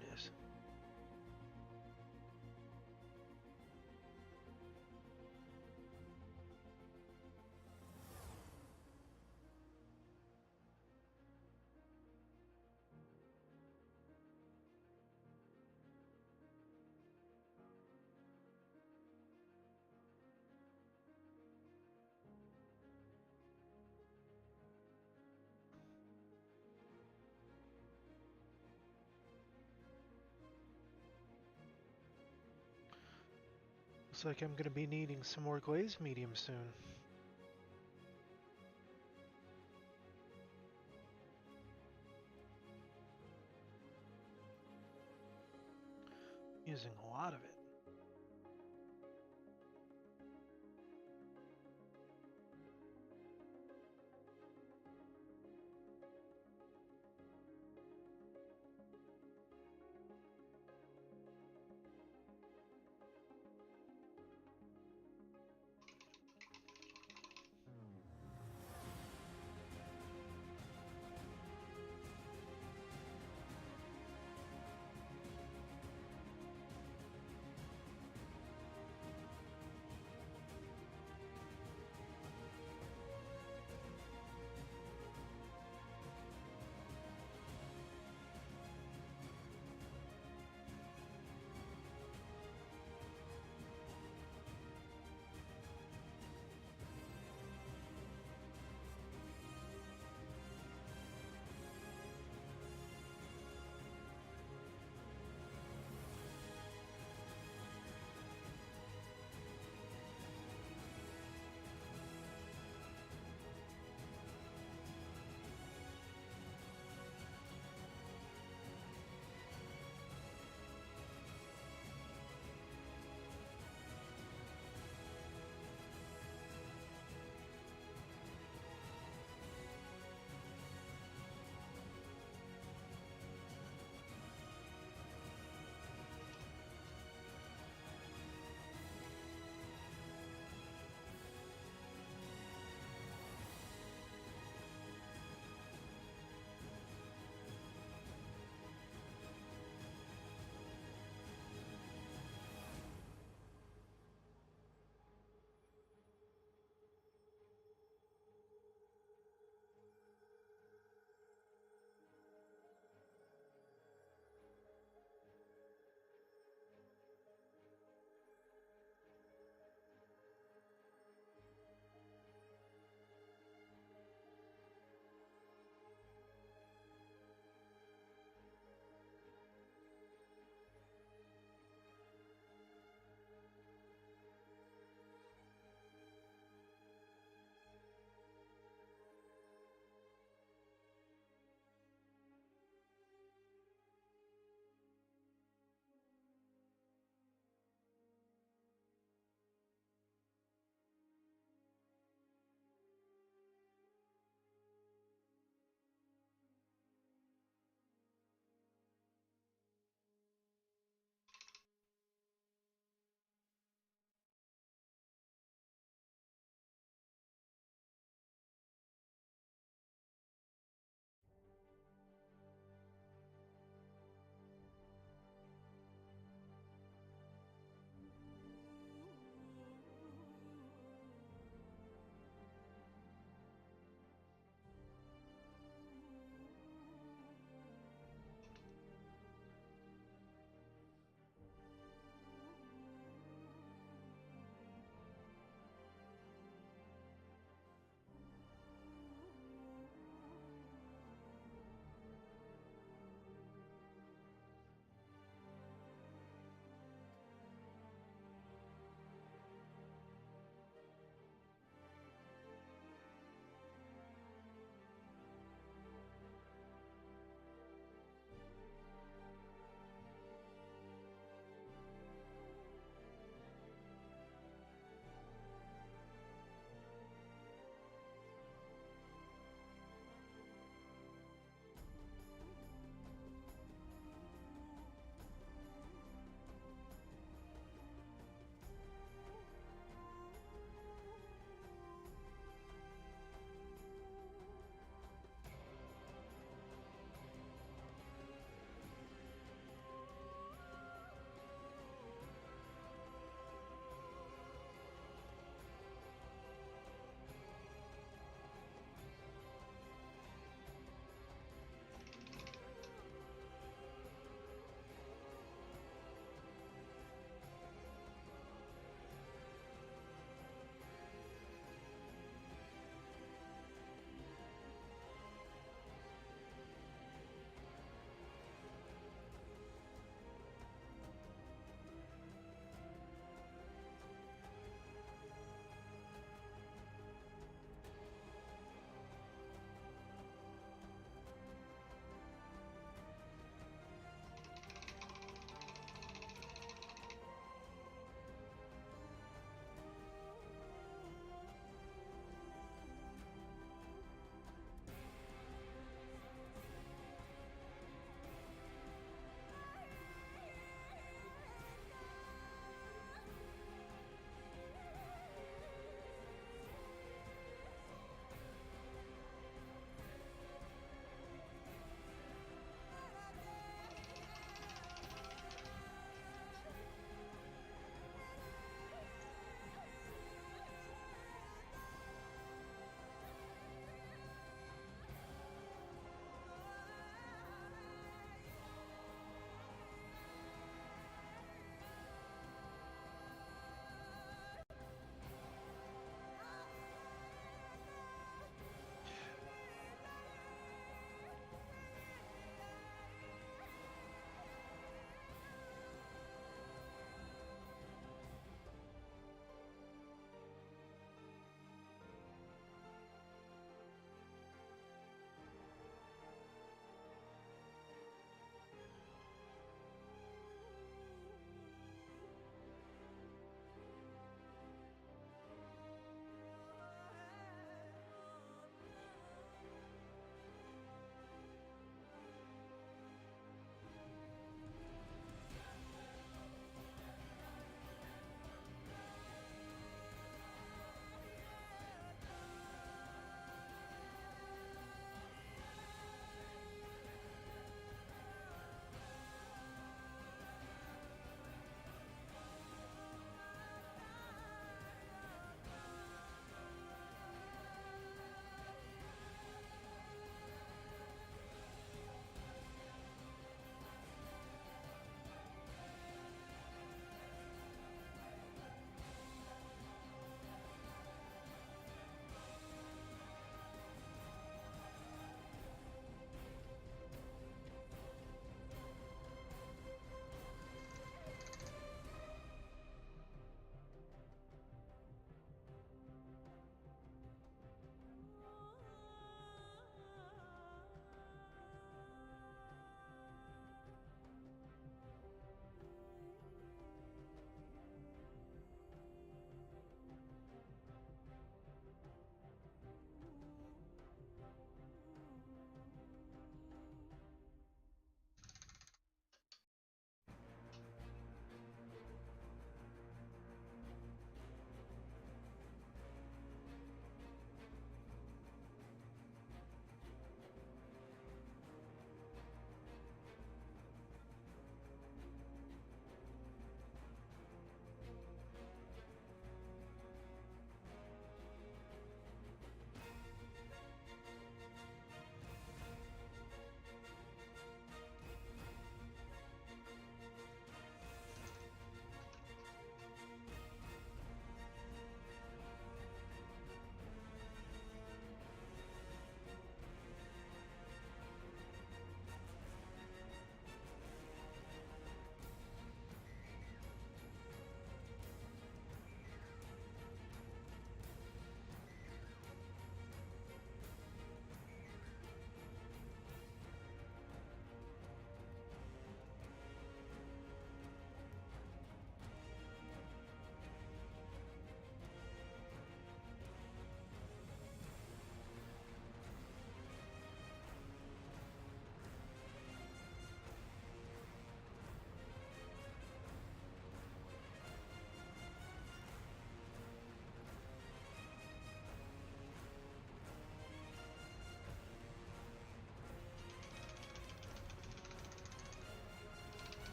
it is. Looks like I'm going to be needing some more glazed medium soon. Using a lot of it.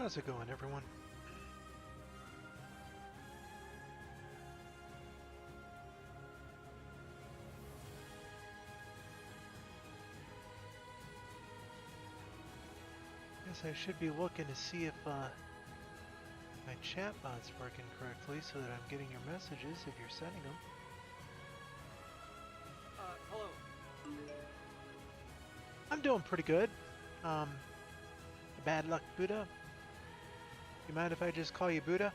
How's it going, everyone? Guess I should be looking to see if my chatbot's working correctly so that I'm getting your messages if you're sending them. Hello. I'm doing pretty good. Bad luck, Buddha. You mind if I just call you Buddha?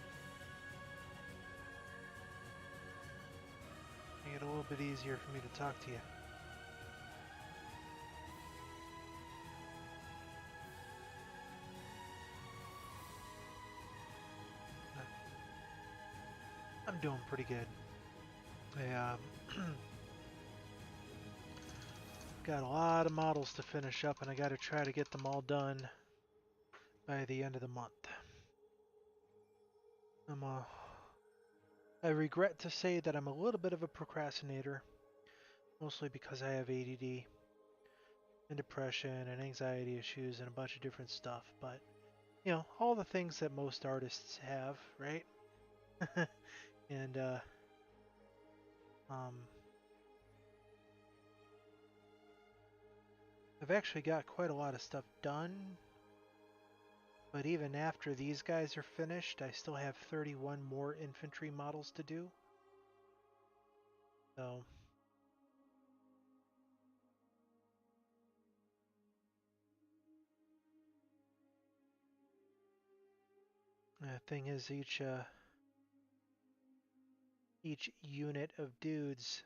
Make it a little bit easier for me to talk to you. I'm doing pretty good. I got a lot of models to finish up, and I got to try to get them all done by the end of the month. I regret to say that I'm a little bit of a procrastinator, mostly because I have ADD and depression and anxiety issues and a bunch of different stuff, but you know, all the things that most artists have, right? And I've actually got quite a lot of stuff done, but even after these guys are finished, I still have 31 more infantry models to do. So the thing is, each unit of dudes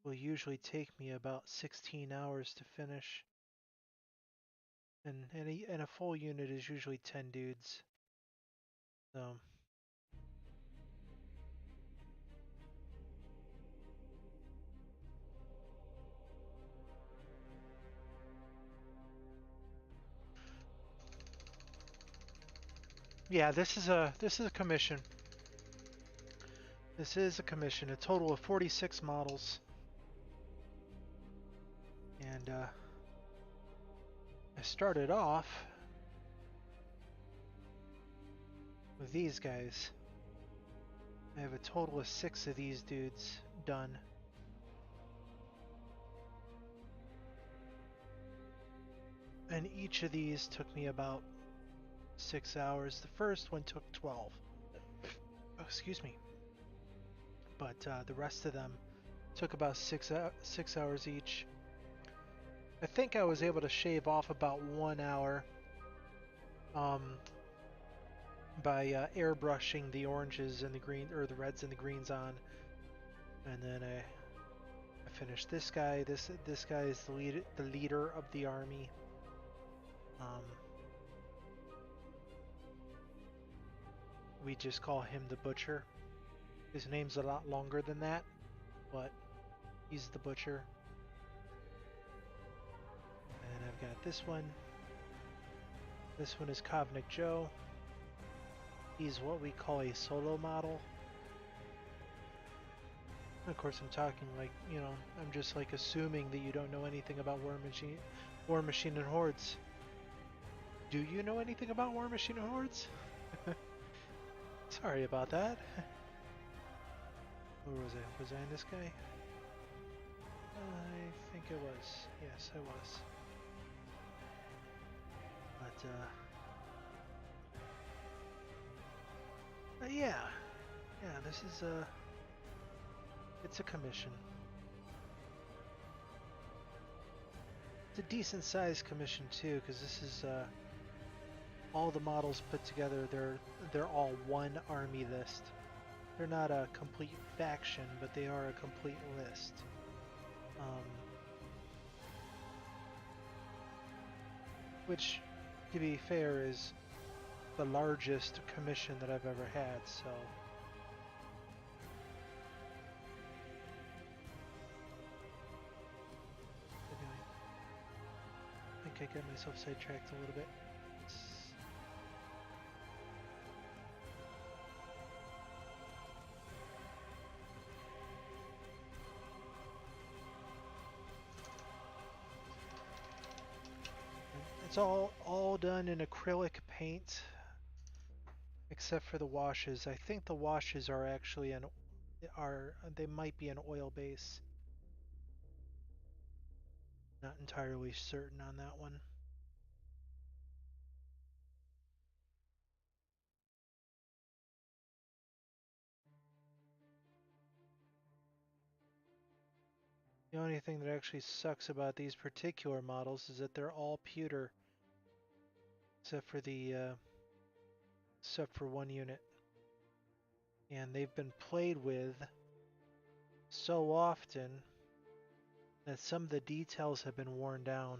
will usually take me about 16 hours to finish. And a full unit is usually 10 dudes. So yeah, this is a commission. This is a commission, a total of 46 models. And I started off with these guys. I have a total of 6 of these dudes done. And each of these took me about 6 hours. The first one took 12. Oh, excuse me. But the rest of them took about 6 hours each. I think I was able to shave off about 1 hour by airbrushing the oranges and the green, or the reds and the greens on, and then I finished this guy. This guy is the leader of the army. We just call him the Butcher. His name's a lot longer than that, but he's the Butcher. And I've got this one. This one is Kovnik Joe. He's what we call a solo model. Of course, I'm talking like, you know, I'm just like assuming that you don't know anything about War Machine and Hordes. Do you know anything about War Machine and Hordes? Sorry about that. Where was I? Was I in this guy? I think I was. Yes, I was. But yeah, this is it's a commission. It's a decent sized commission too, because this is all the models put together. They're all one army list. They're not a complete faction, but they are a complete list. Which, to be fair, is the largest commission that I've ever had, so... Anyway, I think I got myself sidetracked a little bit. It's all done in acrylic paint, except for the washes. I think the washes are actually they might be an oil base. Not entirely certain on that one. The only thing that actually sucks about these particular models is that they're all pewter, except for except for one unit. And they've been played with so often that some of the details have been worn down.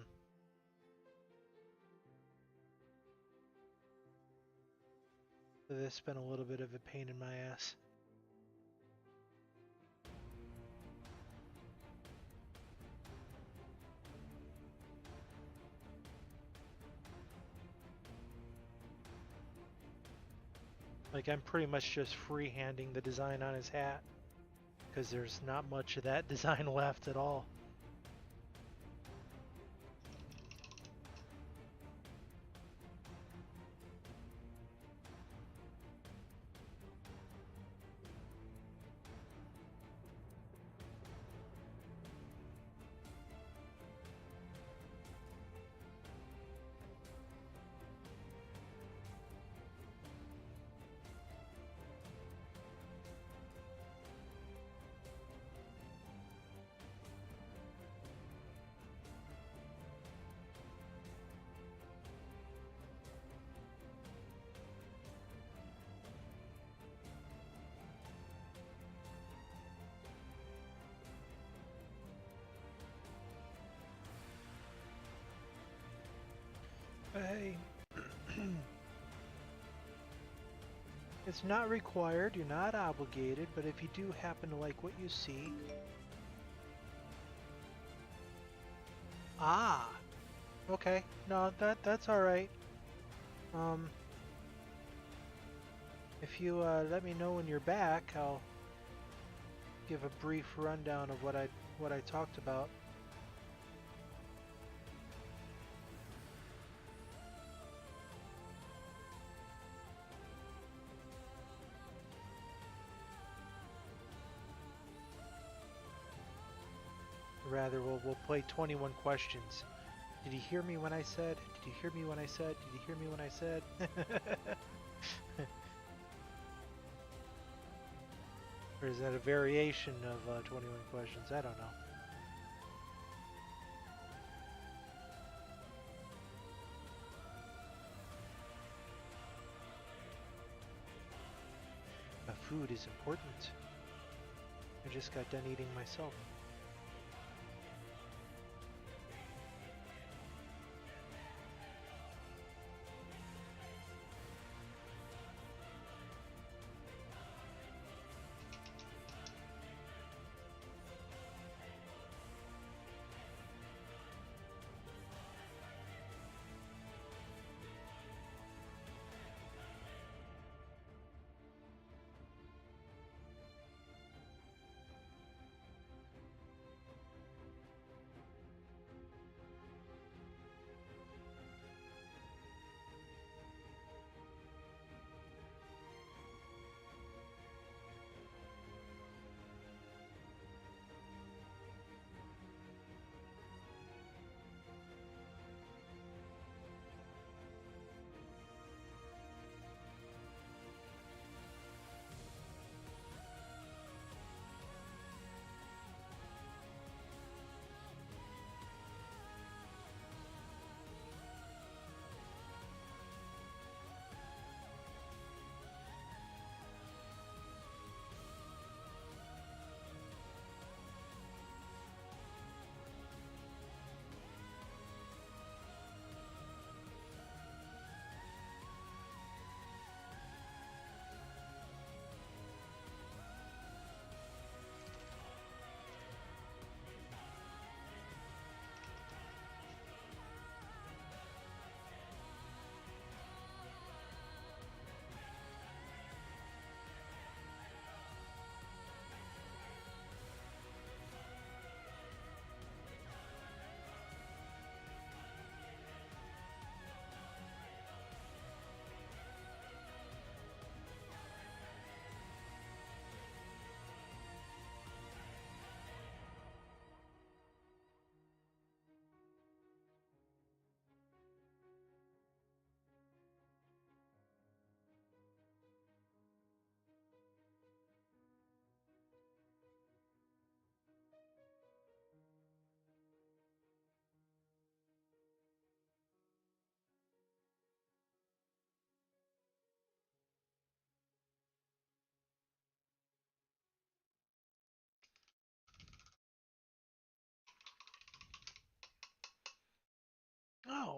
So this has been a little bit of a pain in my ass. Like, I'm pretty much just freehanding the design on his hat, because there's not much of that design left at all. Hey, it's not required, you're not obligated, but if you do happen to like what you see... Ah! Okay, no, that's alright. If you let me know when you're back, I'll give a brief rundown of what I talked about. Rather, we'll play 21 questions. Did you hear me when I said? Did you hear me when I said? Did you hear me when I said? Or is that a variation of 21 questions? I don't know. Food is important. I just got done eating myself.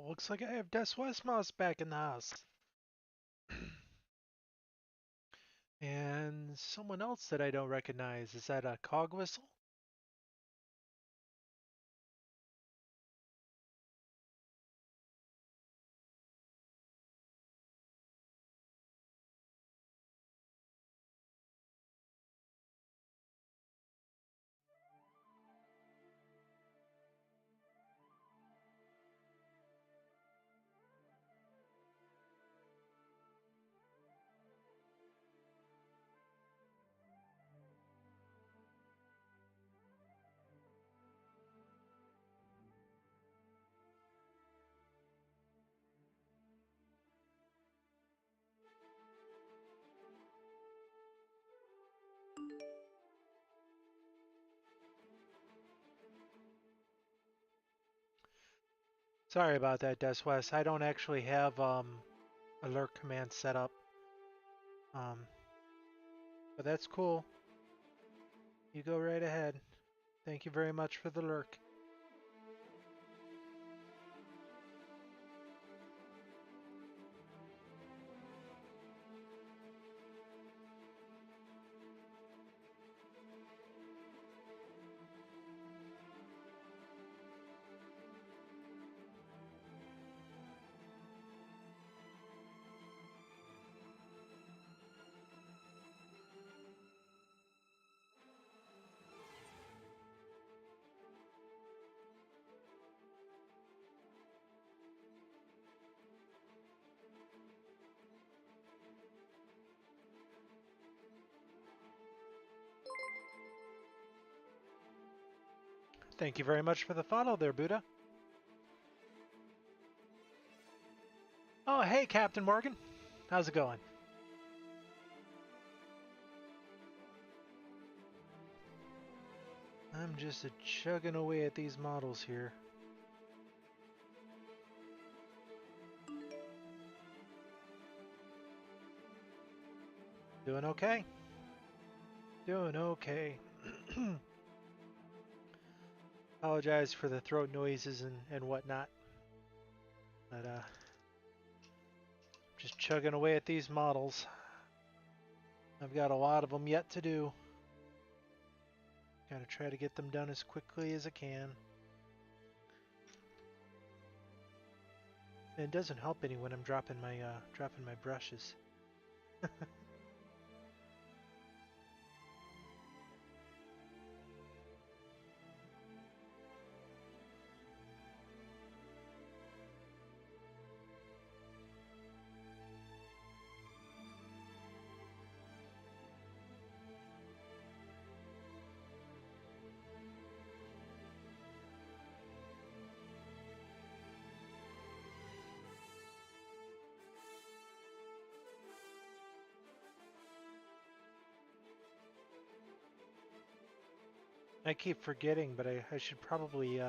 looks like I have Des Westmouse back in the house. And someone else that I don't recognize. Is that a cog whistle? Sorry about that, Des West. I don't actually have alert command set up. Um, but that's cool. You go right ahead. Thank you very much for the lurk. Thank you very much for the follow there, Buddha. Oh, hey, Captain Morgan. How's it going? I'm just chugging away at these models here. Doing okay? Doing okay. Apologize for the throat noises and whatnot. But, just chugging away at these models. I've got a lot of them yet to do. Gotta try to get them done as quickly as I can. And it doesn't help any when I'm dropping my brushes. I keep forgetting, but I should probably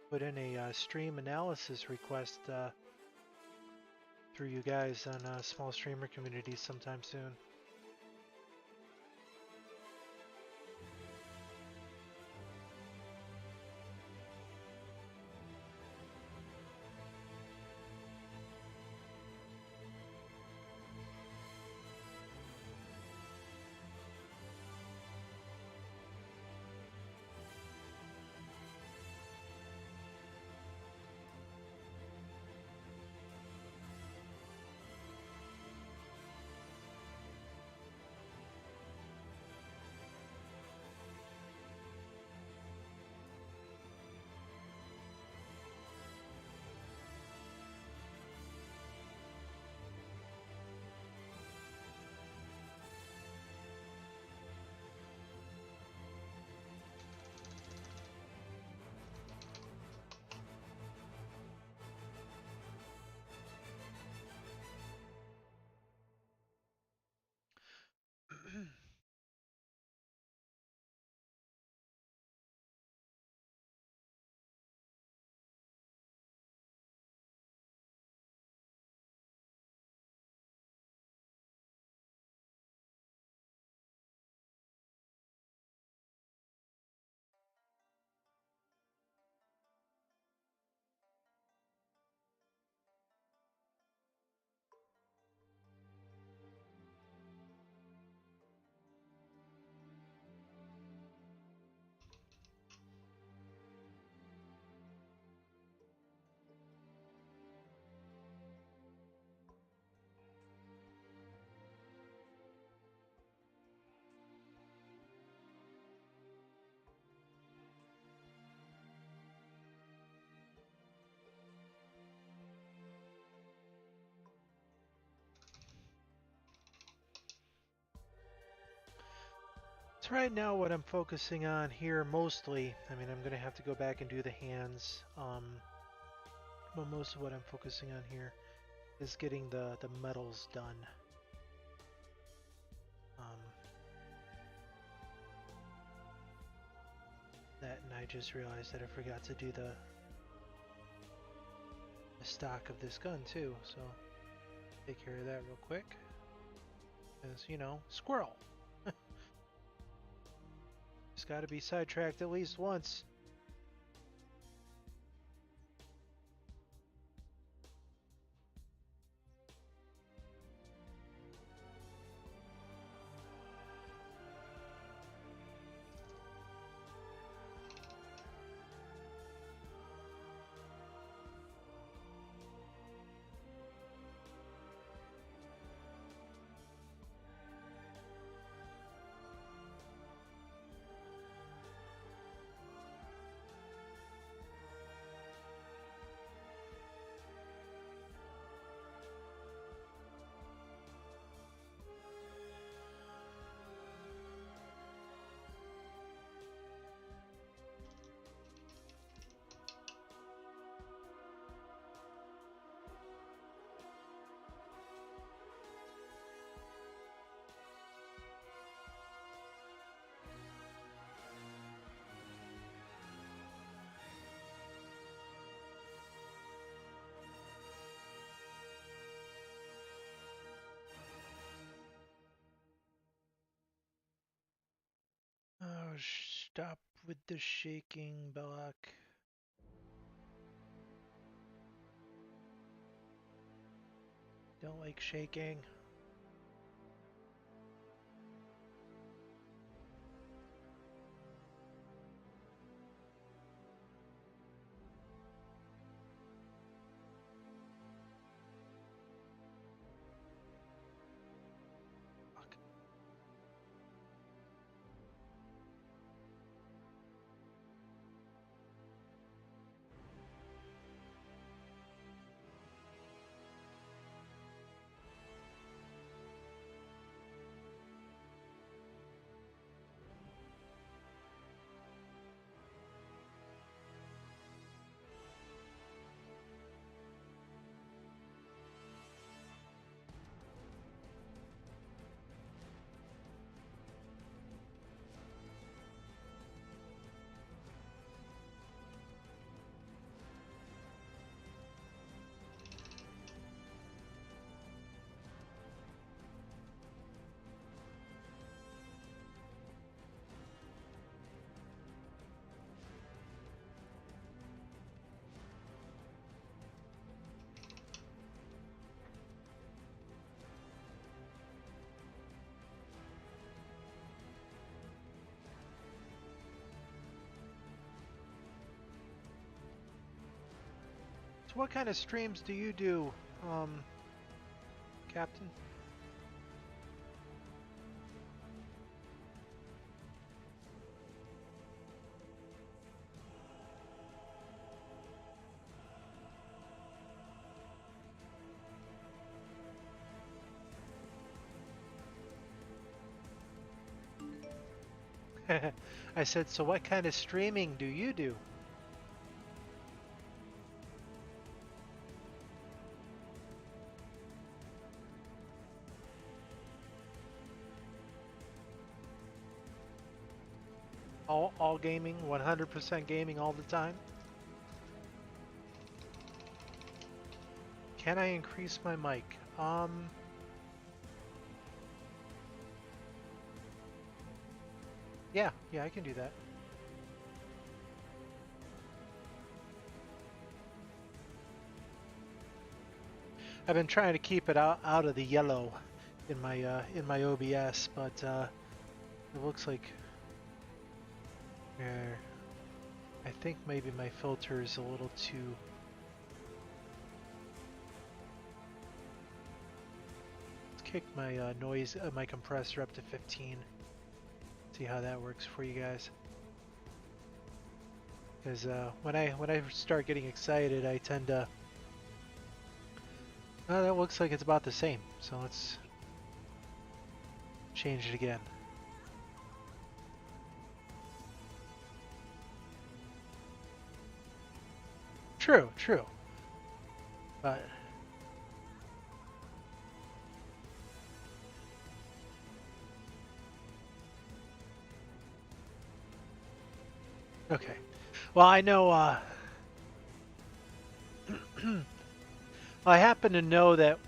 put in a stream analysis request through you guys on small streamer communities sometime soon. So right now what I'm focusing on here mostly, I mean I'm going to have to go back and do the hands, but most of what I'm focusing on here is getting the medals done. That, and I just realized that I forgot to do the stock of this gun too, so take care of that real quick. Because, you know, squirrel! Just gotta be sidetracked at least once. Oh, stop with the shaking, Belloc. Don't like shaking. Fuck. So what kind of streams do you do, Captain? I said, so what kind of streaming do you do? All gaming, 100% gaming all the time? Can I increase my mic? Yeah, I can do that. I've been trying to keep it out of the yellow in my OBS, but it looks like I think maybe my filter is a little too. Let's kick my noise, my compressor up to 15. See how that works for you guys. Because when I start getting excited, I tend to. Oh, that looks like it's about the same. So let's change it again. True, true. But okay. Well, I know. I happen to know that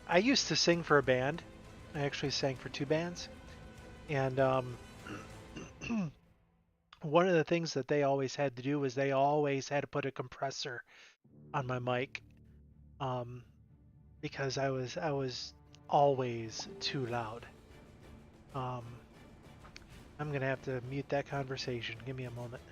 I used to sing for a band. I actually sang for two bands, and one of the things that they always had to do was they always had to put a compressor on my mic, um, because I was always too loud. Um, I'm gonna have to mute that conversation. Give me a moment.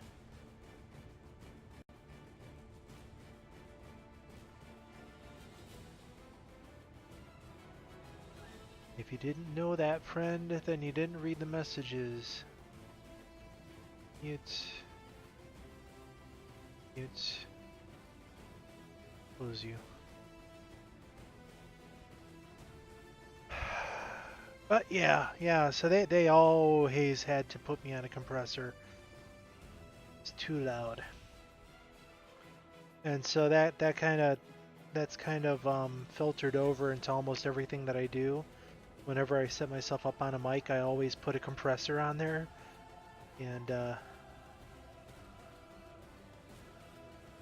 If you didn't know that, friend, then you didn't read the messages. Mute. Mute. Close you. But yeah, so they always had to put me on a compressor. It's too loud. And so that's kind of filtered over into almost everything that I do. Whenever I set myself up on a mic, I always put a compressor on there, and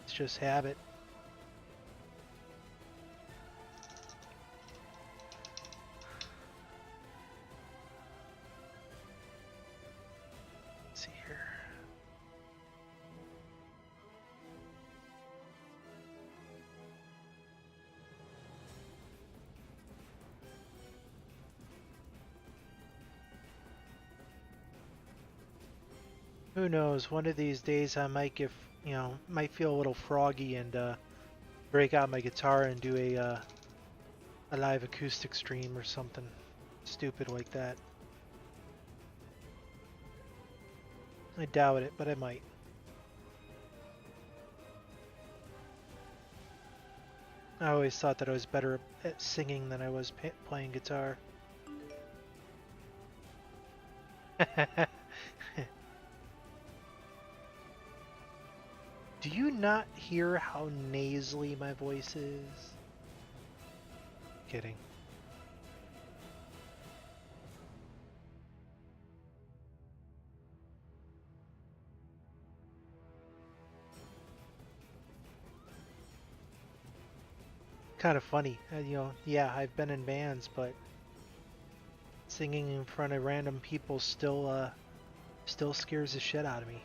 it's just habit. Let's see here. Who knows? One of these days I might might feel a little froggy and break out my guitar and do a live acoustic stream or something stupid like that. I doubt it, but I might. I always thought that I was better at singing than I was playing guitar. Do you not hear how nasally my voice is? Kidding. Kind of funny. Yeah, I've been in bands, but singing in front of random people still scares the shit out of me.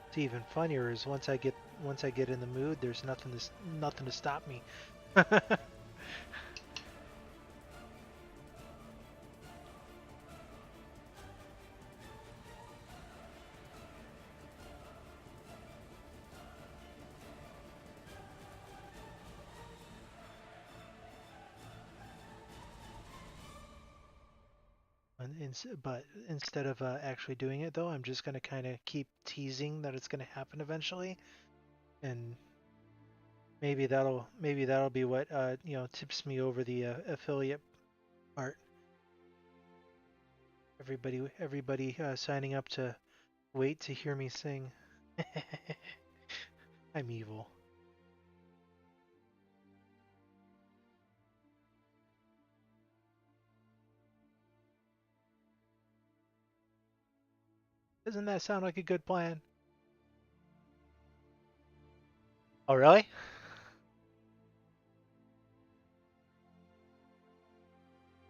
It's even funnier is once I get in the mood, there's nothing to stop me. But instead of actually doing it, though, I'm just gonna kind of keep teasing that it's gonna happen eventually, and maybe that'll be what tips me over the affiliate part. Everybody signing up to wait to hear me sing. I'm evil. Doesn't that sound like a good plan? Oh, really?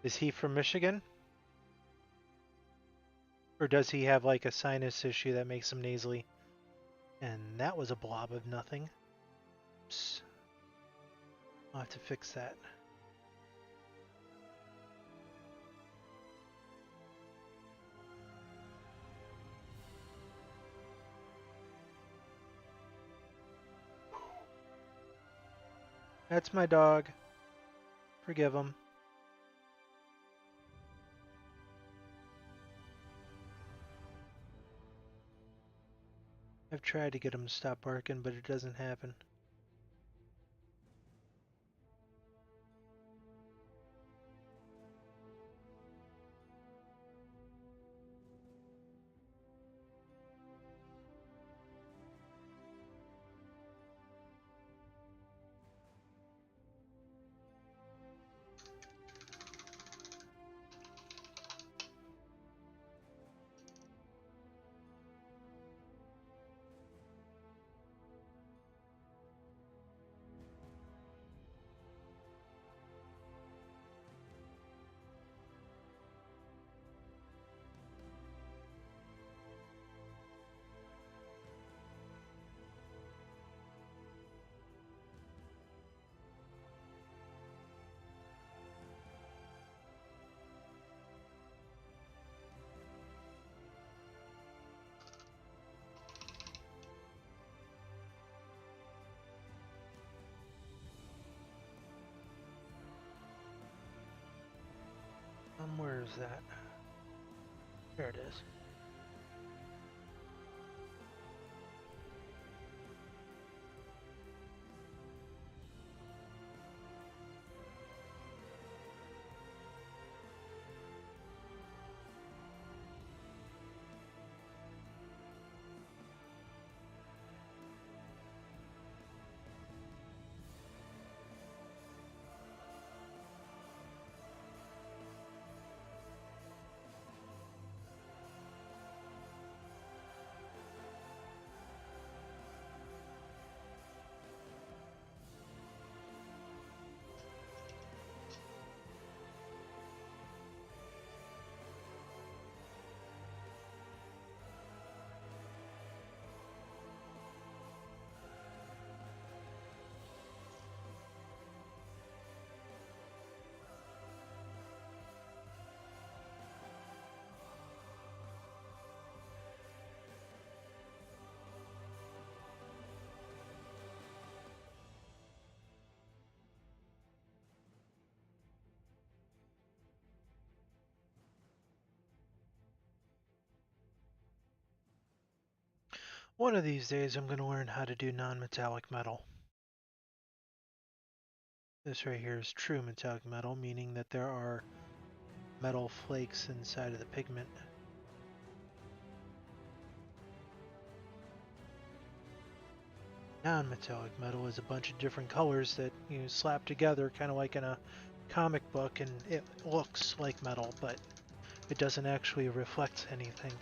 Is he from Michigan? Or does he have like a sinus issue that makes him nasally? And that was a blob of nothing. Oops. I'll have to fix that. That's my dog. Forgive him. I've tried to get him to stop barking, but it doesn't happen. that? There it is. One of these days I'm going to learn how to do non-metallic metal. This right here is true metallic metal, meaning that there are metal flakes inside of the pigment. Non-metallic metal is a bunch of different colors that you slap together, kind of like in a comic book, and it looks like metal, but it doesn't actually reflect anything.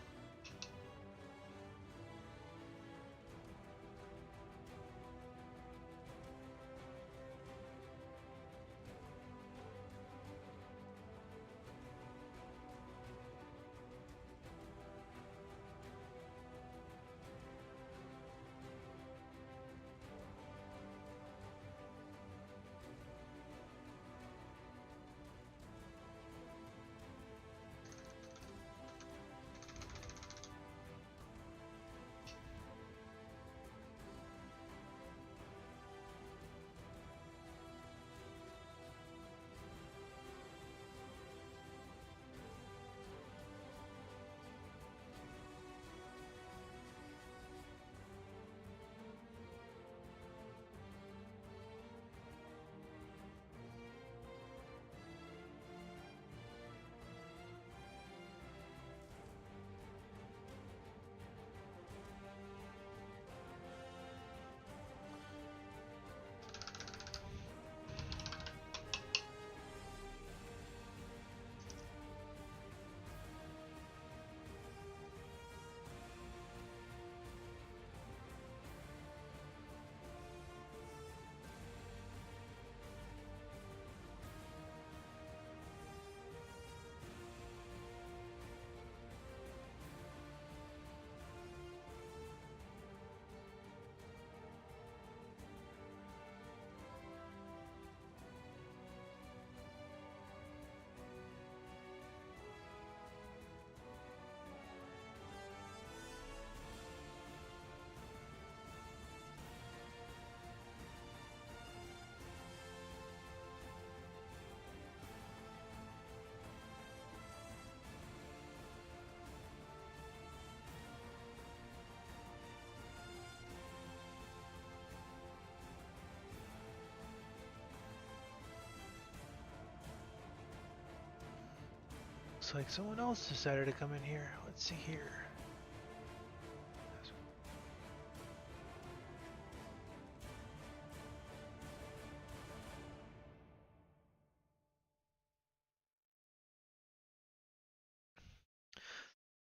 Looks like someone else decided to come in here. Let's see here.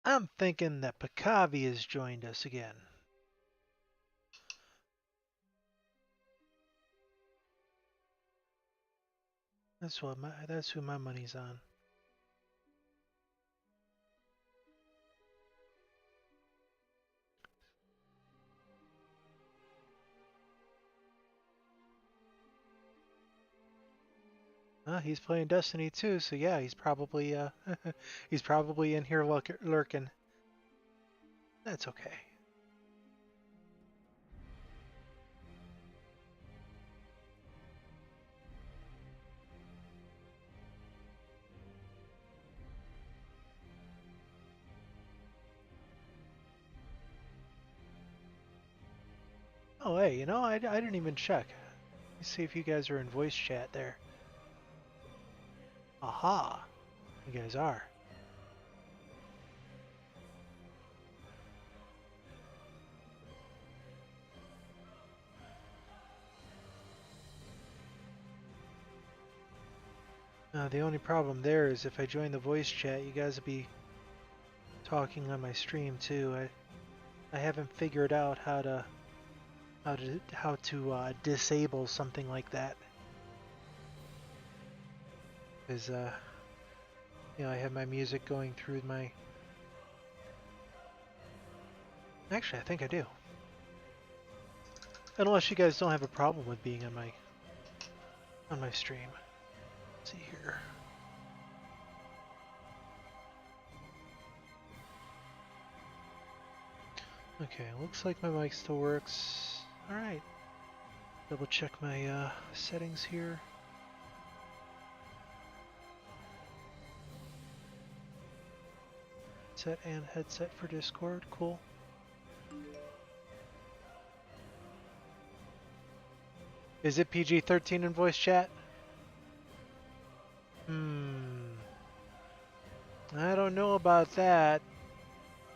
I'm thinking that Pakavi has joined us again. That's who my money's on. He's playing Destiny too, so yeah, he's probably he's probably in here lurking. That's okay. Oh, hey, I didn't even check. Let me see if you guys are in voice chat there. Aha! You guys are. The only problem there is if I join the voice chat, you guys will be talking on my stream too. I haven't figured out how to disable something like that. Because I have my music going through my. Actually, I think I do. Unless you guys don't have a problem with being on my stream. Let's see here. Okay, looks like my mic still works. Alright. Double check my settings here. Set and headset for Discord. Cool. Is it PG-13 in voice chat? I don't know about that.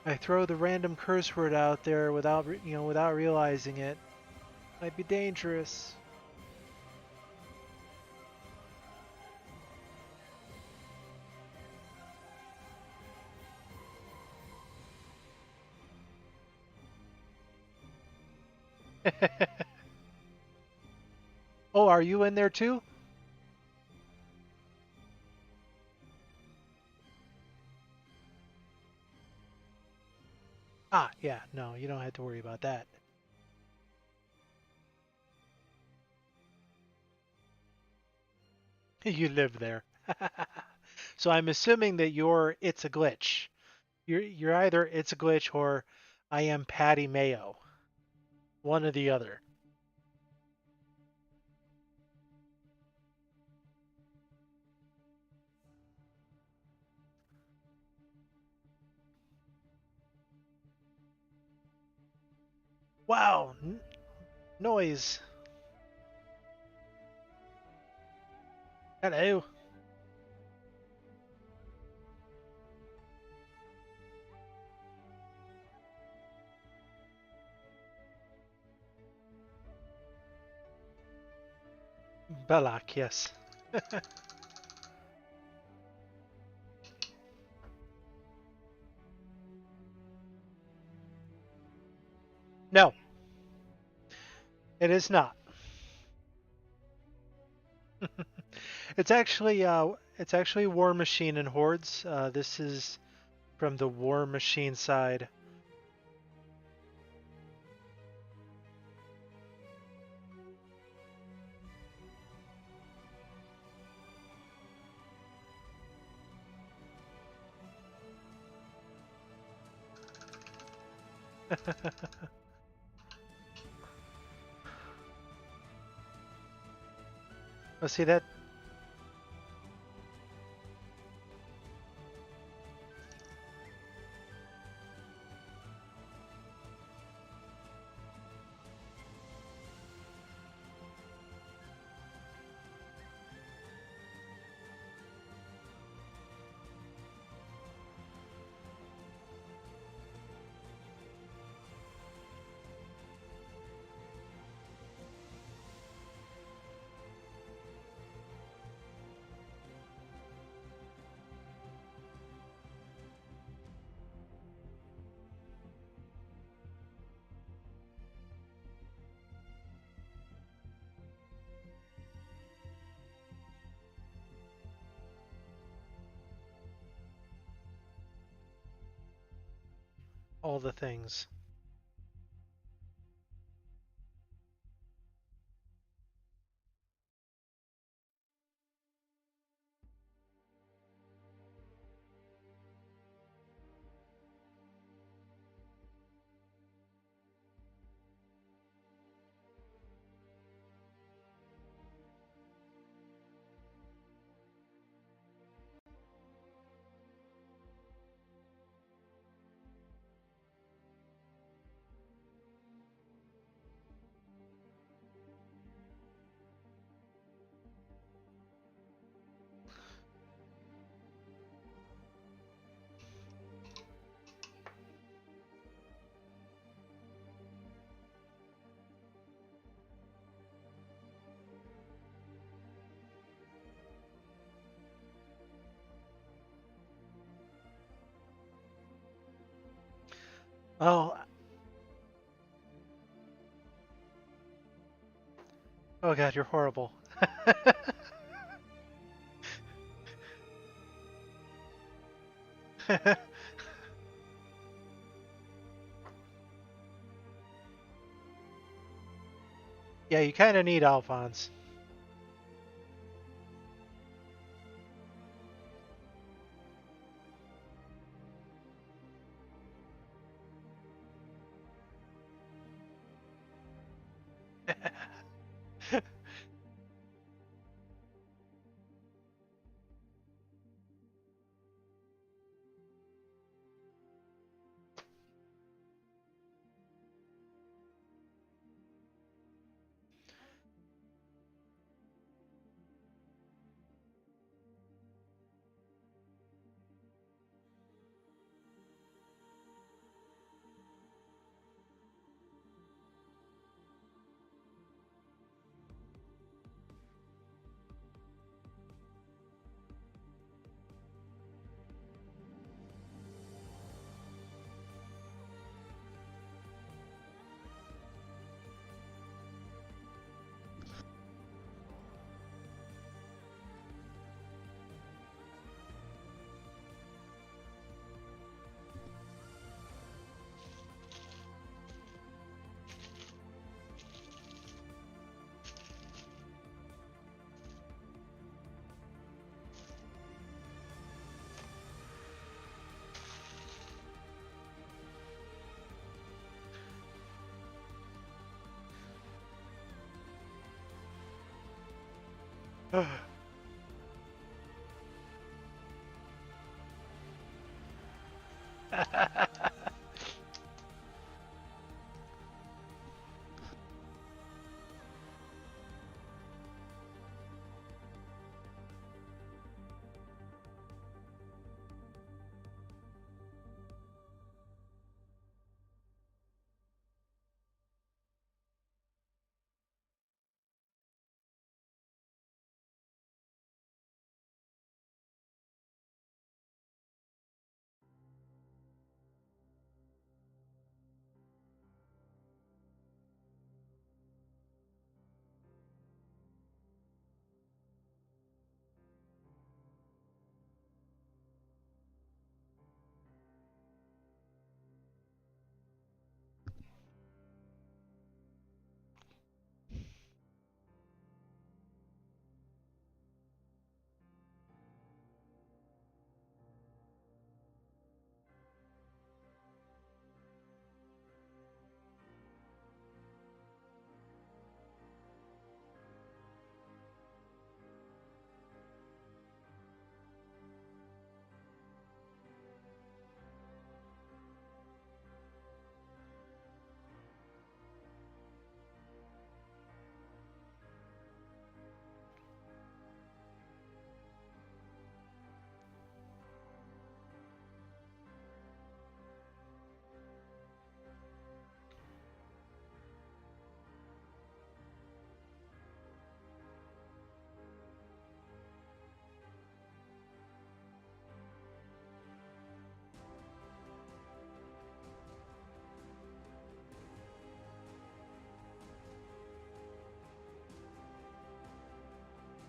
I throw the random curse word out there without realizing it. Might be dangerous. Oh, are you in there too? Ah, yeah, no, you don't have to worry about that. You live there. So I'm assuming that it's a glitch. You're either it's a glitch or I am Patty Mayo. One or the other. Wow, noise. Hello. Belloc, yes. No, it is not. It's actually War Machine and Hordes. This is from the War Machine side. Let's see that. All the things. Oh, oh God, you're horrible. Yeah, you kind of need Alphonse.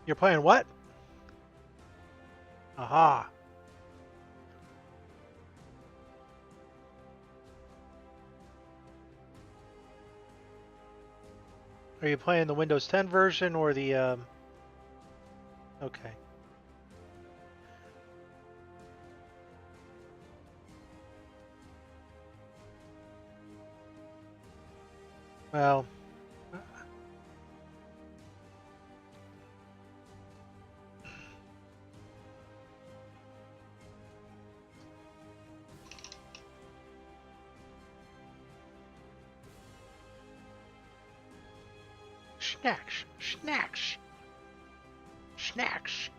You're playing what? Aha. Are you playing the Windows 10 version or the Okay. Well, snacks, snacks, snacks.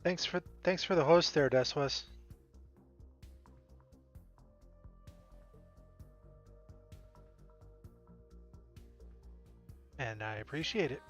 Thanks for the host there, Deswas. And I appreciate it.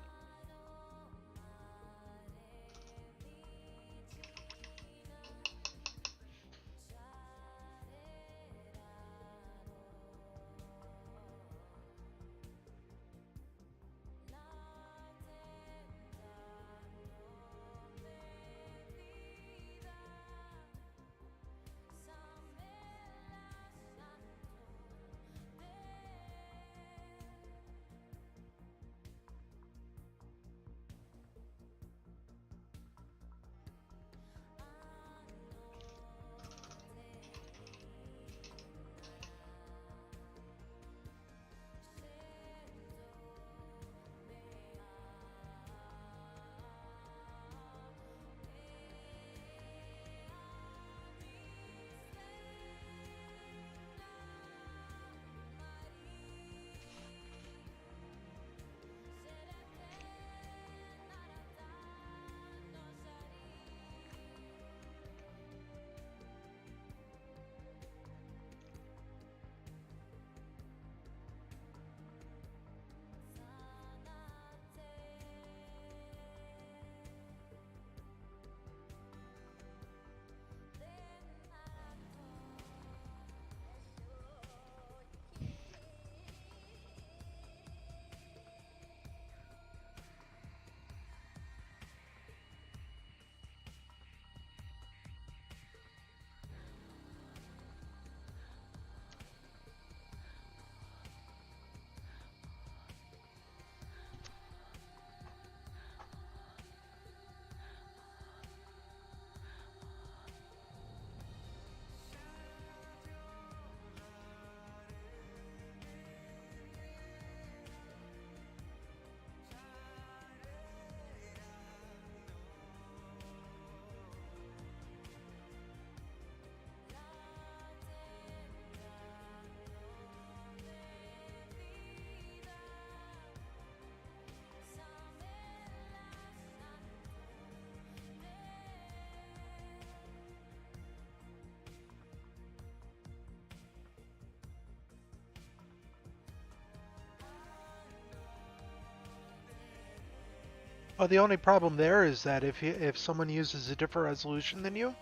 Oh, the only problem there is that if someone uses a different resolution than you,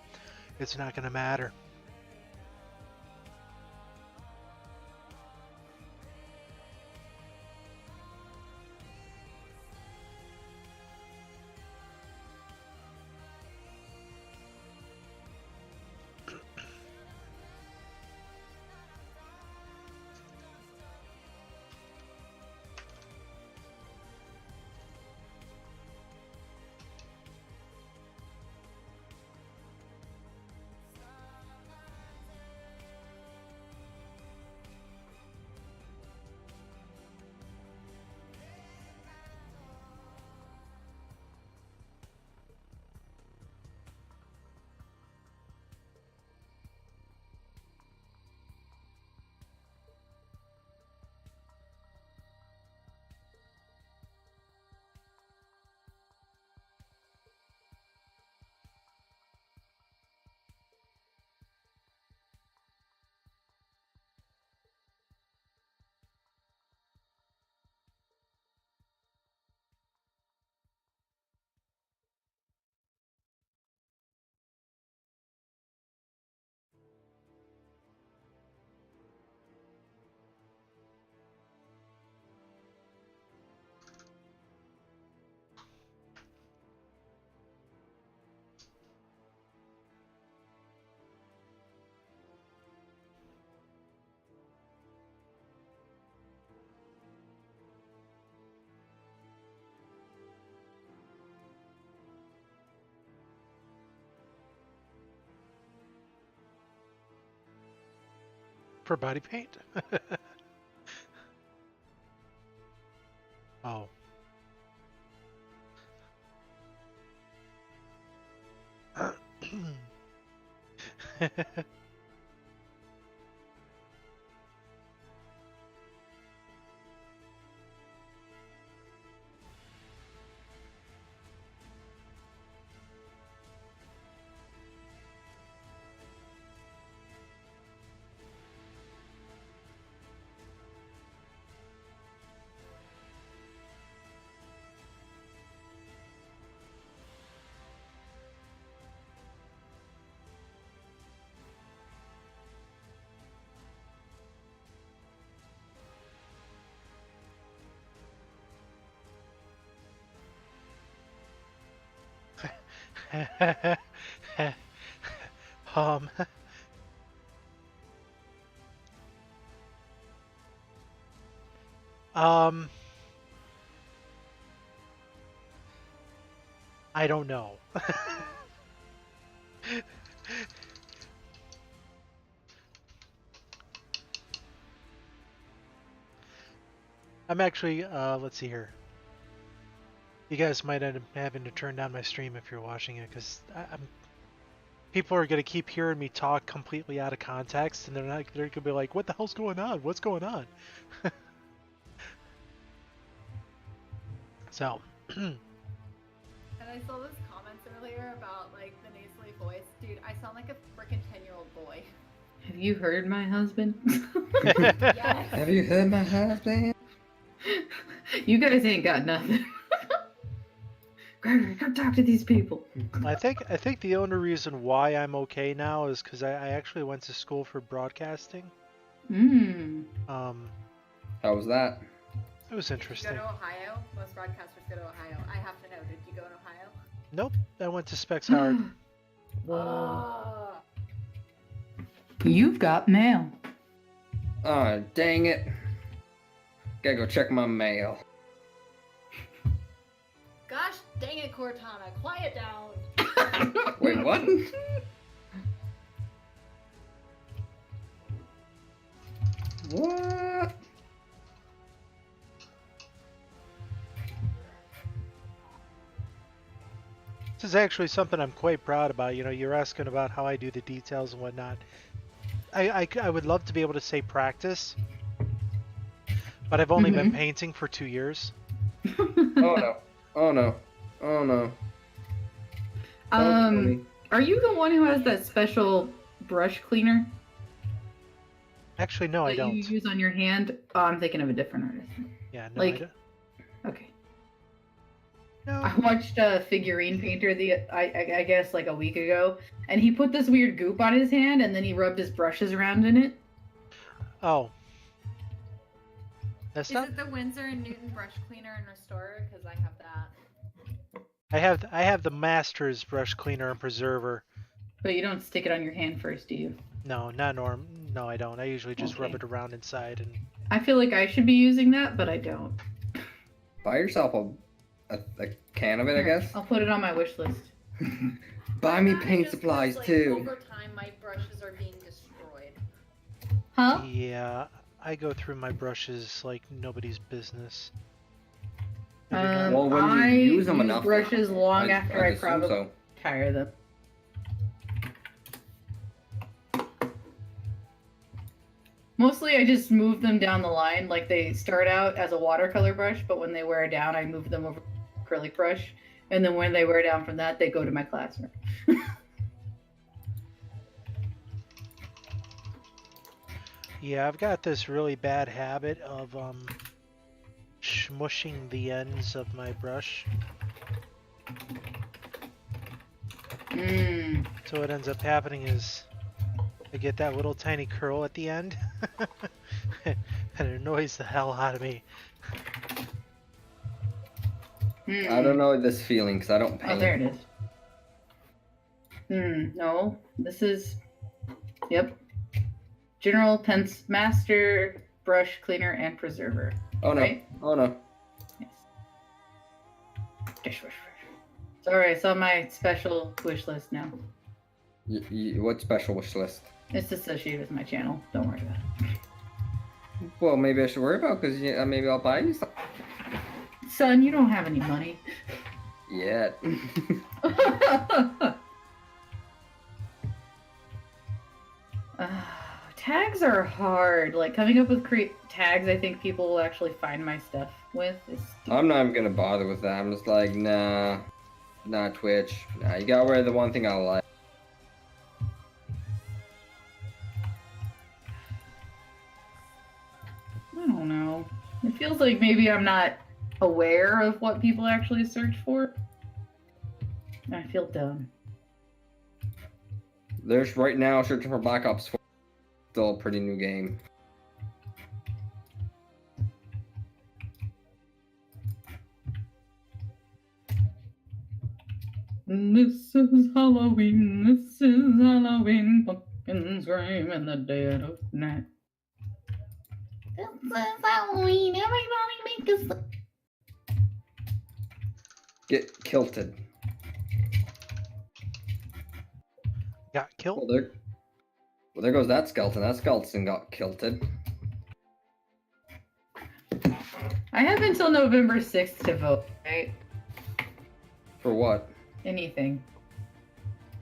it's not going to matter. For body paint? Oh. um, um, I don't know. I'm actually, let's see here. You guys might end up having to turn down my stream if you're watching it, because I'm people are gonna keep hearing me talk completely out of context, and they're gonna be like, "What the hell's going on? What's going on?" So, And I saw those comments earlier about like the nasally voice. Dude, I sound like a freaking 10-year-old boy. Have you heard my husband? Yes. Have you heard my husband? You guys ain't got nothing. Gregory, come talk to these people. I think the only reason why I'm okay now is because I actually went to school for broadcasting. Mmm. How was that? It was Did you interesting. go to Ohio? Most broadcasters go to Ohio. I have to know, did you go in Ohio? Nope, I went to Specs Howard. Oh. You've got mail. Oh, dang it. Gotta go check my mail. Gosh dang it, Cortana. Quiet down. Wait, what? What? This is actually something I'm quite proud about. You know, you're asking about how I do the details and whatnot. I would love to be able to say practice, but I've only been painting for 2 years. Oh no. Oh no. Oh no. Are you the one who has that special brush cleaner? Actually, no, I that don't. you use on your hand? Oh, I'm thinking of a different artist. Yeah, no, Like- I don't. Okay. No. I watched a figurine painter I guess like a week ago, and he put this weird goop on his hand, and then he rubbed his brushes around in it. Oh. That's Is not. it the Windsor and Newton brush cleaner and restorer? Because I have that. I have the Masters brush cleaner and preserver. But you don't stick it on your hand first, do you? No, not norm. No, I don't. I usually just rub Okay. it around inside and. I feel like I should be using that, but I don't. Buy yourself a can of it, I guess. I'll put it on my wish list. Buy me Not paint just 'cause, supplies like, too. Over time, my brushes are being destroyed. Huh? Yeah, I go through my brushes like nobody's business. I do not- Well, when you I use them enough, brushes long I'd after I assume probably so. tire them. Mostly I just move them down the line, like they start out as a watercolor brush, but when they wear down, I move them over to acrylic brush, and then when they wear down from that, they go to my classroom. Yeah, I've got this really bad habit of smushing the ends of my brush. Mm. So what ends up happening is I get that little tiny curl at the end, and it annoys the hell out of me. I don't know this feeling because I don't paint. Oh, there it is. No, this is, yep. General Pence Master Brush Cleaner and Preserver. Oh no. Right? Oh no. Yes. Dishwasher. Sorry, it's on my special wish list now. What special wish list? It's associated with my channel. Don't worry about it. Well, maybe I should worry about because maybe I'll buy you something. Son, you don't have any money. Yet. Tags are hard. Like coming up with tags, I think people will actually find my stuff with. Is I'm not even gonna bother with that. I'm just like, nah, not Twitch. Nah, you gotta wear the one thing I like. I don't know. It feels like maybe I'm not aware of what people actually search for. I feel dumb. There's right now searching for Black Ops 4. Still a pretty new game. This is Halloween, this is Halloween, pumpkin scream in the dead of night. This is Halloween, everybody make us Get kilted. Got Well, killed? there goes that skeleton. That skeleton got kilted. I have until November 6th to vote, right? For what? Anything.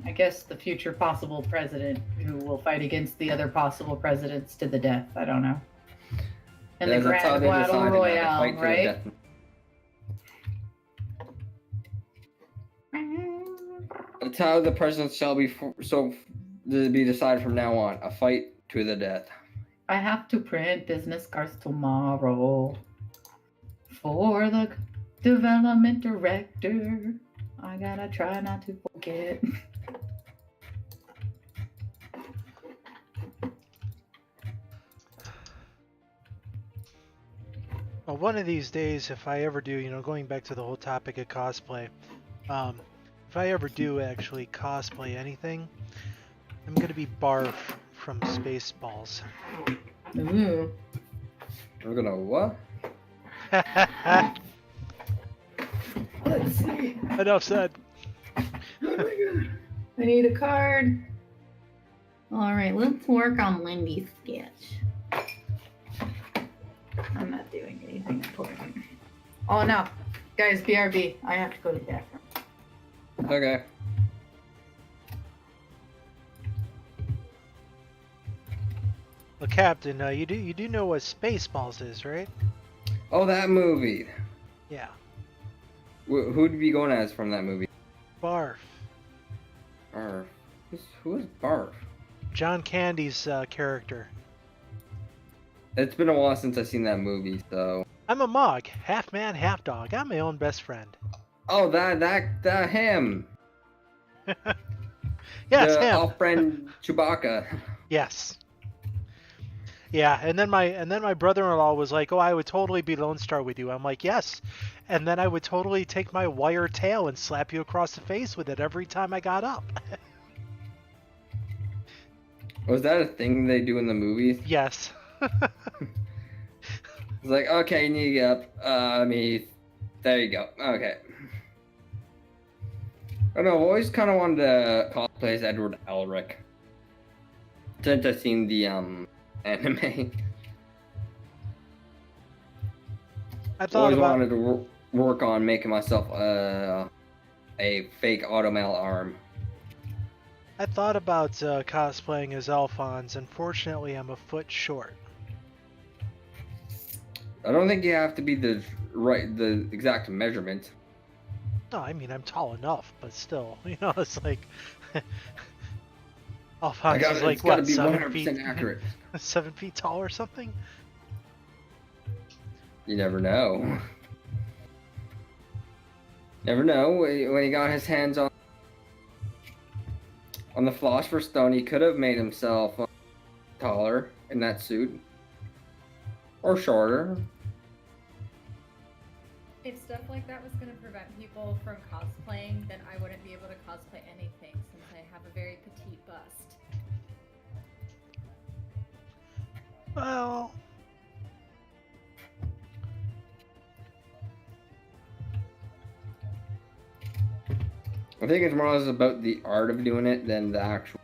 I guess the future possible president who will fight against the other possible presidents to the death. I don't know. And Yeah, the that's how Grand they Battle decided that, to Royale, fight to the right? death. That's how the president shall be be decided from now on. A fight to the death. I have to print business cards tomorrow for the development director. I gotta try not to forget. Well, one of these days, if I ever do, going back to the whole topic of cosplay, if I ever do actually cosplay anything, I'm gonna be Barf from Spaceballs. Ooh. We're gonna what? Let's see. Enough said. Oh my god. I need a card. Alright, let's work on Lindy's sketch. I'm not doing anything important. Oh no. Guys, BRB. I have to go to the bathroom. Okay. Well, Captain, you do know what Spaceballs is, right? Oh, that movie. Yeah. Who'd be going as from that movie? Barf. Barf. Who is Barf? John Candy's character. It's been a while since I've seen that movie, so. I'm a Mog, half man, half dog. I'm my own best friend. Oh, that him. Yes, the him. off-brand Chewbacca. Yes. Yeah, and then my brother-in-law was like, "Oh, I would totally be Lone Star with you." I'm like, "Yes," and then I would totally take my wire tail and slap you across the face with it every time I got up. Was that a thing they do in the movies? Yes. It's like, okay, you need to get up. There you go. Okay. I don't know, I've always kind of wanted to cosplay as Edward Elric. Since I've seen the anime. I I thought always about wanted to work on making myself a fake automail arm. cosplaying as Alphonse. Unfortunately, I'm a foot short. I don't think you have to be the exact measurement. No, I mean I'm tall enough, but still, it's like Alphonse is like it's gotta what, be 7 100% feet, accurate. 7 feet tall or something. You never know. Never know. When he got his hands on the Philosopher's Stone, he could have made himself taller in that suit. Or shorter. If stuff like that was going to prevent people from cosplaying, then I wouldn't be able to cosplay anything since I have a very petite bust. Well, I think it's more or less about the art of doing it than the actual,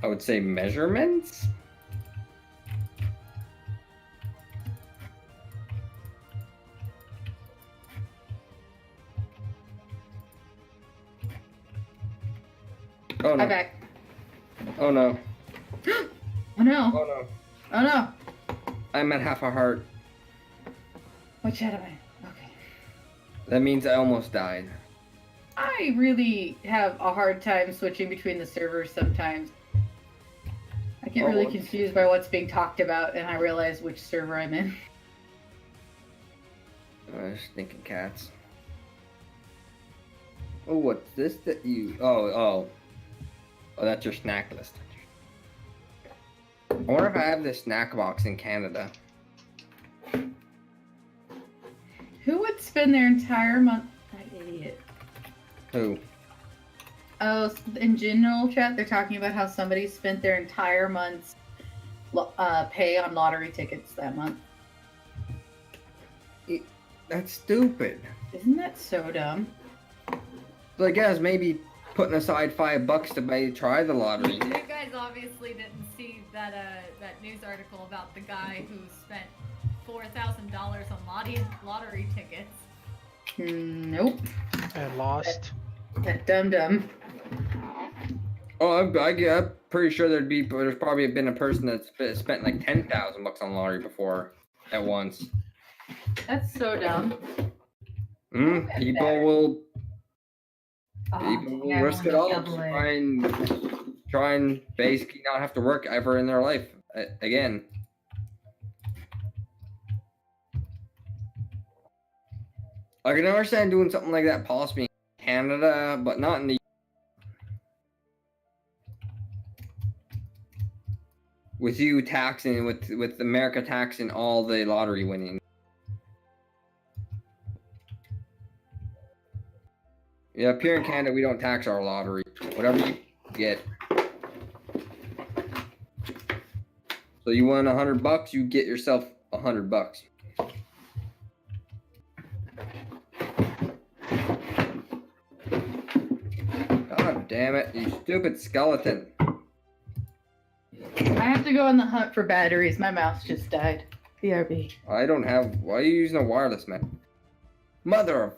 I would say, measurements? Oh no. I'm back. Oh no. Oh no. Oh no. Oh no. I'm at half a heart. Which head am I? Okay. That means I almost died. I really have a hard time switching between the servers sometimes. I get really confused by what's being talked about, and I realize which server I'm in. Stinking cats. Oh, what's this that you... Oh, that's your snack list. I wonder if I have this snack box in Canada. Who would spend their entire month Who? Oh, in general chat, they're talking about how somebody spent their entire month's pay on lottery tickets that month. That's stupid. Isn't that so dumb? So I guess maybe putting aside $5 to maybe try the lottery. You guys obviously didn't see that that news article about the guy who spent $4,000 on lottery tickets. Nope. And lost. That dumb. Oh, I'm pretty sure there's probably been a person that's spent like $10,000 on lottery before at once. That's so dumb. People will Yeah, risk it all to try and basically not have to work ever in their life again. I can understand doing something like that possibly in Canada, but not in the with you taxing with America taxing all the lottery winnings. Yeah, up here in Canada we don't tax our lottery. Whatever you get. So you won $100, you get yourself $100. God damn it, you stupid skeleton. I have to go on the hunt for batteries. My mouse just died. BRB. I don't have. Why are you using a wireless, man? Mother of.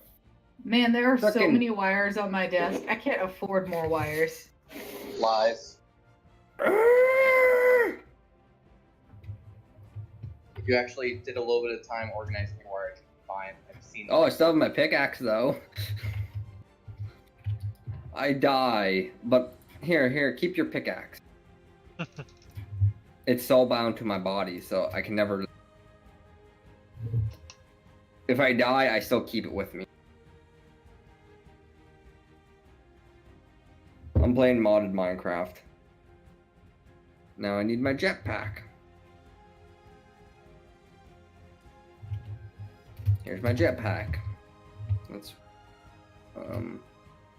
Man, there are so Frickin- many wires on my desk. I can't afford more wires. Lies. If you actually did a little bit of time organizing your wires, fine. I've seen. Oh, I still have my pickaxe though. I die, but here, keep your pickaxe. It's so bound to my body, so I can never. If I die, I still keep it with me. I'm playing modded Minecraft. Now I need my jetpack. Here's my jetpack.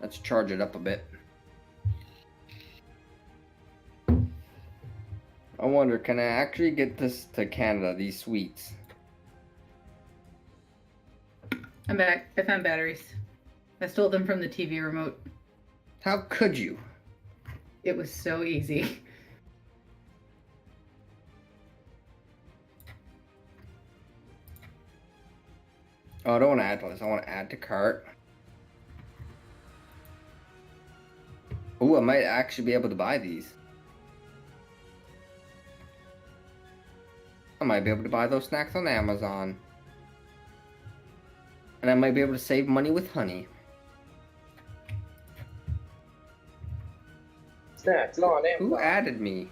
Let's charge it up a bit. I wonder, can I actually get this to Canada, these sweets? I'm back. I found batteries. I stole them from the TV remote. How could you? It was so easy. Oh, I don't want to add to this. I want to add to cart. Oh, I might actually be able to buy these. I might be able to buy those snacks on Amazon. And I might be able to save money with honey. Snacks on Amazon. Who added me?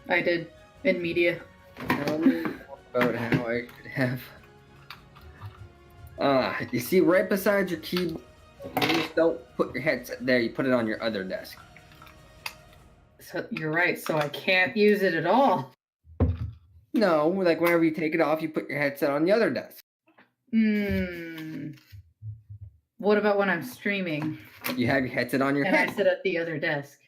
I did. In media. Tell me about how I could have. You see, right beside your keyboard, you just don't put your headset there. You put it on your other desk. So you're right. So I can't use it at all. No, like whenever you take it off, you put your headset on the other desk. What about when I'm streaming? You have your headset on your And head. I sit at the other desk.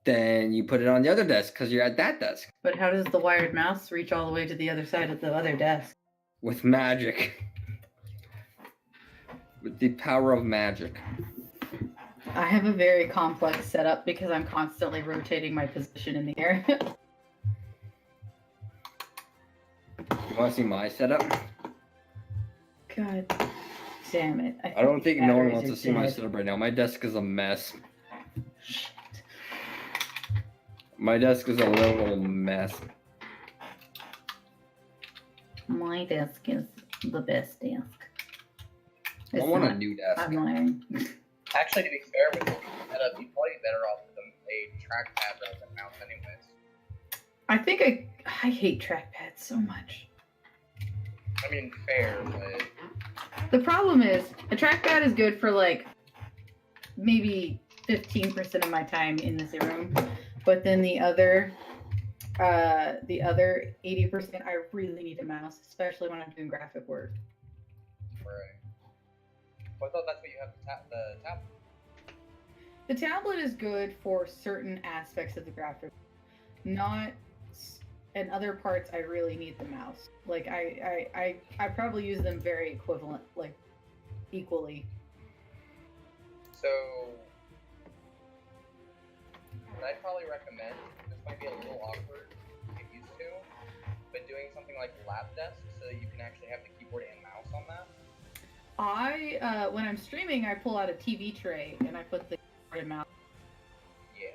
Then you put it on the other desk because you're at that desk. But how does the wired mouse reach all the way to the other side of the other desk? With magic. With the power of magic. I have a very complex setup because I'm constantly rotating my position in the air. You want to see my setup? God damn it. I don't think no one batteries wants are to see my dead. setup right now. My desk is a mess. My desk is a little mess. My desk is the best desk. I want a new desk. I'm lying. Actually, to be fair with your setup, you'd probably be better off with a trackpad rather than mouse anyways. I think I hate trackpads so much. I mean, fair, but... The problem is, a trackpad is good for like maybe 15% of my time in this room, but then the other The other 80%, I really need a mouse, especially when I'm doing graphic work. Right. Well, I thought that's what you have the tablet. The tablet is good for certain aspects of the graphic, not in other parts. I really need the mouse. Like I probably use them very equivalent, like equally. So, what I'd probably recommend, this might be a little awkward to get used to, but doing something like lap desk so that you can actually have the keyboard and mouse on that. When I'm streaming, I pull out a TV tray and I put the keyboard and mouse. Yeah,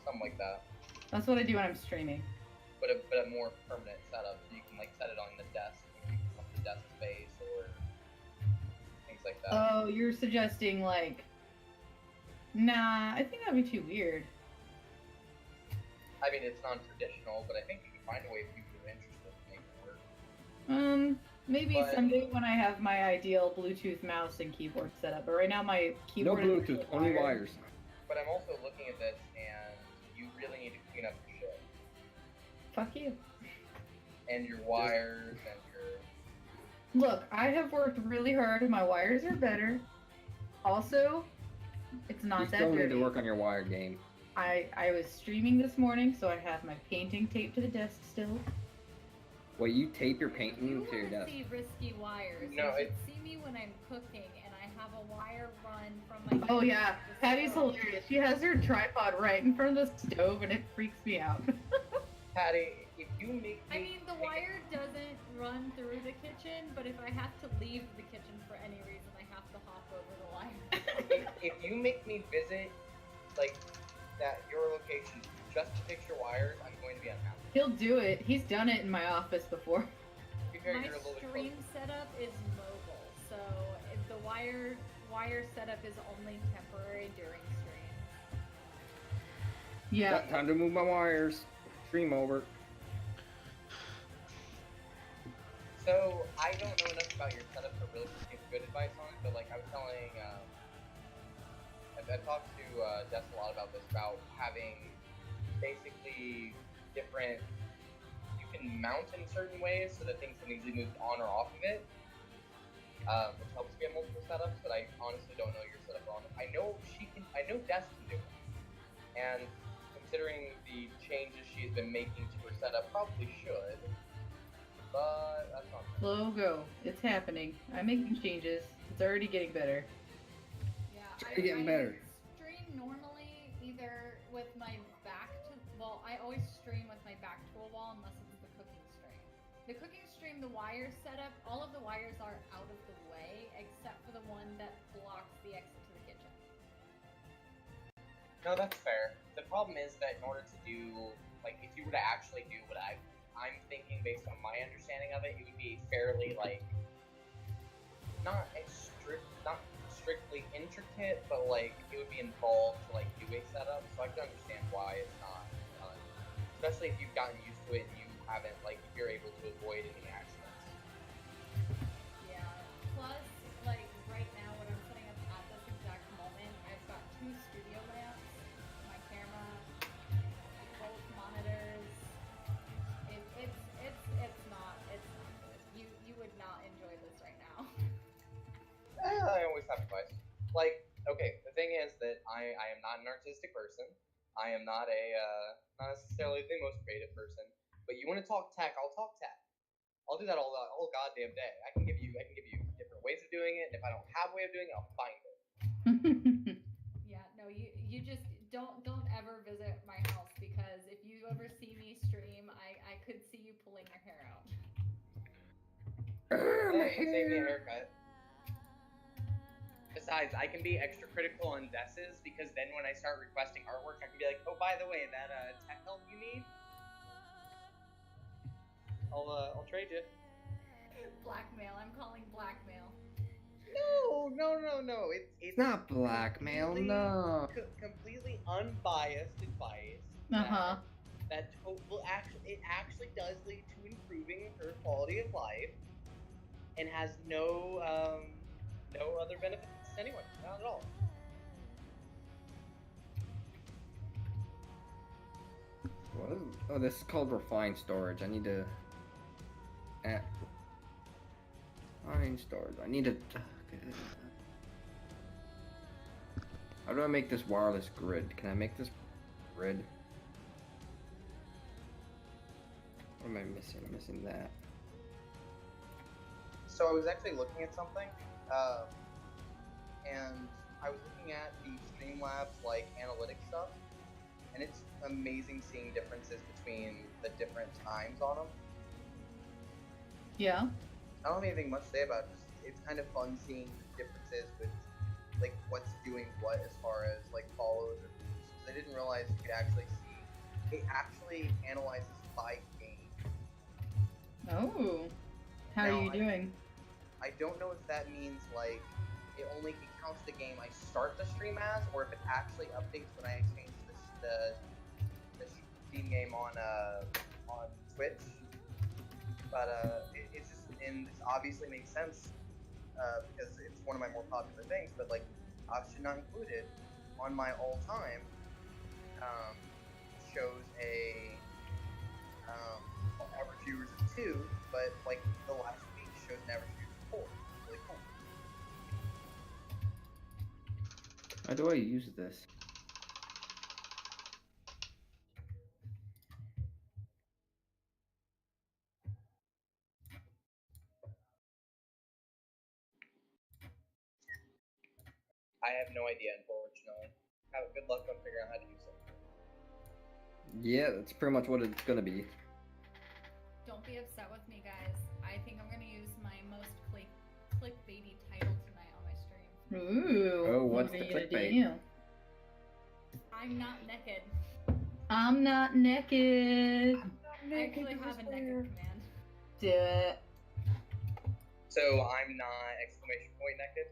something like that. That's what I do when I'm streaming. But a more permanent setup, so you can like set it on the desk, and you can come to desk space or things like that. Oh, you're suggesting like? Nah, I think that'd be too weird. I mean, it's non-traditional, but I think you can find a way if people are interested to make it work. Maybe But- someday when I have my ideal Bluetooth mouse and keyboard set up. But right now my No keyboard is Bluetooth, only wired. wires. But I'm also looking at this, and you really need to clean up your shit. Fuck you. And your wires, and your... Look, I have worked really hard. My wires are better. Also, it's You not that still need dirty. to work on your wire game. I was streaming this morning, so I have my painting taped to the desk still. Well, you tape your painting You to your want to desk. see risky wires. No, you should it- see me when I'm cooking and I have a wire run from my... Oh yeah, to the Patty's stove. hilarious. She has her tripod right in front of the stove, and it freaks me out. Patty, if you make me... I mean, the wire doesn't run through the kitchen, but if I have to leave the kitchen for any reason, I have to hop over the wire. if you make me visit, like, your location just to fix your wires, I'm going to be unhappy. He'll do it. He's done it in my office before. To be fair, My you're a little bit stream closer. setup is mobile, so if the wire setup is only temporary during streams. Yeah. Time to move my wires. Stream over. So, I don't know enough about your setup to really give good advice on it, but like I was telling, I've talked to Jess a lot about this, about having basically different, you can mount in certain ways so that things can easily move on or off of it, which helps get multiple setups, but I honestly don't know your setup on it. I know Jess can do it, and considering the changes she's been making to her setup, probably should. But that's not. Slow go. It's happening. I'm making changes. It's already getting better. Yeah, It's getting better. Stream normally either with my back to, well, I always stream with my back to a wall unless it's the cooking stream. The cooking stream, the wire setup, all of the wires are out of the way except for the one that blocks the exit to the kitchen. No, that's fair. The problem is that in order to do, like, if you were to actually do what I'm thinking based on my understanding of it, it would be fairly, like, not strictly intricate, but, like, it would be involved to, like, do a setup, so I can understand why it's not done. Especially if you've gotten used to it and you haven't, like, if you're able to avoid any accidents. Yeah. Plus, like right now, what I'm setting up at this exact moment, I've got 2 studio lamps, my camera, both monitors. It's not good. You would not enjoy this right now. I always have advice. Like, okay, the thing is that I am not an artistic person. I am not not necessarily the most creative person. But you want to talk tech, I'll talk tech. I'll do that all goddamn day. I can give you different ways of doing it, and if I don't have a way of doing it, I'll find it. Yeah, no, you just don't ever visit my house because if you ever see me stream, I could see you pulling your hair out. Save me a haircut. Besides, I can be extra critical on Des's because then when I start requesting artwork, I can be like, oh, by the way, that tech help you need, I'll trade you. Blackmail. I'm calling blackmail. No. It's Not blackmail, completely- no. Completely unbiased advice. Uh-huh. That it actually does lead to improving her quality of life, and has no other benefits to anyone. Not at all. What is, oh, this is called refined storage. I need to. Refined storage. I need to. How do I make this wireless grid? Can I make this grid? What am I missing? I'm missing that. So I was actually looking at something, and I was looking at the Streamlabs like analytics stuff, and it's amazing seeing differences between the different times on them. Yeah. I don't have anything much to say about it. Just, it's kind of fun seeing the differences with like what's doing what as far as like follows or boosts. Because I didn't realize you could actually see. It actually analyzes by game. Oh. How Now, are you doing? I don't know if that means like it counts the game I start the stream as, or if it actually updates when I change the Steam game on Twitch. But it's just, and this obviously makes sense because it's one of my more popular things. But like, option not included on my all time shows a average viewers of 2, but like the last week shows an average viewers of 4. Really cool. How do I use this? I have no idea, unfortunately. Have good luck on figuring out how to use it. Yeah, that's pretty much what it's gonna be. Don't be upset with me, guys. I think I'm gonna use my most clickbaity title tonight on my stream. Ooh. Oh, what's what the are you gonna clickbait? do? I'm not naked. I'm not naked. I actually have a naked command. Do it. So I'm not exclamation point naked.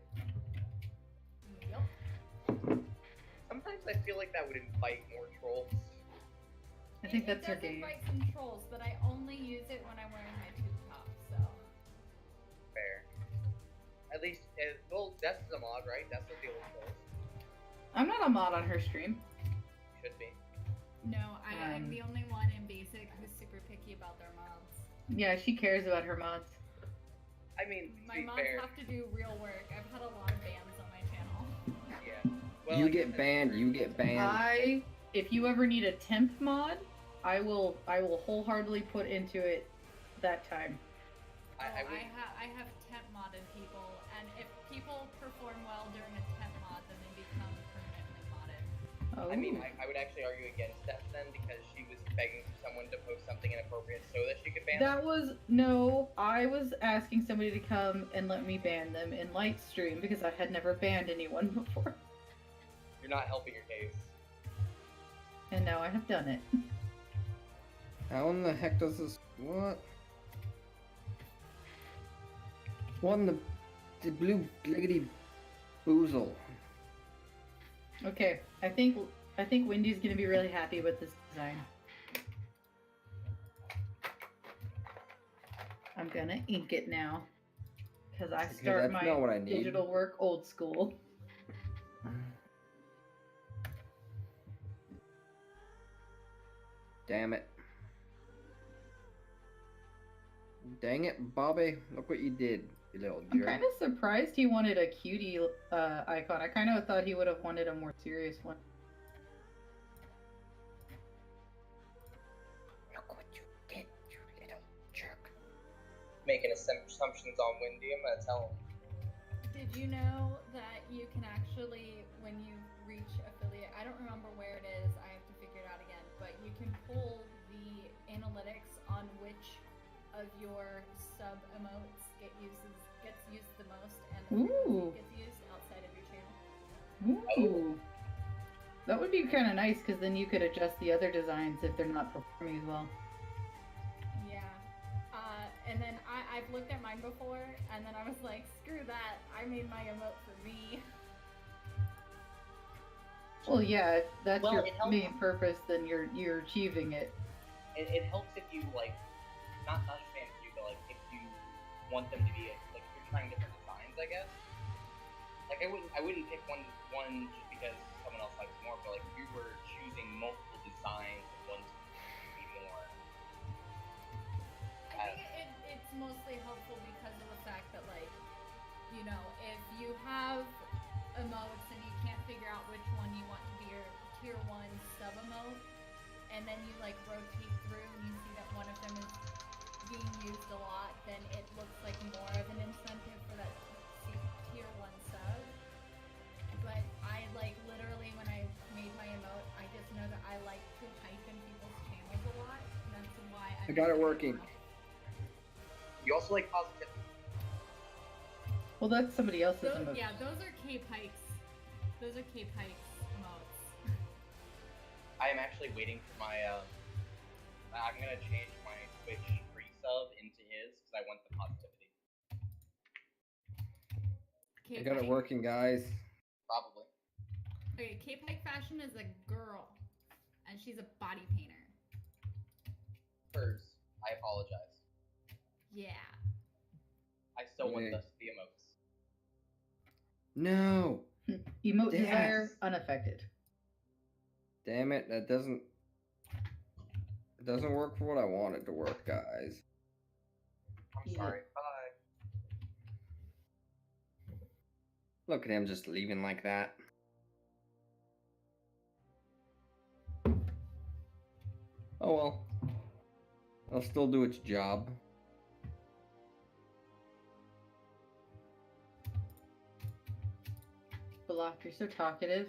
Yup. Sometimes I feel like that would invite more trolls. I think that's her It does game. invite some trolls, but I only use it when I'm wearing my tube top, so. Fair. At least, well, Dess is a mod, right? Dess will deal with trolls. I'm not a mod on her stream. Should be. No, I'm Um, the only one in Basic who's super picky about their mods. Yeah, she cares about her mods. I mean, to My be mods fair, have to do real work. I've had a lot of bans on my channel. yeah. Well, You I guess get that's banned. true. You get banned. If you ever need a temp mod, I will wholeheartedly put into it that time. I would, I have temp modded people, and if people perform well during a temp mod, then they become permanently modded. Oh. I mean, I would actually argue against Dess then because she was begging for someone to post something inappropriate so that she could ban them. That was no. I was asking somebody to come and let me ban them in Lightstream because I had never banned anyone before, You're not helping your case. and now I have done it. How in the heck does this? What? What in the blue gliggity boozle? Okay, I think Wendy's gonna be really happy with this design. I'm gonna ink it now because I Okay, start that's my not what I need. digital work old school. Damn it. Dang it, Bobby. Look what you did, you little I'm jerk. kind of surprised he wanted a cutie icon. I kind of thought he would have wanted a more serious one. Look what you did, you little jerk. Making assumptions on Wendy, I'm gonna tell him. Did you know that you can actually, when you reach affiliate, I don't remember where it is, I have to figure it out again, but you can pull the analytics on which of your sub emotes gets used the most and the Ooh. frequency gets used outside of your channel. Ooh. That would be kind of nice because then you could adjust the other designs if they're not performing as well. Yeah. And then I've looked at mine before, and then I was like, screw that, I made my emote for me. Well, yeah, if that's Well, your it helps. main purpose, then you're achieving it. It helps if you like, not understand you, but like if you want them to be like you're trying different designs, I guess. Like I wouldn't pick one just because someone else likes more, but like if you were choosing multiple designs of one, you know, if you have emotes and you can't figure out which one you want to be your tier 1 sub emote, and then you like rotate through and you see that one of them is being used a lot, then it looks like more of an incentive for that tier 1 sub. But I like literally when I made my emote, I just know that I like to hype in people's channels a lot, and that's why I got it working. You also like positivity. Well, that's somebody else's emote. Yeah, those are K-Pikes. Those are K-Pikes emotes. I am actually waiting for my. I'm gonna change my Twitch free sub into his because I want the positivity. I got it working, guys. Probably. Okay, K-Pike Fashion is a girl, and she's a body painter. Hers. I apologize. Yeah. I still want Okay. the emotes. No. Emote Yes. desire unaffected. Damn it, that doesn't. It doesn't work for what I want it to work, guys. I'm Yeah. sorry. Bye. Look at him just leaving like that. Oh well. I'll still do its job. Balak, you're so talkative.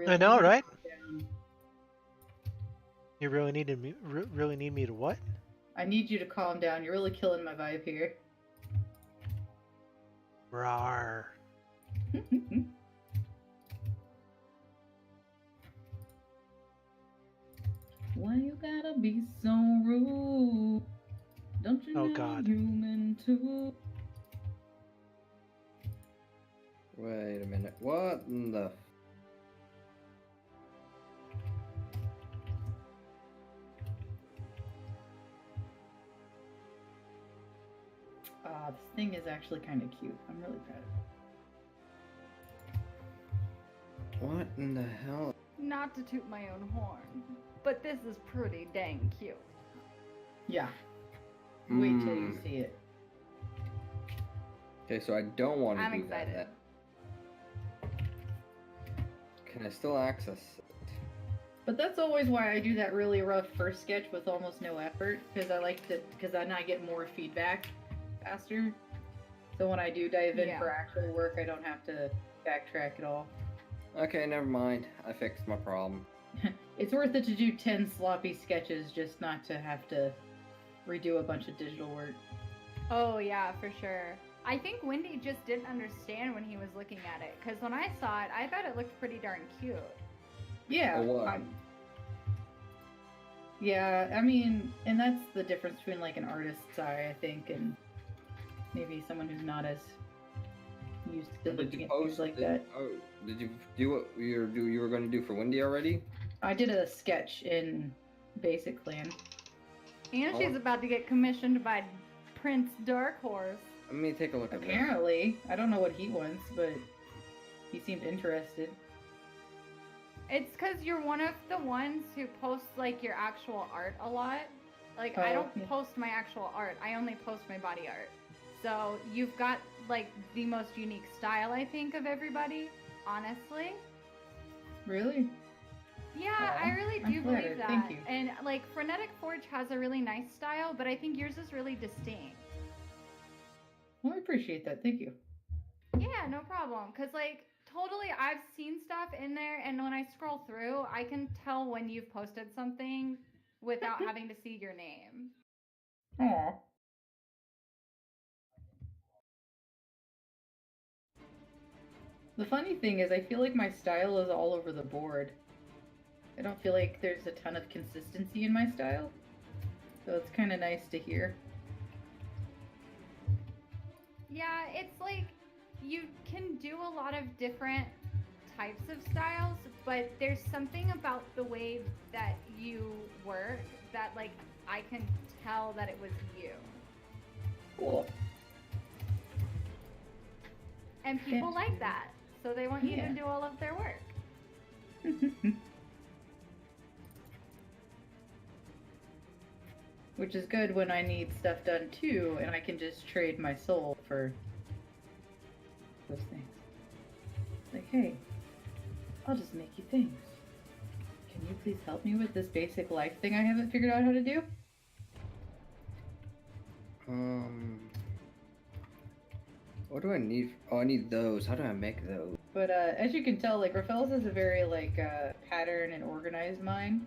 I know, need you to right? calm down. You really needed me. Really need me to what? I need you to calm down. You're really killing my vibe here. Rawr. Why you gotta be so rude? Don't you Oh, know God. I'm human too? Wait a minute. What in the? Ah, this thing is actually kind of cute. I'm really proud of it. What in the hell? Not to toot my own horn, but this is pretty dang cute. Yeah. Wait till you see it. Okay, so I don't want to I'm do excited. that. Can I still access it? But that's always why I do that really rough first sketch with almost no effort, because I like to, because then I get more feedback faster. So when I do dive in for actual work, I don't have to backtrack at all. Okay, never mind. I fixed my problem. It's worth it to do 10 sloppy sketches just not to have to redo a bunch of digital work. Oh yeah, for sure. I think Wendy just didn't understand when he was looking at it, because when I saw it, I thought it looked pretty darn cute. Yeah. Oh, what? Yeah, I mean, and that's the difference between like an artist's eye, I think, and maybe someone who's not as used to Did looking you at post things like it? that. Oh, did you do what you were going to do for Wendy already? I did a sketch in Basic Clan. And Oh. she's about to get commissioned by Prince Dark Horse. Let me take a look at that. Apparently, I don't know what he wants, but he seemed interested. It's because you're one of the ones who posts like your actual art a lot. Like I Oh, don't yeah. post my actual art. I only post my body art. So you've got like the most unique style, I think, of everybody. Honestly. Really? Yeah, Aw, I really I'm do flattered. believe that. Thank you. And like Frenetic Forge has a really nice style, but I think yours is really distinct. Well, I appreciate that. Thank you. Yeah, no problem. Cause like totally, I've seen stuff in there, and when I scroll through, I can tell when you've posted something without having to see your name. Aw. The funny thing is, I feel like my style is all over the board. I don't feel like there's a ton of consistency in my style. So it's kind of nice to hear. Yeah, it's like you can do a lot of different types of styles, but there's something about the way that you work that like I can tell that it was you. Cool. And people Thank like you. that. So they want you Yeah. to do all of their work. Which is good when I need stuff done too, and I can just trade my soul for those things. Like, hey, I'll just make you things. Can you please help me with this basic life thing I haven't figured out how to do? What do I need? Oh, I need those. How do I make those? But as you can tell, like Raphael's has a very like pattern and organized mind,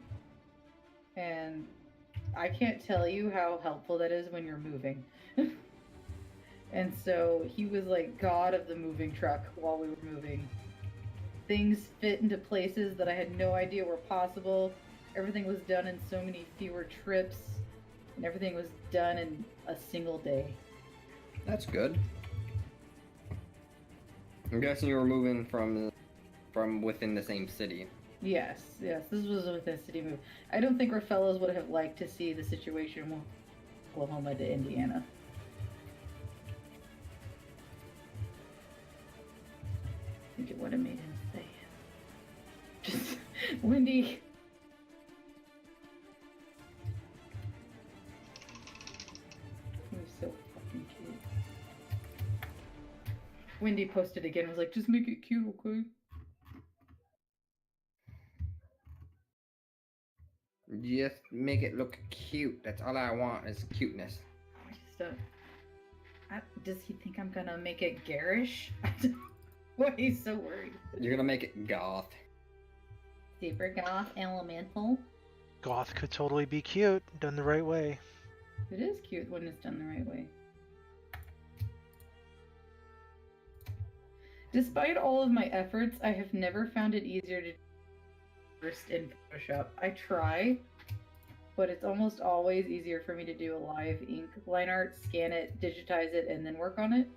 and I can't tell you how helpful that is when you're moving. And so he was like god of the moving truck while we were moving. Things fit into places that I had no idea were possible. Everything was done in so many fewer trips, and everything was done in a single day. That's good. I'm guessing you were moving from within the same city. Yes, this was with a city move. I don't think Raphael's would have liked to see the situation from Oklahoma to Indiana. I think it would have made him say it. Just, Wendy. He was so fucking cute. Wendy posted again, was like, just make it cute, okay? Just make it look cute. That's all I want is cuteness. I just don't. Does he think I'm gonna make it garish? Why he's so worried? You're gonna make it goth. Super goth elemental. Goth could totally be cute, done the right way. It is cute when it's done the right way. Despite all of my efforts, I have never found it easier to do first in Photoshop. I try, but it's almost always easier for me to do a live ink line art, scan it, digitize it, and then work on it.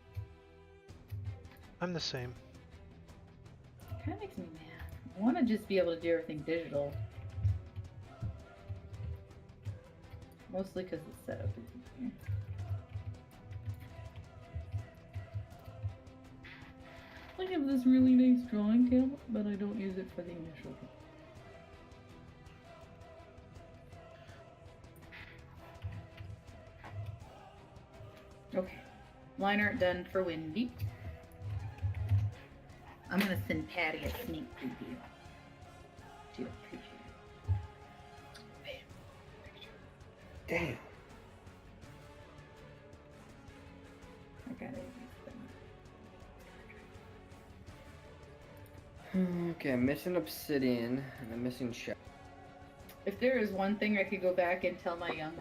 I'm the same. Kind of makes me mad. I want to just be able to do everything digital. Mostly because the setup is easier. I have this really nice drawing tablet, but I don't use it for the initial. Okay, line art done for Wendy. I'm gonna send Patty a sneak preview. Do a preview. Bam. Picture. Damn. I gotta use them. Okay, I'm missing obsidian and I'm missing shell. If there is one thing I could go back and tell my young,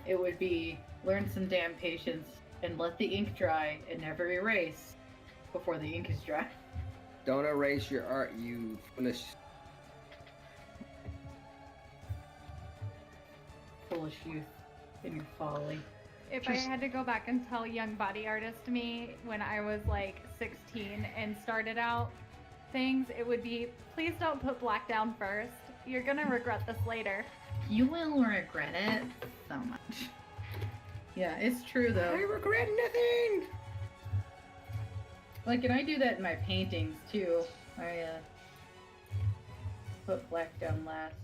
it would be learn some damn patience and let the ink dry and never erase before the ink is dry. Don't erase your art, you foolish. Foolish youth in your folly. If I had to go back and tell young body artist me when I was like 16 and started out things, it would be, please don't put black down first. You're gonna regret this later. You will regret it so much. Yeah, it's true I though. regret nothing! Like, and I do that in my paintings too. I put black down last.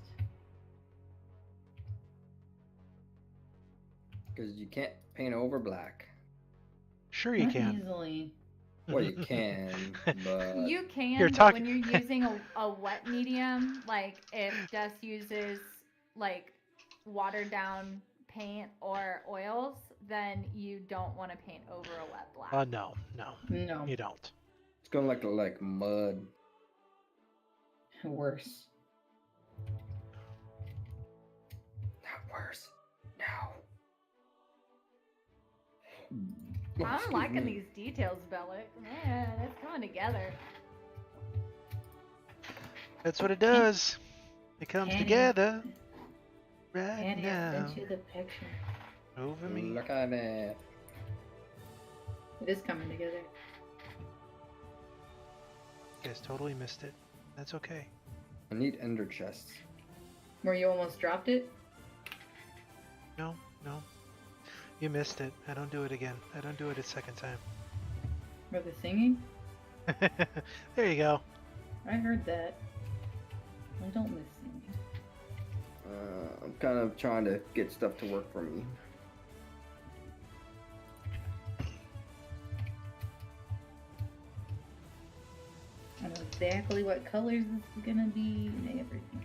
Because you can't paint over black. Sure you Not can. easily. Well, you can, but... You can, You're but talking- when you're using a wet medium, like if Jess uses like watered down paint or oils, then you don't want to paint over a wet black. No, No, you don't. It's gonna look like mud. worse. Not worse. No. I'm liking these details, Bellic. Man, it's coming together. That's what it does. It comes Annie. together right And I now. sent you the picture. Over me. Look at it. It is coming together. You guys totally missed it. That's okay. I need ender chests. Where you almost dropped it? No. You missed it. I don't do it again. I don't do it a second time. For the singing? There you go. I heard that. I don't miss singing. I'm kind of trying to get stuff to work for me. exactly what colors this is gonna be and everything.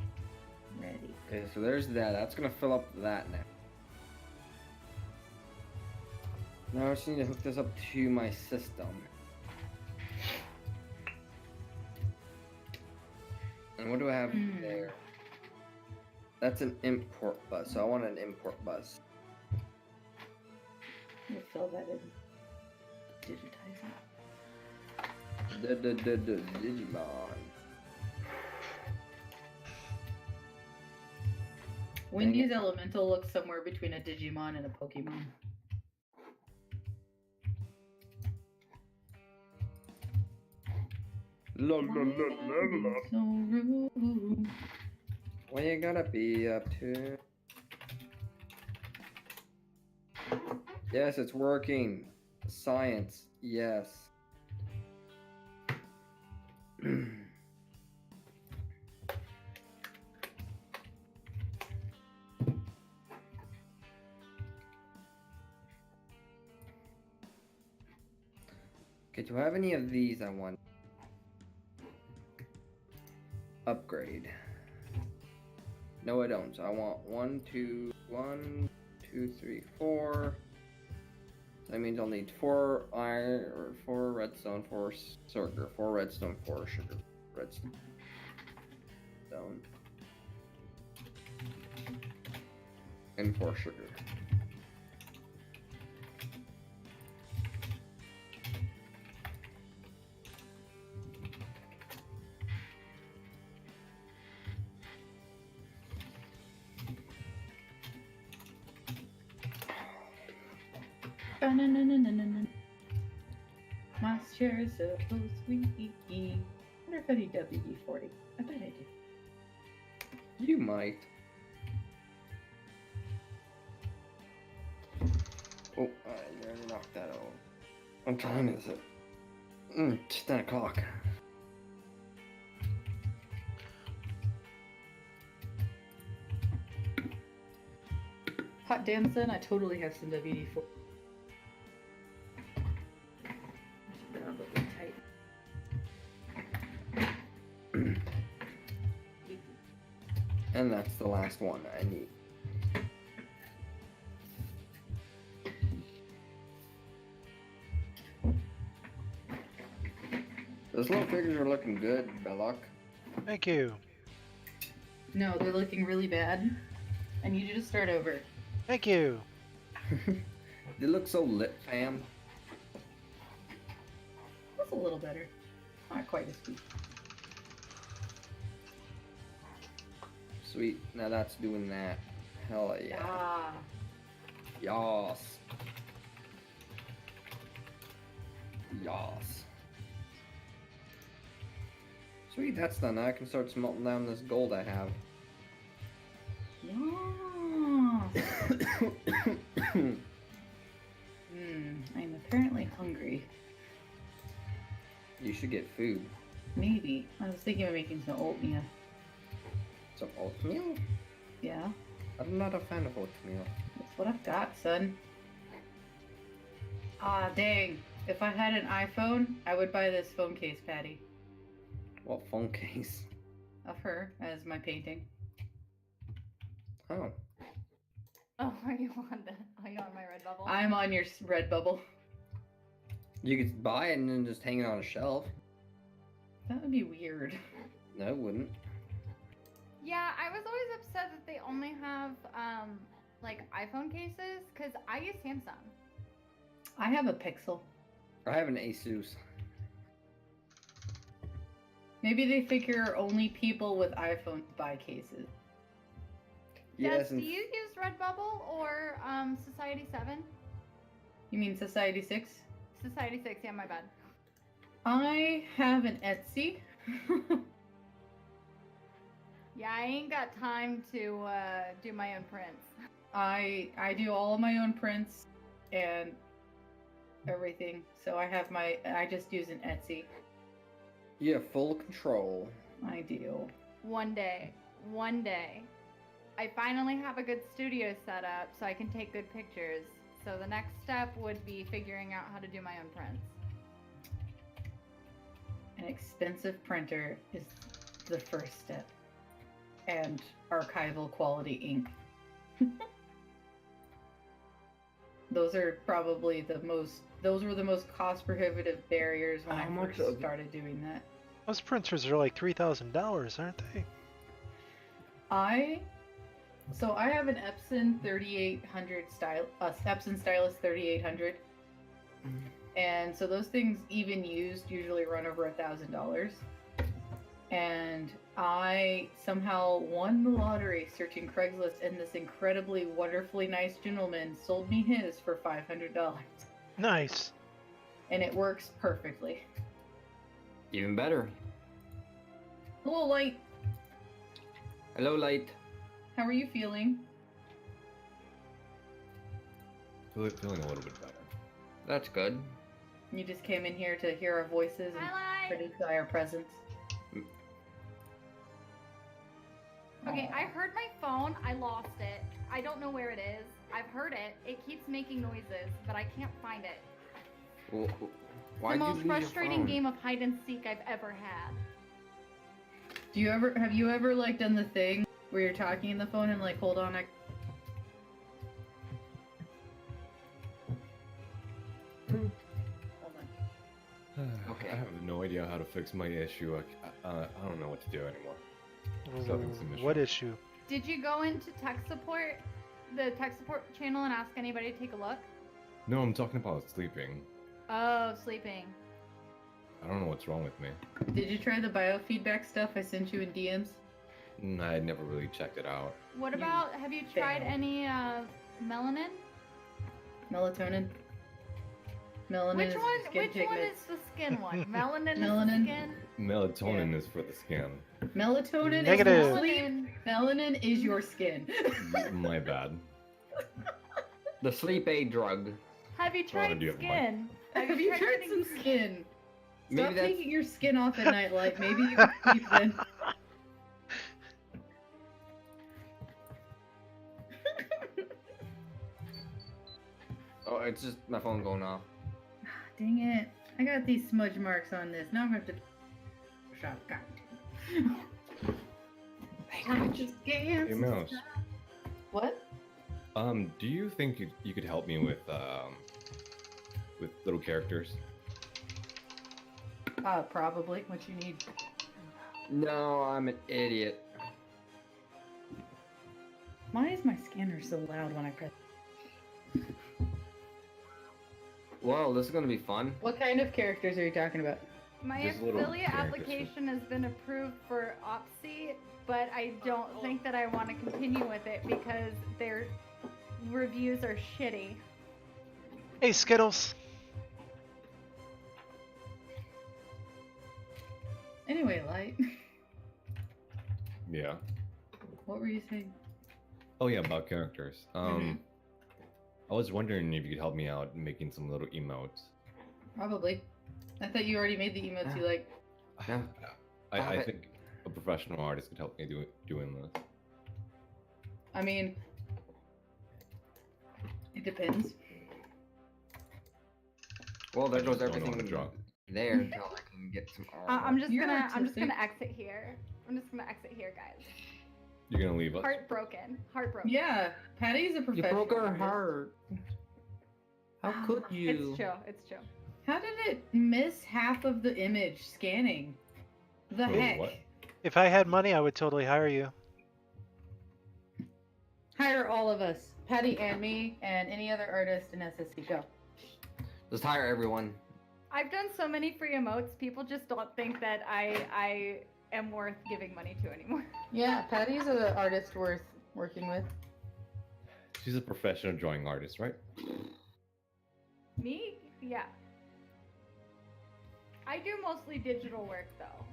Ready. Okay, so there's that. That's gonna fill up that now. Now I just need to hook this up to my system. And what do I have there? That's an import bus, so I want an import bus. We'll fill that in. Digitize Digimon. Wendy's Elemental looks somewhere between a Digimon and a Pokemon. La la la la la. So rude. What you gotta be up to? Yes, it's working. Science, yes. Okay, do I have any of these I want? Upgrade. No, I don't. So I want 1, 2, 3, 4. That means I'll need 4 iron, or 4 redstone, 4 sugar, 4 redstone, 4 sugar, redstone, stone, and 4 sugar. Ba-na-na-na-na-na-na. My chair is so sweet. I wonder if I need WD-40. I bet I do. You might. Oh, I already knocked that out. What time is it? It's 10 o'clock. Hot damn son, I totally have some WD-40. And that's the last one I need. Those little figures are looking good, Belloc. Thank you. No, they're looking really bad. I need you to start over. Thank you. They look so lit, fam. That's a little better. Not quite as sweet. Sweet. Now that's doing that. Hell yeah. Ah. Yas. Yas. Sweet, that's done. Now I can start smelting down this gold I have. Yes. I'm apparently hungry. You should get food. Maybe. I was thinking of making some oatmeal. Some oatmeal? Yeah, I'm not a fan of oatmeal. that's what I've got, son. Ah, dang. If I had an iPhone, I would buy this phone case, Patty. What phone case? Of her as my painting. Oh. Oh, are you on my red bubble? I'm on your red bubble. You could buy it and then just hang it on a shelf. That would be weird. No, it wouldn't. Yeah, I was always upset that they only have like iPhone cases because I use Samsung. I have a Pixel. I have an Asus. Maybe they figure only people with iPhones buy cases. Yes, and do you use Redbubble or Society 7? You mean Society 6? Society 6, yeah, my bad. I have an Etsy. Yeah, I ain't got time to do my own prints. I do all of my own prints and everything. So I just use an Etsy. You have full control. I do. One day, I finally have a good studio set up so I can take good pictures. So the next step would be figuring out how to do my own prints. an expensive printer is the first step, and archival quality ink. Those are probably those were the most cost prohibitive barriers when How I much first of- started doing that. Those printers are like $3,000, aren't they? I have an Epson 3800 Epson Stylus 3800, and so those things, even used, usually run over $1,000. And I somehow won the lottery searching Craigslist, and this incredibly, wonderfully nice gentleman sold me his for $500, Nice. and it works perfectly. Even better. Hello, Light. Hello, Light. How are you feeling? Feeling a little bit better. That's good. You just came in here to hear our voices and Hi, Light. produce our presence. Okay, Aw. I heard my phone. I lost it. I don't know where it is. I've heard it. It keeps making noises, but I can't find it. Why the did you most lose your frustrating phone? game of hide and seek I've ever had. Have you ever like done the thing where you're talking in the phone and like, hold on, hold on. Okay. I have no idea how to fix my issue. I don't know what to do anymore. Something's an issue. What issue? Did you go into tech support, the tech support channel, and ask anybody to take a look? No, I'm talking about sleeping. Oh, sleeping. I don't know what's wrong with me. Did you try the biofeedback stuff I sent you in DMs? I never really checked it out. What You about, have you tried failed. any melanin? Melatonin. Melanin Which is one? skin Which one pigment. is the skin one? Melanin, Melanin. is the skin. Melatonin is for the skin. Melatonin Negative. is your sleep. Melanin is your skin. My bad. The sleep aid drug. Have you tried do you have skin? Have you tried getting- some skin? Maybe Stop that's- taking your skin off at night, like maybe you can sleep then. Oh, it's just my phone going off. Dang it. I got these smudge marks on this. Now I'm gonna have to shotgun. Hey, Mouse. What? Do you think you could help me with little characters? Probably. What you need? No, I'm an idiot. Why is my scanner so loud when I press? Well, this is gonna be fun. What kind of characters are you talking about? My Just little affiliate characters. application has been approved for OPSI, but I don't think that I want to continue with it because their reviews are shitty. Hey, Skittles. Anyway, Light. Yeah. What were you saying? Oh yeah, about characters. Mhm. I was wondering if you could help me out making some little emotes. Probably. I thought you already made the emotes you like. Yeah. I But- think a professional artist could help me doing this. I mean, it depends. Well, there I goes just don't know how to everything draw. there until I can get some I'm just You're gonna artistic. exit here. I'm just gonna exit here, guys. You're gonna leave us? Heartbroken. Yeah, Patty's a You professional. broke our artist. heart. How could you? It's chill. It's chill. How did it miss half of the image scanning? The Wait, heck? what? If I had money, I would totally hire you. Hire all of us, Patty and me, and any other artist in SSC. Go. Just hire everyone. I've done so many free emotes. People just don't think that I am worth giving money to anymore. Yeah, Patty's an artist worth working with. She's a professional drawing artist, right? Me? Yeah. I do mostly digital work though.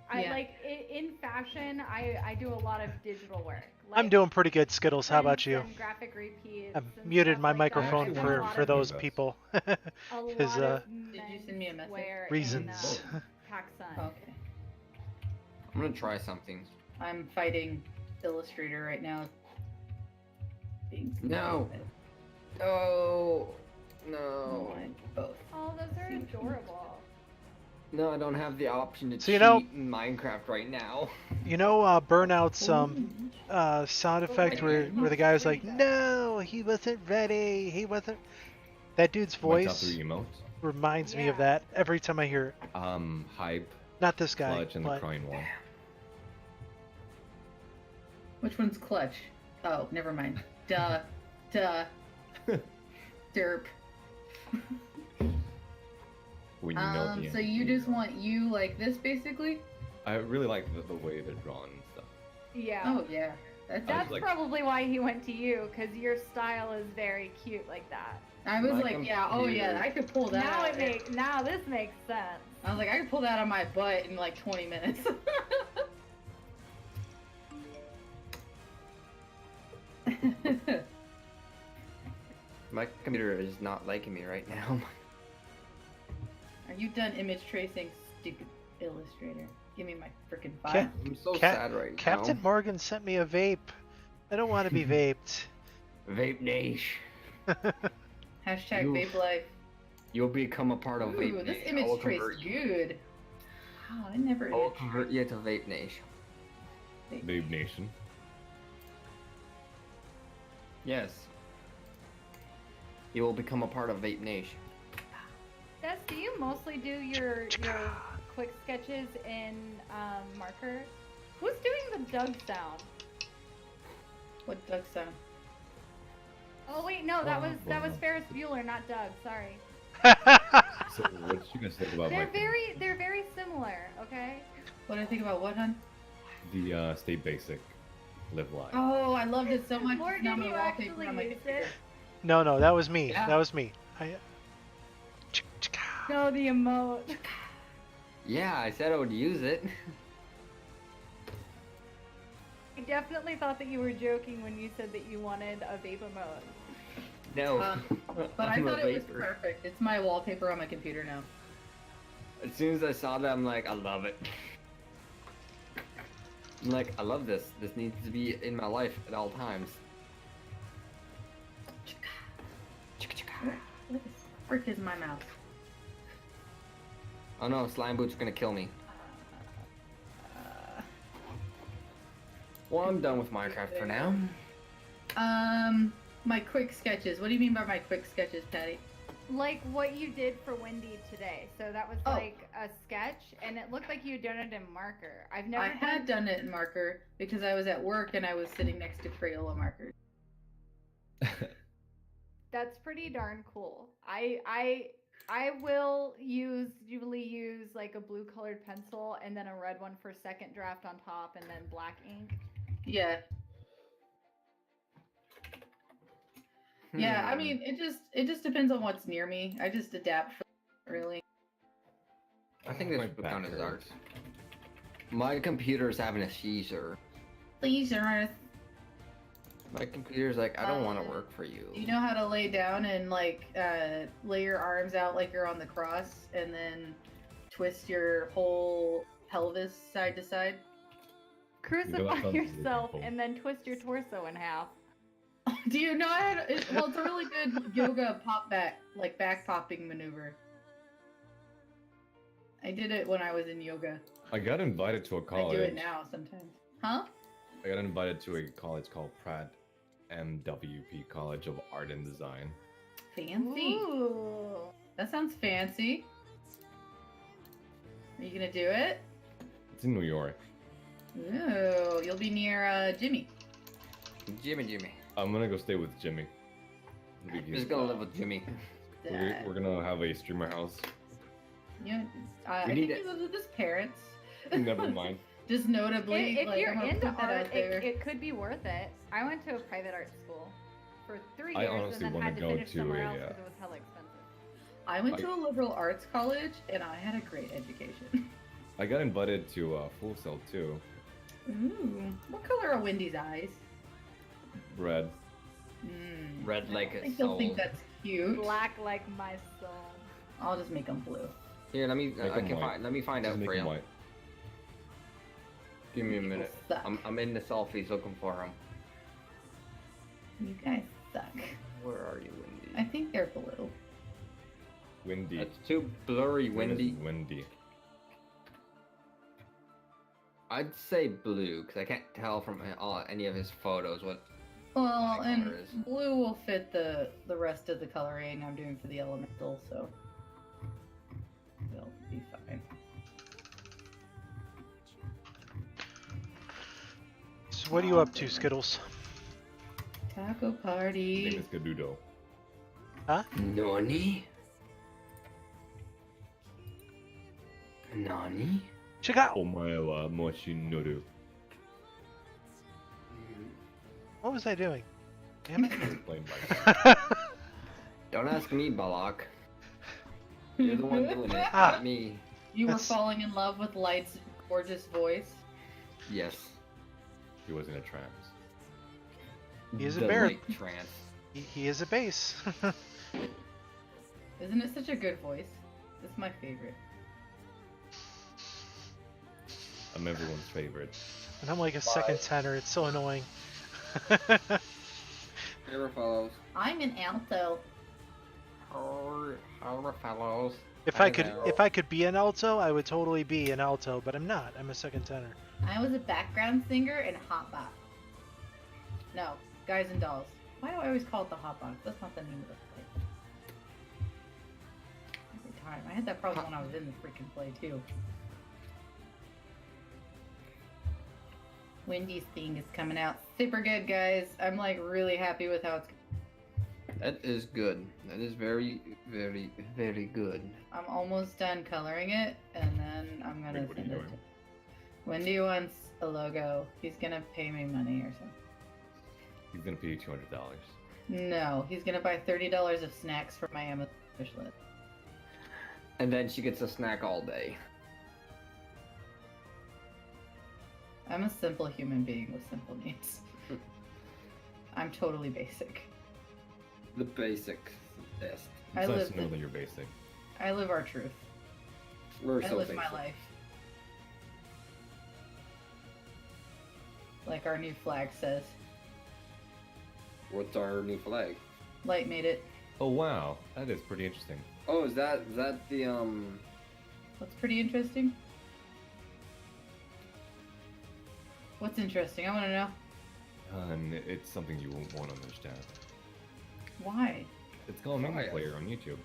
I Yeah. like in fashion. I do a lot of digital work. I'm like doing pretty good, Skittles. How about prints you? and graphic repeats. I've and muted stuff my like that. microphone I've done a for lot for of- those Yes. people. a his, lot of Did you send me a message? menswear Reasons. in, PacSun. Okay. I'm gonna try something. I'm fighting Illustrator right now. Being No. stupid. Oh I no. want both. Oh, those are adorable. No, I don't have the option to So, cheat you know- in Minecraft right now. You know, Burnout's sound effect my where the guy was like, "No, he wasn't ready. He wasn't." That dude's My top voice 3 emotes. reminds me of Yeah. that every time I hear it. Hype, Not this guy, Clutch, and the but crying one. Which one's clutch? Oh, never mind. Duh. Derp. When you know the So end, you know. just want you like this, basically? I really like the way they're drawn and stuff. Yeah. Oh yeah. That's like- probably why he went to you, because your style is very cute like that. I was My like, yeah, oh yeah, computer. I could pull that. Now out. now this makes sense. I was like, I could pull that on my butt in like 20 minutes. My computer is not liking me right now. Are you done image tracing, stupid Illustrator? Give me my freaking file. Cat- I'm so Cat- sad right Captain now. Morgan sent me a vape. I don't want to be vaped. Vape Nation. Hashtag Oof. vape life. You'll become a part of Ooh, Vape this Nation. I will image trace convert you. good. Wow, I never. I will convert you to Vape Nation. Babe Nation. Yes. You will become a part of Vape Nation. Des, do you mostly do your quick sketches in marker? Who's doing the Doug sound? What duck sound? Oh wait, no, that was Ferris Bueller, not Doug. Sorry. So, what did you guys think about They're very similar. Okay. What do I think about what, hun? the Stay Basic, Live Live? Oh, I loved it so much. Morgan, Now my you wallpaper actually on my used computer. it? No, that was me. Yeah. That was me. No, the emote. Yeah, I said I would use it. I definitely thought that you were joking when you said that you wanted a vape emote. No. But I I'm a thought it was vapor. perfect. It's my wallpaper on my computer now. As soon as I saw that, I'm like, I love it. I'm like, I love this. This needs to be in my life at all times. What the frick is my mouse? Oh no, Slime Boot's gonna kill me. Well, I'm done with Minecraft for now. My quick sketches. What do you mean by my quick sketches, Patty? Like what you did for Wendy today. So that was Oh. like a sketch, and it looked like you had done it in marker. I've never I had done it in marker because I was at work and I was sitting next to Crayola markers. That's pretty darn cool. I will usually use like a blue colored pencil and then a red one for second draft on top, and then black ink. Yeah. Yeah, I Hmm. mean, it just depends on what's near me. I just adapt, really. I think My this book back count as art. hurts. My computer's having a seizure. Please, Earth. My computer's like, I don't want to work for you. You know how to lay down and like lay your arms out like you're on the cross, and then twist your whole pelvis side to side. Crucify sounds yourself beautiful. and then twist your torso in half. Do you know well, it's a really good yoga pop back, like back popping maneuver. I did it when I was in yoga. I got invited to a I college. do it now sometimes. Huh? I got invited to a college called Pratt MWP College of Art and Design. Fancy. Ooh. That sounds fancy. Are you gonna do it? It's in New York. Ooh, you'll be near Jimmy. Jimmy. I'm gonna go stay with Jimmy. I'm just gonna live with Jimmy. We're gonna have a streamer house. Yeah, I We think need he lives with his parents. Never mind. Just notably, If like, you're I'm gonna into put that art, out there. it could be worth it. I went to a private art school for 3 I years honestly and then wanna had to go finish to somewhere a, else because it was hella expensive. I went to a liberal arts college and I had a great education. I got invited to Full Sail too. Ooh, what color are Wendy's eyes? Red. Red like I a think you'll soul. think that's cute. Black like my soul. I'll just make them blue. Here, let me. Make I 'em can white. find. Let me find Just out make for 'em you. white. Give me a People minute. suck. I'm in the selfies looking for him. You guys suck. Where are you, I Wendy? think they're blue. Windy. That's too blurry, Where is Wendy. Windy. I'd say blue because I can't tell from any of his photos what. Well, My and color is- blue will fit the rest of the coloring I'm doing for the elemental, so they'll be fine. So what are you up to, Skittles? Taco Name party. is Gadudo. Nani? Nani? Check out. Omae wa moshinoru. What was I doing? Damn it. Playing by Don't ask me, Balak. You're the one doing it, Ah. not me. You were That's- falling in love with Light's gorgeous voice. Yes. He was in a trance. He is a The bear. light trance. He is a base. Isn't it such a good voice? It's my favorite. I'm everyone's favorite. And I'm like a second tenor. It's so annoying. Hello, fellows. I'm an alto. Hello, fellows. If Hi I could, there. if I could be an alto, I would totally be an alto. But I'm not. I'm a second tenor. I was a background singer in Hot Box. No, Guys and Dolls. Why do I always call it the Hot Box? That's not the name of the play. Every time. I had that problem when I was in the freaking play too. Wendy's thing is coming out super good, guys. I'm like really happy with how it's. That is good. That is very, very, very good. I'm almost done coloring it, and then I'm gonna Wait, what are you send it. doing? To... Wendy wants a logo. He's gonna pay me money or something. He's gonna pay you $200. No, he's gonna buy $30 of snacks for my Amazon wish list. And then she gets a snack all day. I'm a simple human being with simple needs. I'm totally basic. The basic best. I It's nice live to know the- that you're basic. I live our truth. We're I so live basic. my life. Like our new flag says. What's our new flag? Light made it. Oh wow, that is pretty interesting. Oh, is that the What's pretty interesting? What's interesting? I want to know. And it's something you won't understand. Why? It's called Mini Why? Player on YouTube.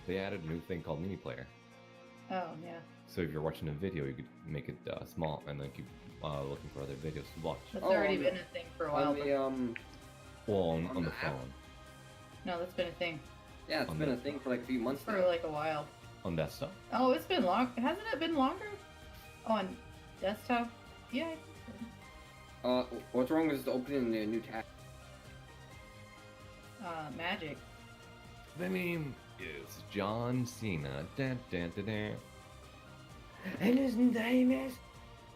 They added a new thing called Mini Player. Oh, yeah. So if you're watching a video, you could make it small and then keep looking for other videos to watch. That's Oh, already on been the- a thing for a while. on the Well, on On the the app? phone, No, that's been a thing yeah, it's on been the- a thing for like a few months for now. like a while. on desktop. Oh, it's been long. Hasn't it been longer? Oh, on desktop? Yeah. I think so. What's wrong with opening a new tab? Magic. The name is John Cena. Dun, dun, dun, dun. And his name is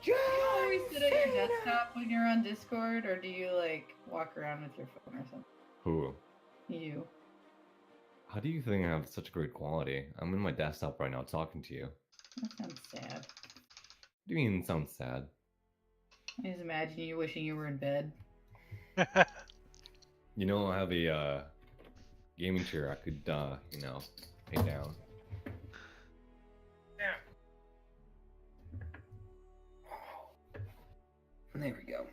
Do you always sit at your desktop when you're on Discord, or do you like walk around with your phone or something? Who? You. How do you think I have such great quality? I'm in my desktop right now talking to you. That sounds sad. What do you mean it sounds sad? I just imagine you wishing you were in bed. You know, I have a gaming chair I could, you know, pay down. There we go.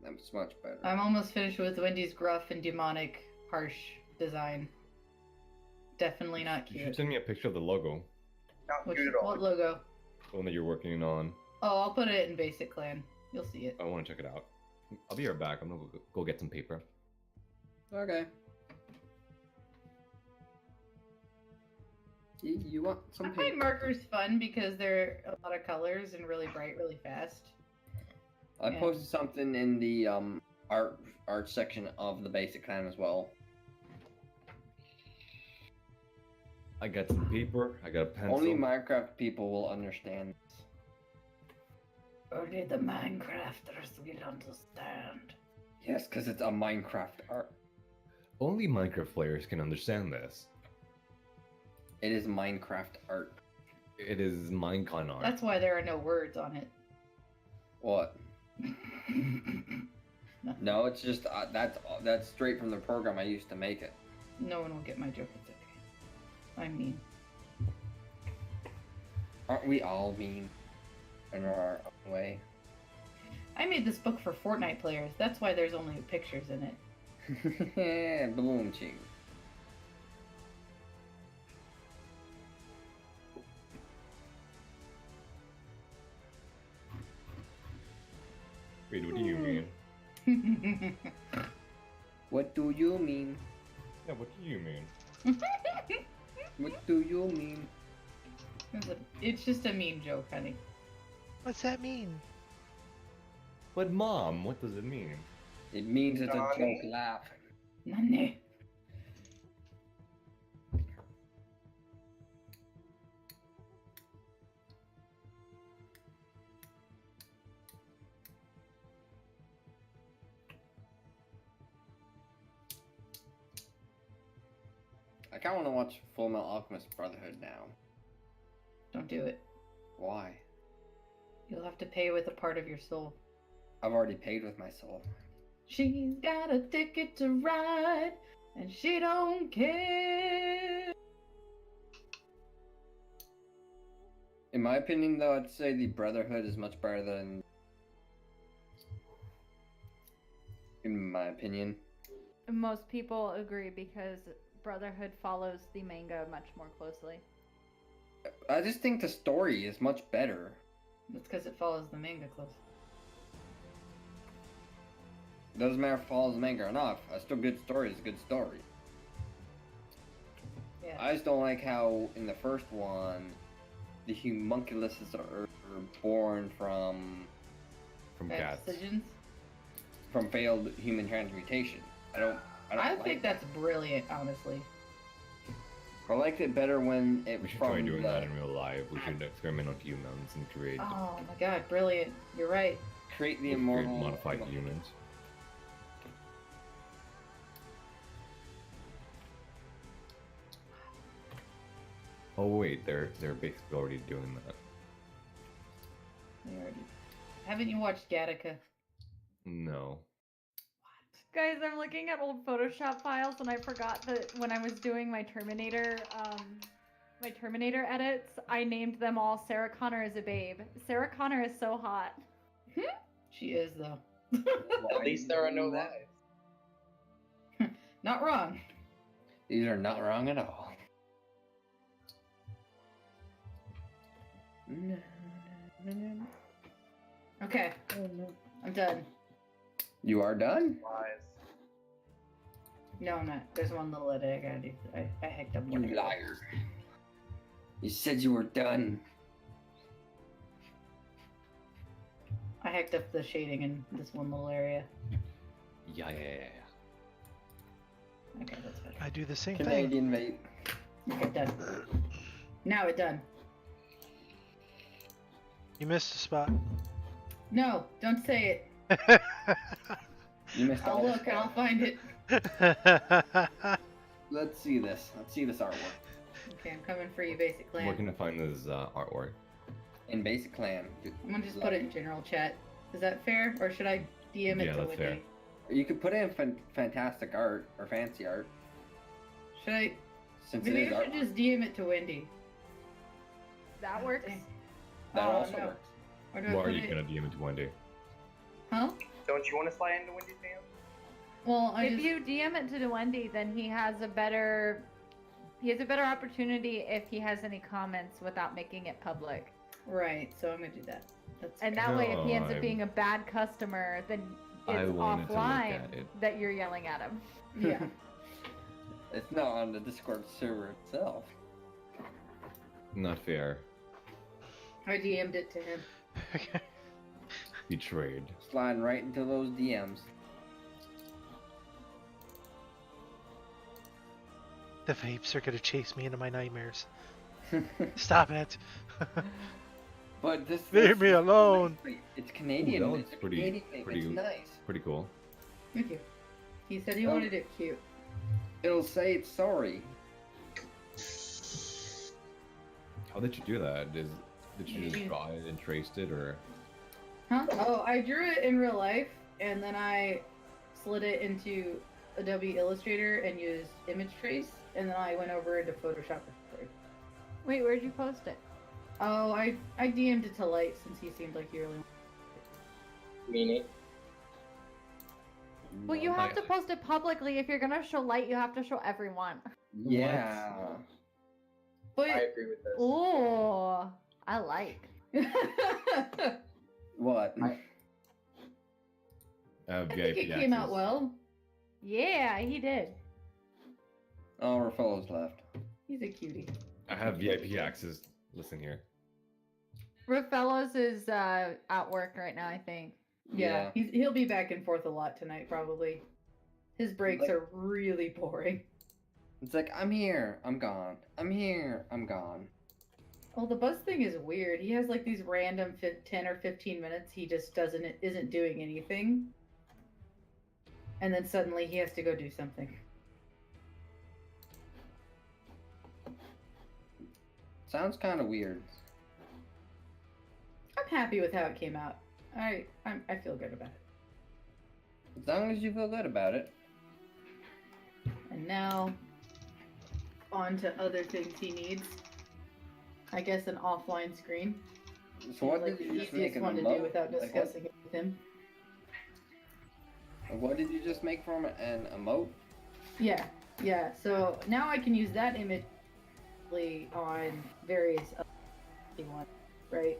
That was much better. I'm almost finished with Wendy's gruff and demonic, harsh design. Definitely not You should cute. send me a picture of the logo, Not Which, cute at all. what logo? the one that you're working on. Oh, I'll put it in Basic Clan. You'll see it. I want to check it out. I'll be right back. I'm gonna go get some paper. Okay. You want some I find paper? markers fun because they're a lot of colors and really bright, really fast. I Yeah. posted something in the art section of the basic clan as well. I got some paper. I got a pencil. Only Minecraft people will understand this. Only the Minecrafters will understand. Yes, because it's a Minecraft art. Only Minecraft players can understand this. It is Minecraft art. It is Minecon art. That's why there are no words on it. What? No, it's just that's straight from the program I used to make it. No one will get my joke. It's okay. I mean, Aren't we all mean in our own way? I made this book for Fortnite players. That's why there's only pictures in it. Boom ching. Wait, what do you mean? What do you mean? Yeah, what do you mean? What do you mean? It's just a mean joke, honey. What's that mean? But mom, what does it mean? It means it's a Johnny? joke laugh. None. I kind of want to watch Full Metal Alchemist Brotherhood now. Don't do it. Why? You'll have to pay with a part of your soul. I've already paid with my soul. She's got a ticket to ride, and she don't care. In my opinion, though, I'd say the Brotherhood is much better than. In my opinion. Most people agree because Brotherhood follows the manga much more closely. I just think the story is much better. That's because it follows the manga close. Doesn't matter if it follows the manga or not. A still good story is a good story. Yeah. I just don't like how in the first one, the homunculuses are born from Bad Cats. decisions. failed human transmutation. I don't I like think that's brilliant, honestly. I liked it better when it We was should from try doing the, that in real life. We should experiment on humans and create, Oh my god, brilliant. You're right. create the create immortal modified humans. Oh wait, they're basically already doing that. We already... Haven't you watched Gattaca? No. Guys, I'm looking at old Photoshop files and I forgot that when I was doing my Terminator edits, I named them all Sarah Connor as a babe. Sarah Connor is so hot. She is, though. At least there are no lies. Not wrong. These are not wrong at all. Okay, I'm done. You are done? Lies. No, I'm not. There's one little edit I gotta do. I hacked up You one. liar. You said you were done. I hacked up the shading in this one little area. Yeah. Okay, that's better. I do the same thing. Canadian mate. Okay, done. Now it's done. You missed a spot. No, don't say it. You missed I'll all look and I'll find it. Let's see this. Let's see this artwork. Okay, I'm coming for you, Basic Clan. Where can I find this artwork? In Basic Clan. I'm gonna just put it in general chat. Is that fair? Or should I DM it Yeah, to that's Wendy? fair. You could put in fantastic art or fancy art. Should I? Since Maybe it is I art. should just DM it to Wendy. That works. Dang. That Oh, also no. works. Or do I Why are put you it? gonna DM it to Wendy? Huh? Don't you want to slide into Wendy's DM? Well, I If just. you DM it to Wendy, then he has a better opportunity if he has any comments without making it public. Right. So I'm gonna do that. That's And fair. that way, if he No, ends up I'm- being a bad customer, then I it's wanted to look offline at it. that you're yelling at him. Yeah. It's not on the Discord server itself. Not fair. I DM'd it to him. Betrayed. Sliding right into those DMs. The vapes are gonna chase me into my nightmares. Stop it. But this Leave me alone. It's Canadian. Ooh, that it's looks a pretty- Canadian thing. pretty- It's nice. Pretty cool. Thank you. He said he Oh. wanted it cute. It'll say it's sorry. How did you do that? Did you just draw it and traced it, or? Huh? Oh, I drew it in real life, and then I slid it into Adobe Illustrator and used image trace, and then I went over into Photoshop. Wait, where'd you post it? Oh, I DM'd it to Light since he seemed like he really. Meanie. Well, you Well, have to post it publicly. If you're gonna show light, you have to show everyone. Yeah. But I agree with this. Ooh, I like. What? I VIP think it came out access. well. Yeah, he did. Oh, our fellow's left. He's a cutie. I have VIP access. Listen here. Rafellos is at work right now, I think. Yeah, he'll be back and forth a lot tonight, probably. His breaks Like- are really boring. It's like, I'm here, I'm gone. I'm here, I'm gone. Well, the bus thing is weird. He has like these random 10 or 15 minutes he just isn't doing anything. And then suddenly he has to go do something. Sounds kind of weird. I'm happy with how it came out. I feel good about it. As long as you feel good about it. And now, on to other things he needs. I guess an offline screen. So what Like did the you just make easiest an one to emote? do without Like, discussing it with him. what did you just make from it? An emote? Yeah. So now I can use that image on various other ones, right?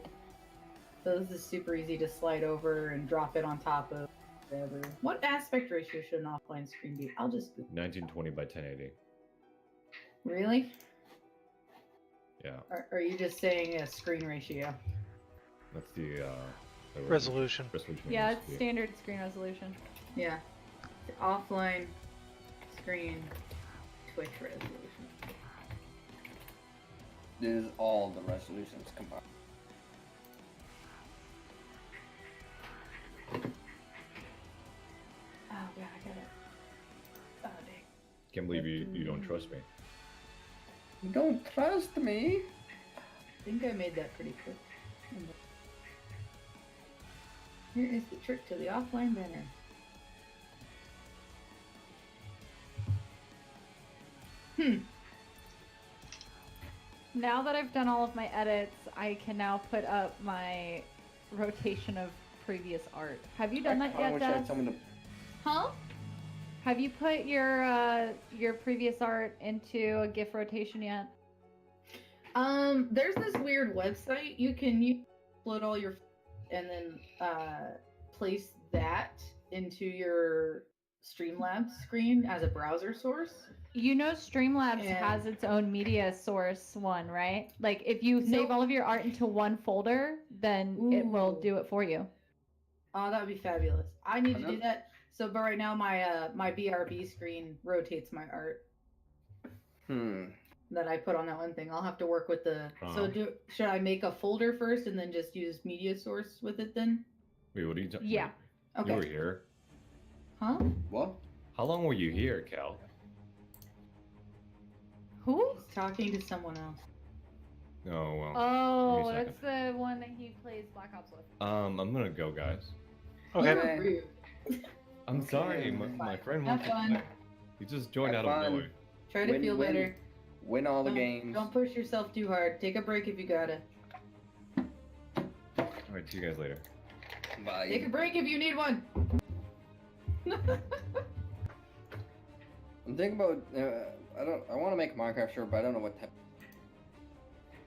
So this is super easy to slide over and drop it on top of whatever. What aspect ratio should an offline screen be? I'll just 1920 by 1080. really? Yeah, Or are you just saying a screen ratio? that's the Resolution. resolution. Yeah, it it's needs to be. standard screen resolution. Yeah. The offline screen Twitch resolution. This is all the resolutions combined. Oh god, I got it. Oh dang. Can't believe you don't trust me. You don't trust me? I think I made that pretty quick. Here is the trick to the offline banner. Now that I've done all of my edits, I can now put up my rotation of previous art. Have you done that I yet, wish I had Dad? someone to. Huh? Have you put your previous art into a GIF rotation yet? There's this weird website you upload all your and then place that into your Streamlabs screen as a browser source. You know Streamlabs Yeah. has its own media source one, right? Like if you save Nope. all of your art into one folder, then it will Ooh. do it for you. Oh, that would be fabulous. I need to do Enough. that. So, but right now my BRB screen rotates my art that I put on that one thing. I'll have to work with the. So should I make a folder first and then just use media source with it then? Wait, what are you talking? Yeah. Okay. You were here. Huh? What? How long were you here, Cal? Who? He's talking to someone else. Oh well. Oh, Give me a that's the one that he plays Black Ops with. I'm gonna go, guys. Okay. You're rude. I'm sorry, my Fine. friend Have wants to fun. play. He just joined Have out of fun. nowhere. Try to feel Win. better. Win all the Don't- games. Don't push yourself too hard. Take a break if you gotta. Alright, see you guys later. Bye. Take a break if you need one. I'm thinking about. I want to make a Minecraft shirt, but I don't know what type.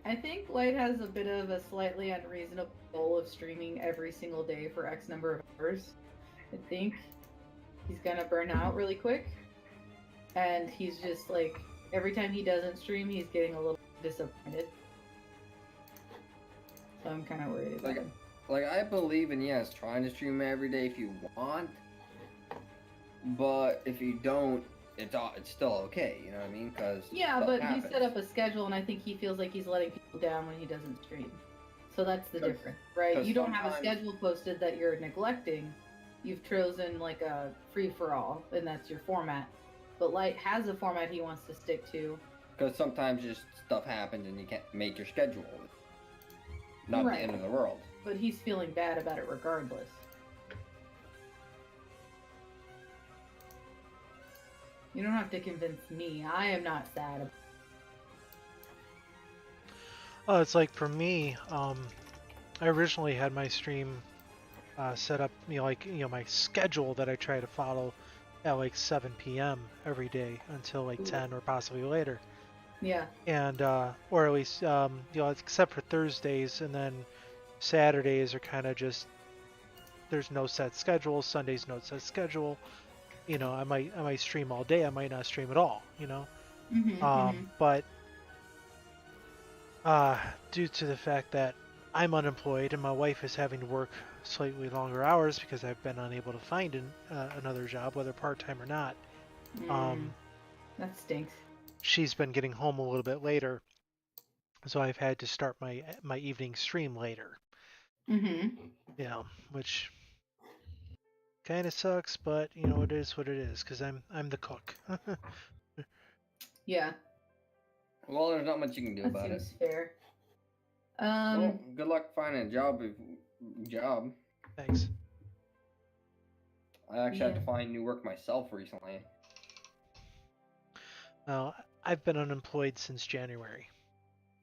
I think Light has a bit of a slightly unreasonable goal of streaming every single day for X number of hours. I think he's gonna burn out really quick. And he's just like, every time he doesn't stream, he's getting a little disappointed. So I'm kind of worried about him. Like, I believe in, yes, trying to stream every day if you want. But if you don't, it's still okay, you know what I mean? Because Yeah, but he set up a schedule, and I think he feels like he's letting people down when he doesn't stream. So that's the 'Cause- difference, right? 'cause You don't have a sometimes- schedule posted that you're neglecting. You've chosen like a free-for-all, and that's your format. But Light has a format he wants to stick to. Because sometimes just stuff happens and you can't make your schedule. Not Right. the end of the world. But he's feeling bad about it regardless. You don't have to convince me. I am not sad. It's like for me, I originally had my stream set up, my schedule that I try to follow at like 7 p.m. every day until like 10 or possibly later. Yeah. And or at least except for Thursdays, and then Saturdays are kind of just there's no set schedule. Sundays no set schedule. I might stream all day. I might not stream at all. But due to the fact that I'm unemployed and my wife is having to work slightly longer hours because I've been unable to find another job, whether part-time or not. That stinks. She's been getting home a little bit later, so I've had to start my evening stream later. Which kind of sucks, but it is what it is because I'm the cook. Yeah. Well, there's not much you can do That about it. seems fair. Well, good luck finding a job. Thanks. I actually had to find new work myself recently. Well, I've been unemployed since January.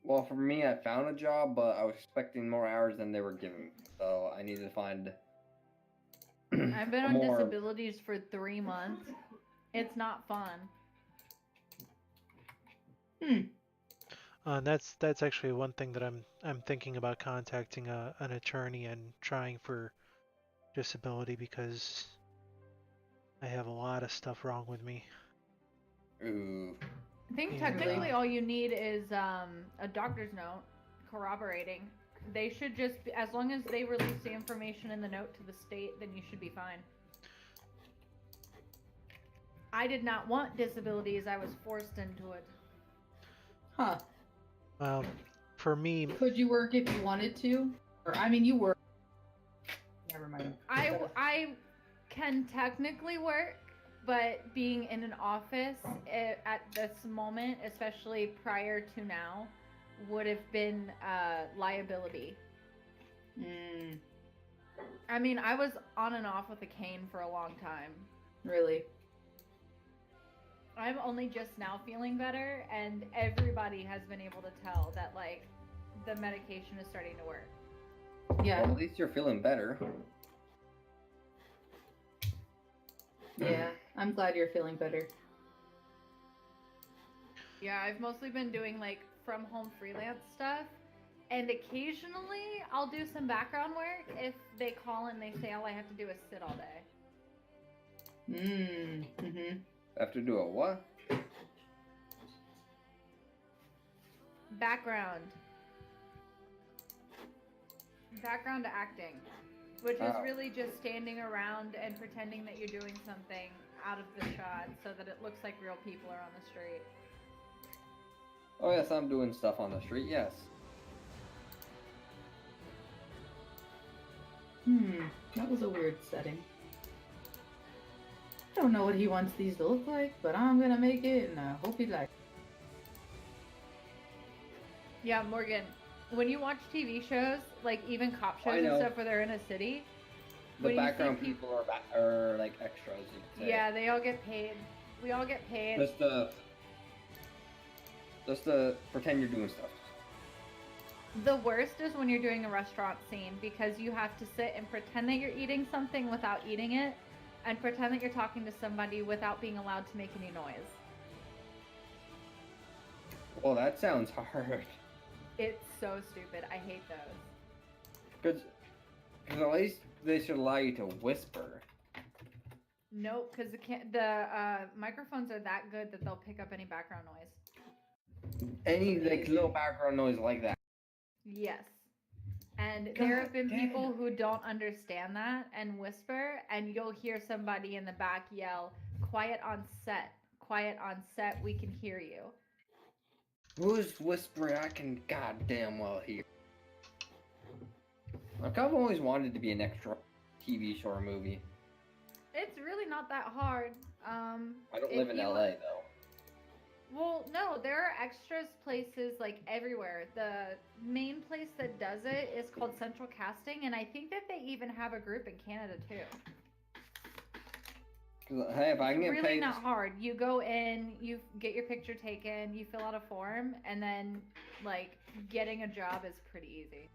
Well, for me, I found a job, but I was expecting more hours than they were giving me, so I needed to find. I've been on disabilities for 3 months. It's not fun. That's actually one thing that I'm thinking about contacting an attorney and trying for disability because I have a lot of stuff wrong with me. Ooh. I think technically all you need is a doctor's note corroborating. They should just be, as long as they release the information in the note to the state, then you should be fine. I did not want disabilities. I was forced into it. Huh. For me, could you work if you wanted to? Or you work. Never mind. I can technically work, but being in an office at this moment, especially prior to now, would have been liability. I was on and off with a cane for a long time. Really? I'm only just now feeling better, and everybody has been able to tell that, the medication is starting to work. Yeah. Well, at least you're feeling better. Yeah, I'm glad you're feeling better. Yeah, I've mostly been doing, from home freelance stuff, and occasionally I'll do some background work if they call and they say all I have to do is sit all day. Have to do a what? Background acting, which is really just standing around and pretending that you're doing something out of the shot so that it looks like real people are on the street. Oh yes, I'm doing stuff on the street, yes. That was a weird setting. I don't know what he wants these to look like, but I'm gonna make it, and I hope he likes it. Yeah, Morgan, when you watch TV shows, even cop shows and stuff where they're in a city, the background people are like extras, you could say. Yeah, they all get paid. We all get paid. Just to pretend you're doing stuff. The worst is when you're doing a restaurant scene because you have to sit and pretend that you're eating something without eating it, and pretend that you're talking to somebody without being allowed to make any noise. Well, that sounds hard. It's so stupid. I hate those. Because at least they should allow you to whisper. Nope, because the microphones are that good that they'll pick up any background noise. Any little background noise like that. Yes. And there have been people who don't understand that and whisper, and you'll hear somebody in the back yell, "Quiet on set. Quiet on set. We can hear you." Who's whispering? I can goddamn well hear. I've always wanted to be an extra TV show or movie. It's really not that hard. I don't live in LA though. Well, no, there are extras places everywhere. The main place that does it is called Central Casting, and I think that they even have a group in Canada too. Hey, if I can get really paid, not hard. You go in, you get your picture taken, you fill out a form, and then getting a job is pretty easy.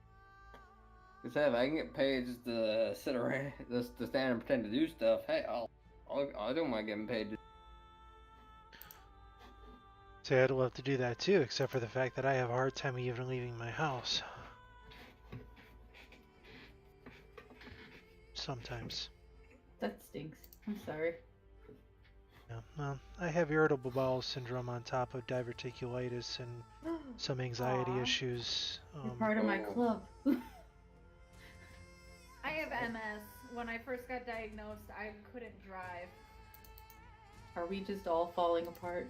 Cause hey, if I can get paid just to sit around, just to stand and pretend to do stuff, hey, I don't mind getting paid. See, I'd love to do that too, except for the fact that I have a hard time even leaving my house. Sometimes. That stinks. I'm sorry. Yeah, well, I have irritable bowel syndrome on top of diverticulitis and some anxiety Aw. issues. You're part of my Oh. club. I have MS. When I first got diagnosed, I couldn't drive. Are we just all falling apart?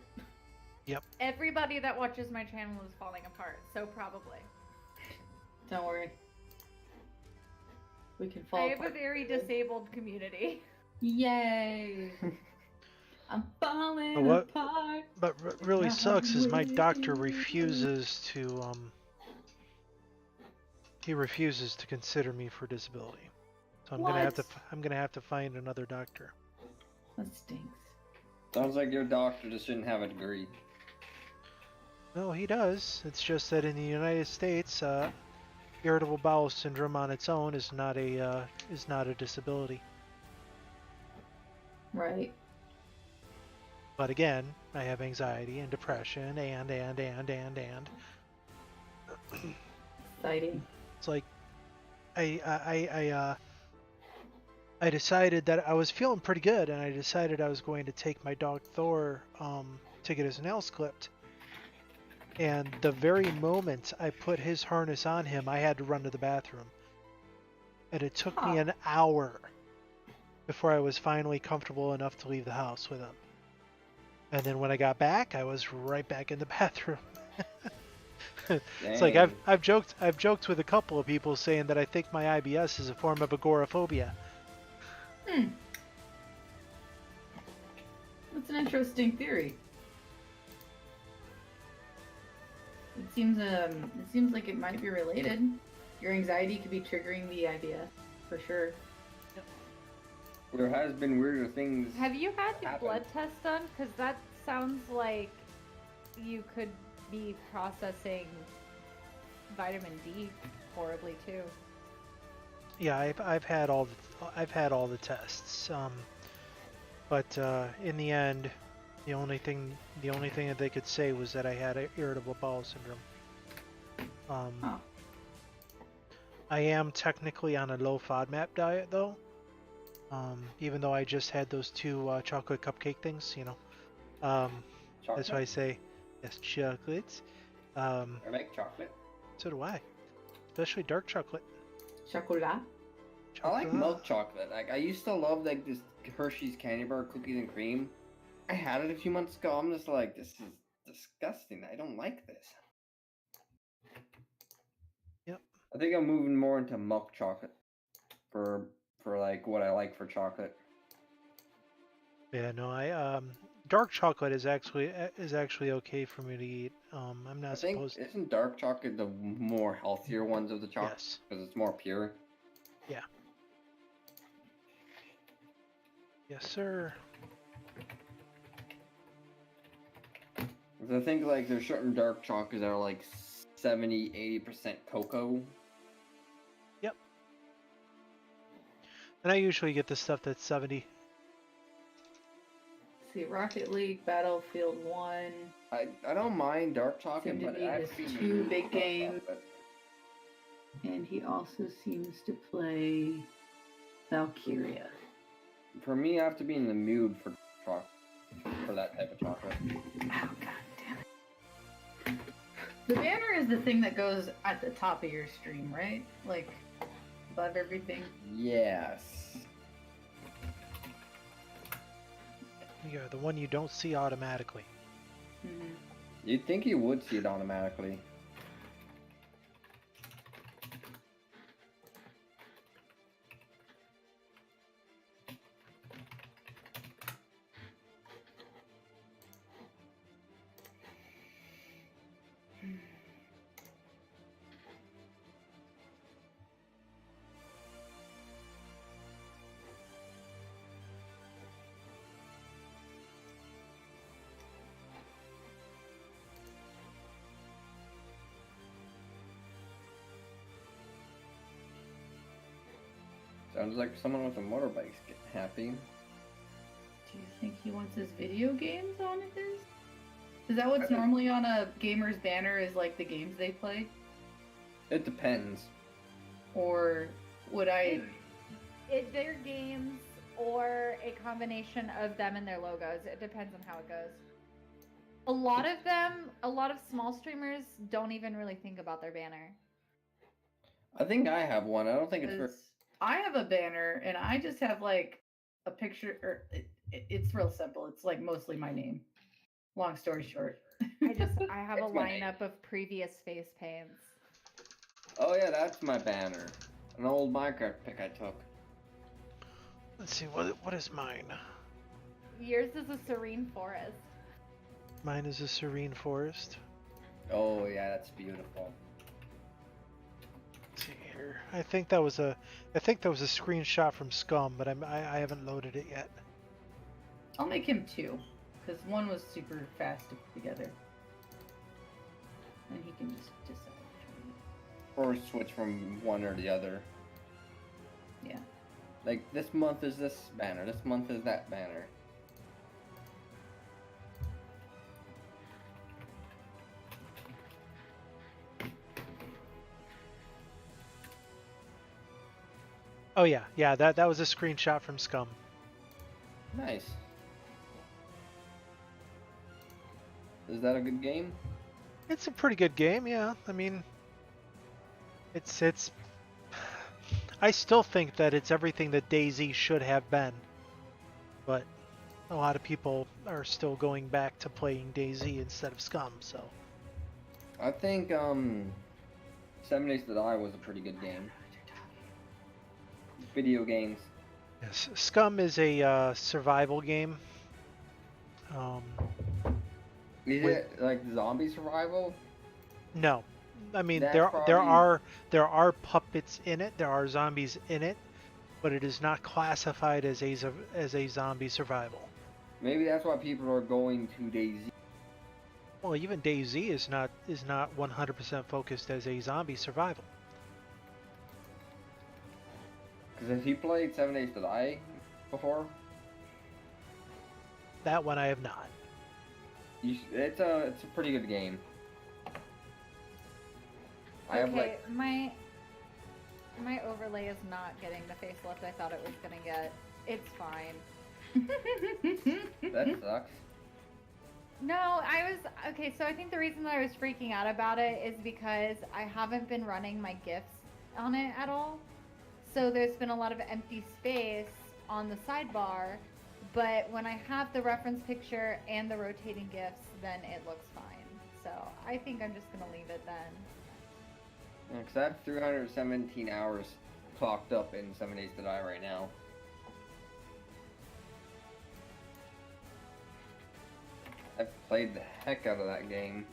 Everybody that watches my channel is falling apart, so probably. Don't worry. We can I fall have a apart. very disabled community. Yay! I'm falling But what- apart. But what really Not sucks is my with doctor you. refuses to he refuses to consider me for disability. So I'm gonna have to find another doctor. That stinks. Sounds like your doctor just shouldn't have a degree. No, he does. It's just that in the United States, irritable bowel syndrome on its own is not a disability. Right. But again, I have anxiety and depression and. Exciting. It's like I decided that I was feeling pretty good, and I decided I was going to take my dog Thor to get his nails clipped. And the very moment I put his harness on him, I had to run to the bathroom. And it took me an hour before I was finally comfortable enough to leave the house with him. And then when I got back, I was right back in the bathroom. It's like Dang. I've joked with a couple of people saying that I think my IBS is a form of agoraphobia. That's an interesting theory. It seems like it might be related. Your anxiety could be triggering the IBS, for sure. There has been weirder things. Have you had your happen. blood test done? Because that sounds like you could be processing vitamin D horribly too. Yeah, I've had all the tests. But in the end, the only thing that they could say was that I had irritable bowel syndrome. Oh. I am technically on a low FODMAP diet though. Even though I just had those two chocolate cupcake things, you know. That's why I say yes, chocolates. I like chocolate. So do I, especially dark chocolate. Chocolat? I like Chocolate. milk chocolate. Like I used to love like this Hershey's candy bar cookies and cream. I had it a few months ago. I'm just like, this is disgusting. I don't like this. Yep. I think I'm moving more into milk chocolate for like what I like for chocolate. Yeah, no, I dark chocolate is actually okay for me to eat. I'm not I think supposed. isn't dark chocolate the more healthier ones of the chocolate Yes. because it's more pure. Yes, sir. 'Cause I think like there's certain dark chocolates that are like 70-80% cocoa. And I usually get the stuff that's 70. See, Rocket League, Battlefield 1. I don't mind dark chocolate, Seem to but be it has his to be two smooth big dark games. chocolate. And he also seems to play Valkyria. For me, I have to be in the mood for chocolate, for that type of chocolate. Oh, god damn it. The banner is the thing that goes at the top of your stream, right? Like, above everything. Yes. Yeah, the one you don't see automatically. Mm-hmm. You'd think you would see it automatically. Sounds like someone with a motorbike's getting happy. Do you think he wants his video games on his? Is that what's I think- normally on a gamer's banner? Is like the games they play, It depends. or would I? Their games or a combination of them and their logos. It depends on how it goes. A lot of small streamers don't even really think about their banner. I think I have one. I don't think it's for. 'Cause I have a banner and I just have like a picture. Or it's real simple. It's like mostly my name. Long story short. I have a It's my name. lineup of previous face paints. Oh yeah, that's my banner. An old Minecraft pic I took. Let's see, what is mine? Yours is a serene forest. Mine is a serene forest. Oh yeah, that's beautiful. Let's see here. I think that was a screenshot from Scum, but I haven't loaded it yet. I'll make him 2, because one was super fast to put together, and he can just decide. Or switch from one or the other. Yeah. Like this month is this banner, this month is that banner. Oh yeah, that was a screenshot from Scum. Nice. Is that a good game? It's a pretty good game, yeah. I mean, it's I still think that it's everything that DayZ should have been, but a lot of people are still going back to playing DayZ instead of Scum. So I think 7 Days to Die was a pretty good game. Video games. yes, Scum is a survival game. Is Wait. it like zombie survival? No, I mean That's there probably- are puppets in it. There are zombies in it, but it is not classified as a zombie survival. Maybe that's why people are going to DayZ. Well, even DayZ is not 100% focused as a zombie survival. Because have you played 7 Days to Die before? That one I have not. It's a pretty good game. I have Okay, like my overlay is not getting the facelift I thought it was gonna get. It's fine. that sucks. No, okay, so I think the reason that I was freaking out about it is because I haven't been running my GIFs on it at all. So there's been a lot of empty space on the sidebar, but when I have the reference picture and the rotating GIFs, then it looks fine. So I think I'm just gonna leave it then. Because I have 317 hours clocked up in 7 Days to Die right now. I've played the heck out of that game.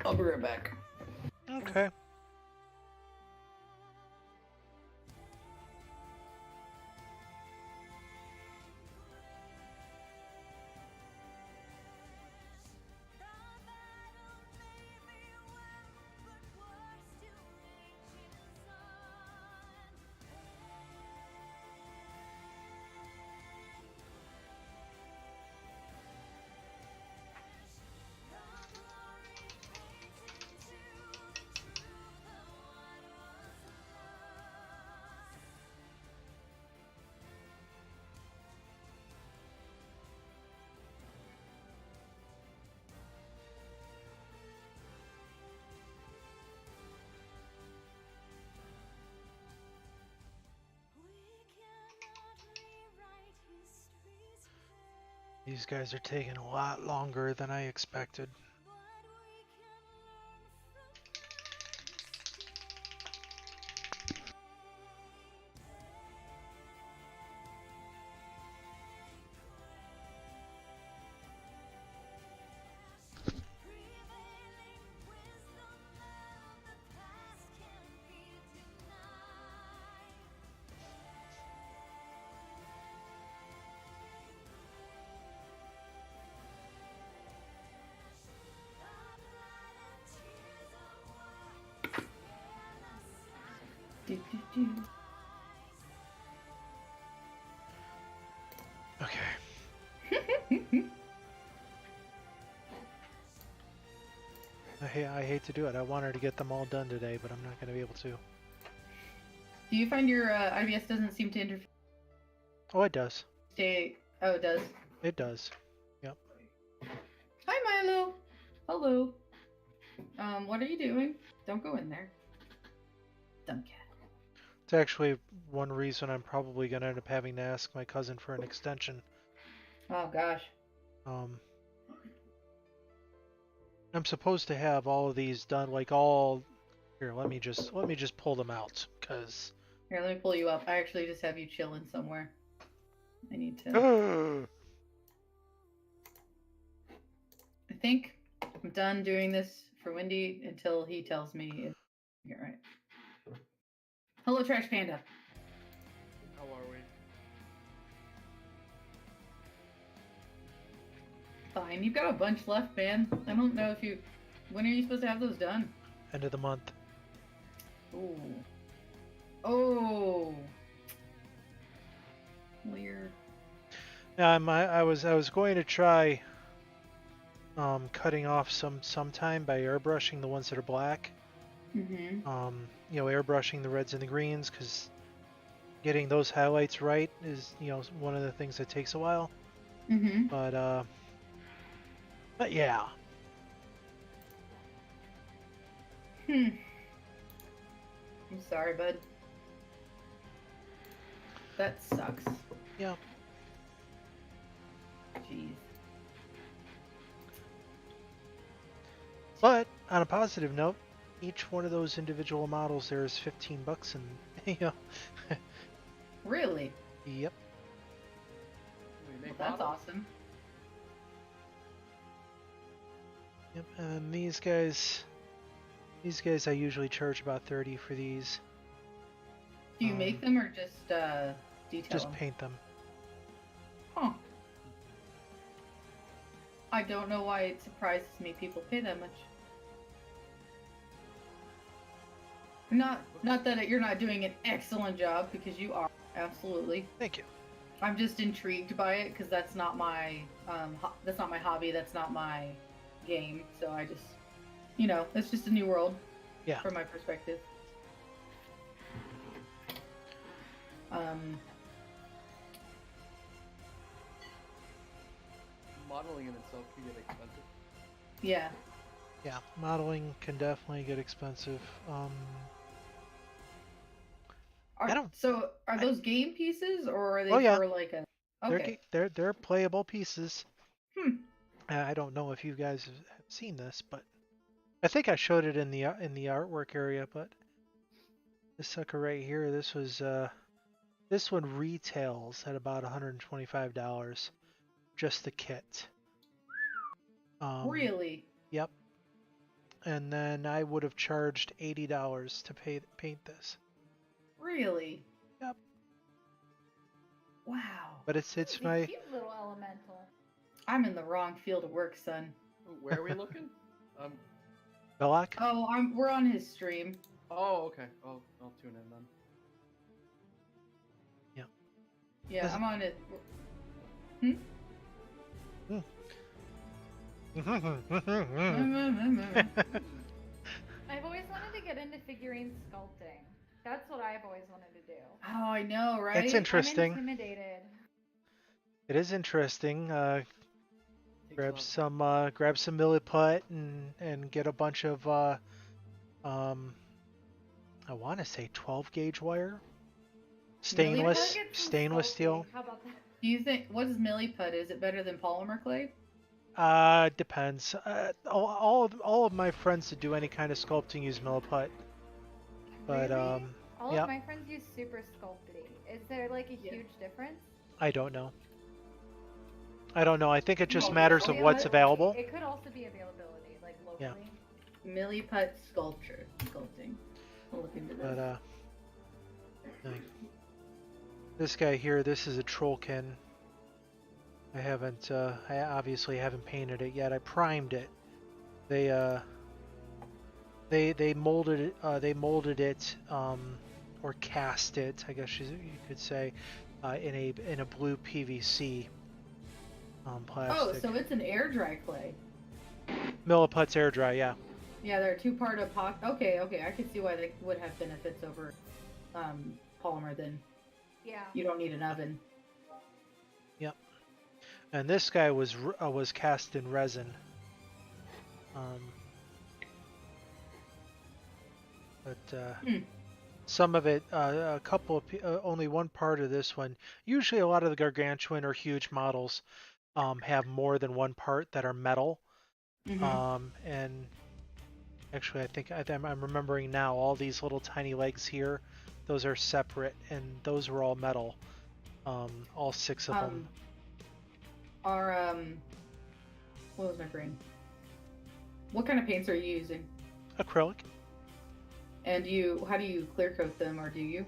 I'll be right back. Okay. These guys are taking a lot longer than I expected. Okay. I hate to do it. I wanted to get them all done today, but I'm not going to be able to. Do you find your IBS doesn't seem to interfere? Oh, it does. Oh, it does. It does. Yep. Hi, Milo. Hello. What are you doing? Don't go in there. Dumb cat. It's actually one reason I'm probably going to end up having to ask my cousin for an extension. Oh gosh. I'm supposed to have all of these done, like all. Here, let me just pull them out, cause. Here, let me pull you up. I actually just have you chilling somewhere. I need to. I think I'm done doing this for Wendy until he tells me if you're right. Hello, Trash Panda. How are we? Fine. You've got a bunch left, man. I don't know if you. When are you supposed to have those done? End of the month. Ooh. Oh. Weird. Yeah, I was going to try cutting off sometime by airbrushing the ones that are black. Mm-hmm. Airbrushing the reds and the greens, because getting those highlights right is, one of the things that takes a while. Mm-hmm. But yeah. I'm sorry, bud. That sucks. Yeah. Jeez. But on a positive note, each one of those individual models there is $15, and Really? Yep. Well, that's awesome. Yep. And these guys I usually charge about 30 for these. Do you make them or just detail Just them? paint them. Huh. I don't know why it surprises me people pay that much. Not that you're not doing an excellent job, because you are, absolutely. Thank you. I'm just intrigued by it because that's not my hobby. That's not my game. So I just, it's just a new world. Yeah. From my perspective. Modeling in itself can get expensive. Yeah. Yeah, modeling can definitely get expensive. So are those game pieces, or are they for like a? Okay. They're playable pieces. Hmm. I don't know if you guys have seen this, but I think I showed it in the artwork area. But this sucker right here, this one retails at about $125, just the kit. Really? Yep. And then I would have charged $80 to paint this. Really? Yep. Wow. But it's a my cute little elemental. I'm in the wrong field of work, son. Where are we looking? Belloc? Oh, we're on his stream. Oh, okay. I'll tune in then. Yeah. Yeah, I'm on it. I've always wanted to get into figurine sculpting. That's what I've always wanted to do. Oh, I know, right? It's interesting. I'm intimidated. It is interesting. Grab some milliput and get a bunch of I want to say 12 gauge wire, stainless steel. How about that? Do you think what is milliput? Is it better than polymer clay? Depends. All of my friends that do any kind of sculpting use milliput, but Really? All yeah, of my friends use Super Sculpty. Is there like a Yeah. huge difference? I don't know. I don't know. I think it just No, matters of what's available. It could also be availability, like Yeah. locally. Milliput sculpting. I'll look into this. But like, this guy here, this is a Trollkin. I haven't. I obviously haven't painted it yet. I primed it. They molded it. They molded it, or cast it, I guess you could say, in a blue PVC Oh, plastic. so it's an air dry clay. Milliput's air dry, yeah. Yeah, they're two-part epoxy. Okay, I can see why they would have benefits over polymer. Then Yeah. you don't need an oven. Yep. And this guy was cast in resin. But some of it, a couple of, only one part of this one. Usually, a lot of the gargantuan or huge models have more than one part that are metal. Mhm. And actually, I think I'm remembering now. All these little tiny legs here, those are separate, and those were all metal. All 6 of them. Are what was my brain? What kind of paints are you using? Acrylic. And how do you clear coat them, or do you?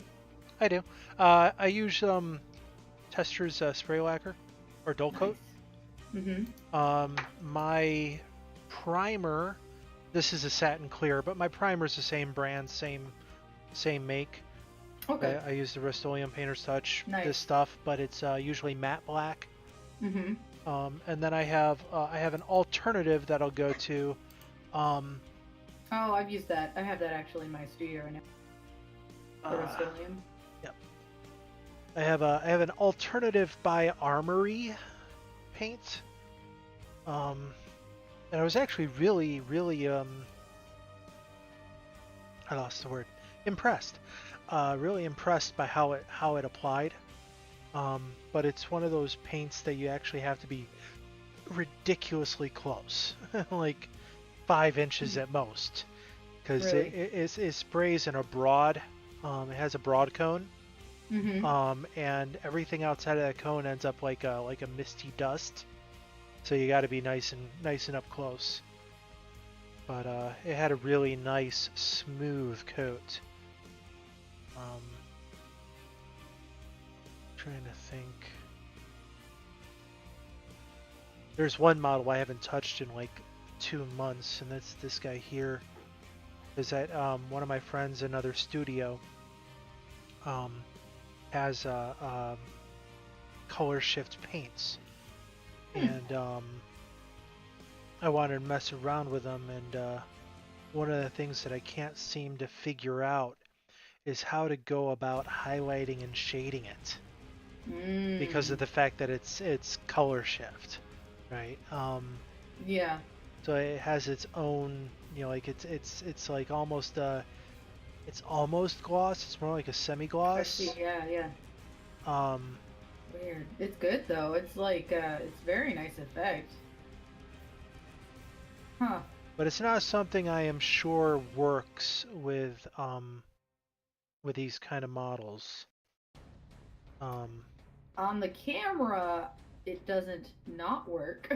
I do. I use Tester's spray lacquer or dull coat. Mm-hmm. My primer, this is a satin clear, but my primer is the same brand, same make. Okay. I use the Rust-Oleum Painter's Touch, Nice. this stuff, but it's usually matte black. Mm-hmm. And then I have an alternative that I'll go to. Oh, I've used that. I have that actually in my studio right now. The Rust-Oleum. Yep. I have an alternative by Armory paint. And I was actually really I lost the word. Impressed. Really impressed by how it applied. But it's one of those paints that you actually have to be ridiculously close, like 5 inches at most, because Really? it sprays in a broad. It has a broad cone. Mm-hmm. And everything outside of that cone ends up like a misty dust. So you got to be nice and up close. But it had a really nice smooth coat. Trying to think. There's one model I haven't touched in like 2 months, and that's this guy here. Is at one of my friends, another studio, has color shift paints, and I wanted to mess around with them. And one of the things that I can't seem to figure out is how to go about highlighting and shading it, because of the fact that it's color shift, right? Yeah. So it has its own, like it's like almost it's almost gloss. It's more like a I semi-gloss. see. Yeah. Um, Weird. It's good though. It's like it's very nice effect. Huh. but it's not something I am sure works with these kind of models. On the camera, it doesn't not work.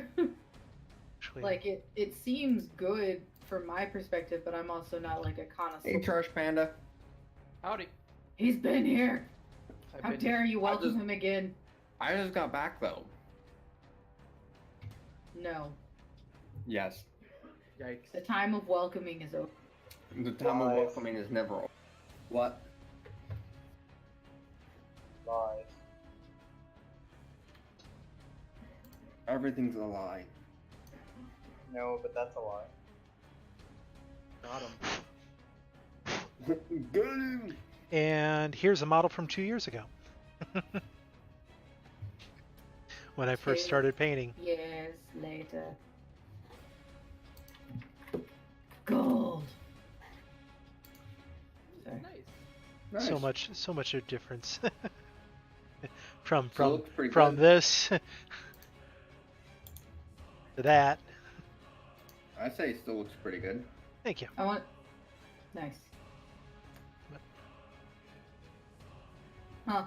Actually, Like it seems good from my perspective, but I'm also not like a connoisseur. Hey, Trash Panda. Howdy. He's been here. I've How been- dare you I welcome just- him again? I just got back though. No. Yes. Yikes. The time of welcoming is over. The time of Lies. welcoming is never over. What? Lies. Everything's a lie. No, but that's a lie. Got him. Get him! and here's a model from 2 years ago, when I first started painting. Years later. Gold. Sorry. Nice. So much of difference. from Still looks pretty from good. this to that. I say it still looks pretty good. Thank you. I want. Nice. Huh.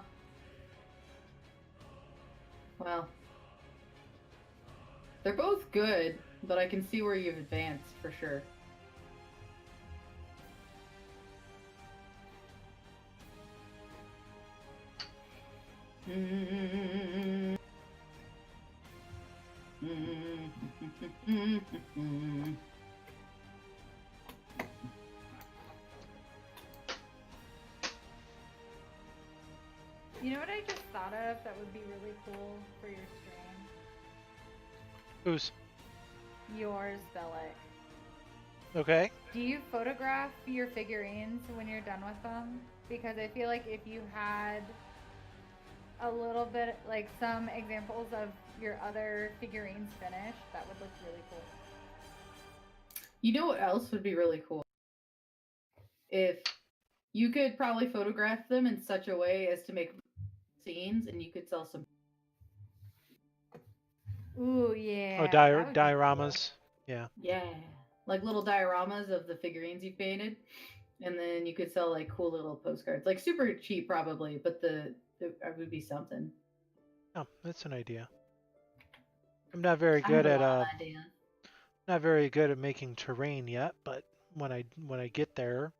Well. They're both good, but I can see where you've advanced for sure. You know what I just thought of that would be really cool for your stream? Who's Yours, Bellic. okay? Do you photograph your figurines when you're done with them? Because I feel like if you had a little bit, like some examples of your other figurines finished, that would look really cool. You know what else would be really cool? If you could probably photograph them in such a way as to make scenes, and you could sell some. Ooh, yeah. Oh, that would be dioramas. Yeah. Yeah, like little dioramas of the figurines you painted, and then you could sell like cool little postcards, like super cheap probably, but it would be something. Oh, that's an idea. I'm not very I have good a at lot of ideas. not very good at making terrain yet, but when I get there,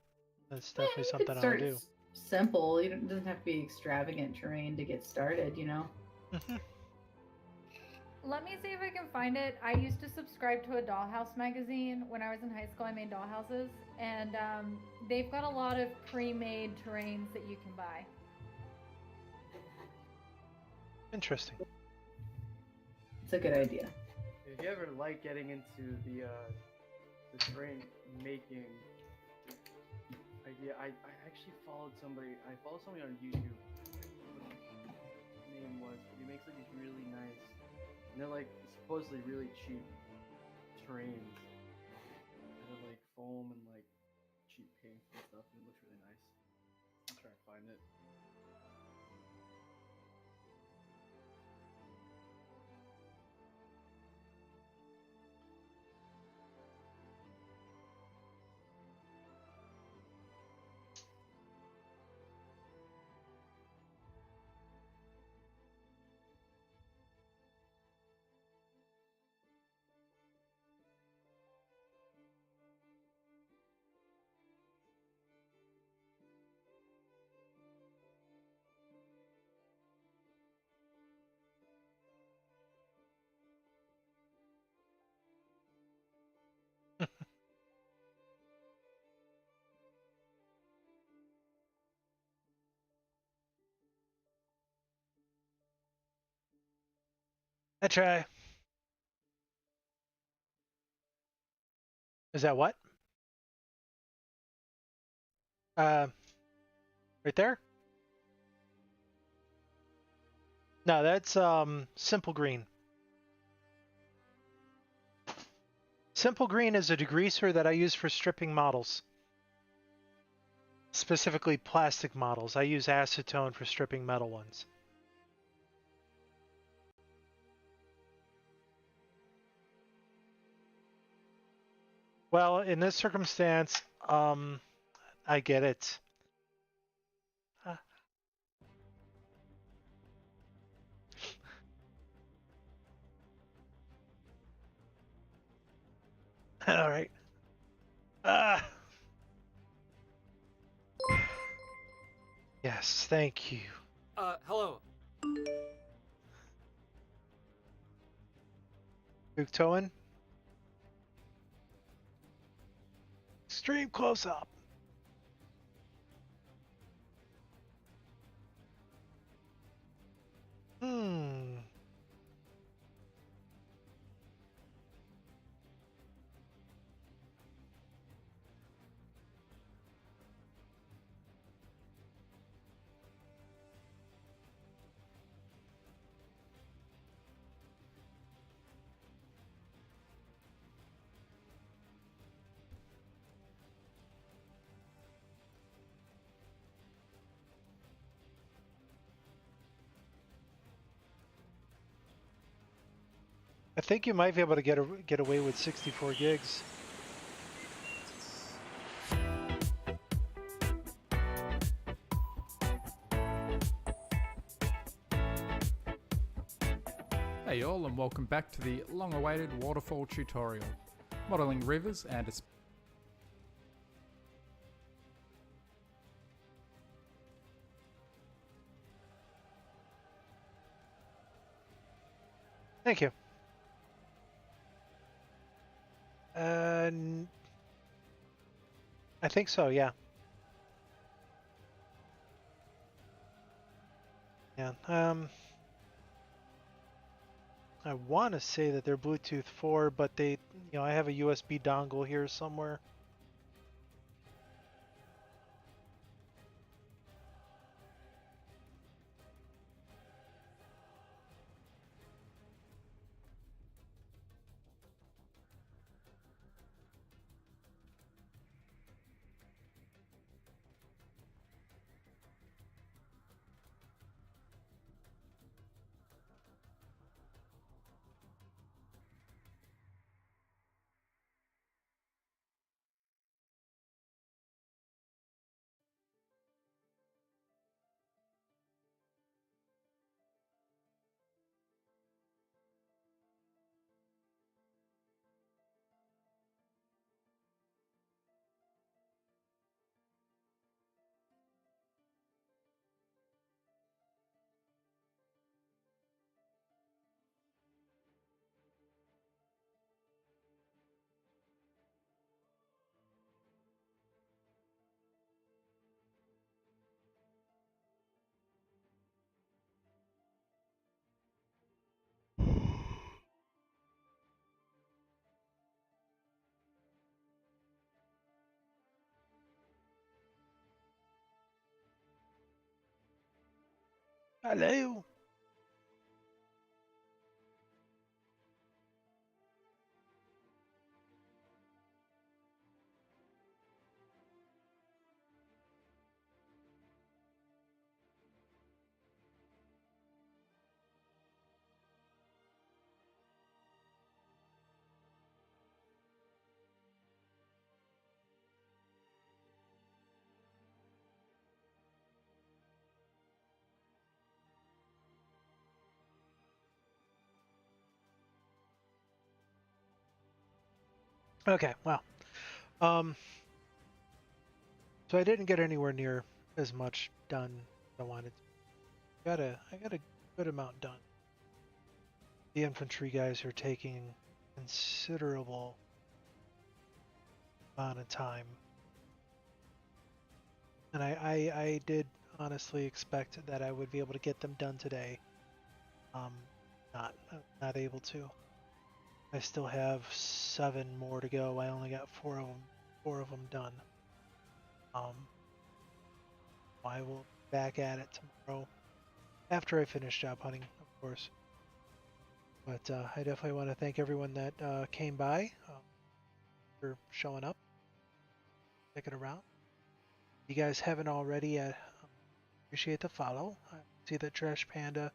that's definitely You something could I'll start do. simple. It doesn't have to be extravagant terrain to get started, you know. Let me see if I can find it. I used to subscribe to a dollhouse magazine. When I was in high school, I made dollhouses, and they've got a lot of pre-made terrains that you can buy. Interesting. It's a good idea. If you ever like getting into the terrain making idea, I actually followed somebody. I followed somebody on YouTube. What his name was, but he makes like these really nice, and they're like supposedly really cheap terrains. They're like foam and like cheap paint and stuff, and it looks really nice. I'll try and find it. I try. Is that what? Right there? No, that's simple green. Simple green is a degreaser that I use for stripping models. Specifically plastic models. I use acetone for stripping metal ones. Well, in this circumstance, I get it. All right. Yes, thank you. Hello. Buktoen. Extreme close up. think you might be able to get away with 64 gigs. Hey all, and welcome back to the long-awaited waterfall tutorial. Modelling rivers and Thank you. I think so, yeah. Yeah. I want to say that they're Bluetooth 4, but I have a USB dongle here somewhere. Hello. Okay, well, so I didn't get anywhere near as much done as I wanted to. I got a good amount done. The infantry guys are taking considerable amount of time, and I did honestly expect that I would be able to get them done today. Not able to. I still have 7 more to go. I only got 4 of them done. I will be back at it tomorrow after I finish job hunting, of course. But I definitely want to thank everyone that came by for showing up, sticking around. If you guys haven't already, I appreciate the follow. I see that Trash Panda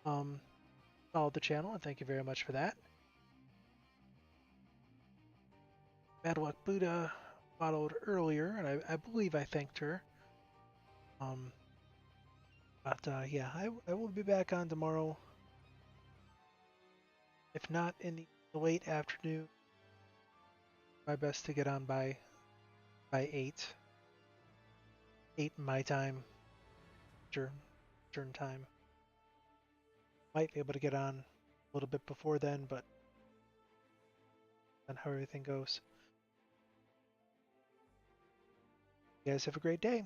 followed the channel, and thank you very much for that. Bad Luck Buddha followed earlier, and I believe I thanked her. Yeah, I will be back on tomorrow. If not in the late afternoon, my best to get on by 8. 8 my time, Eastern time. Might be able to get on a little bit before then, but on how everything goes. You guys have a great day.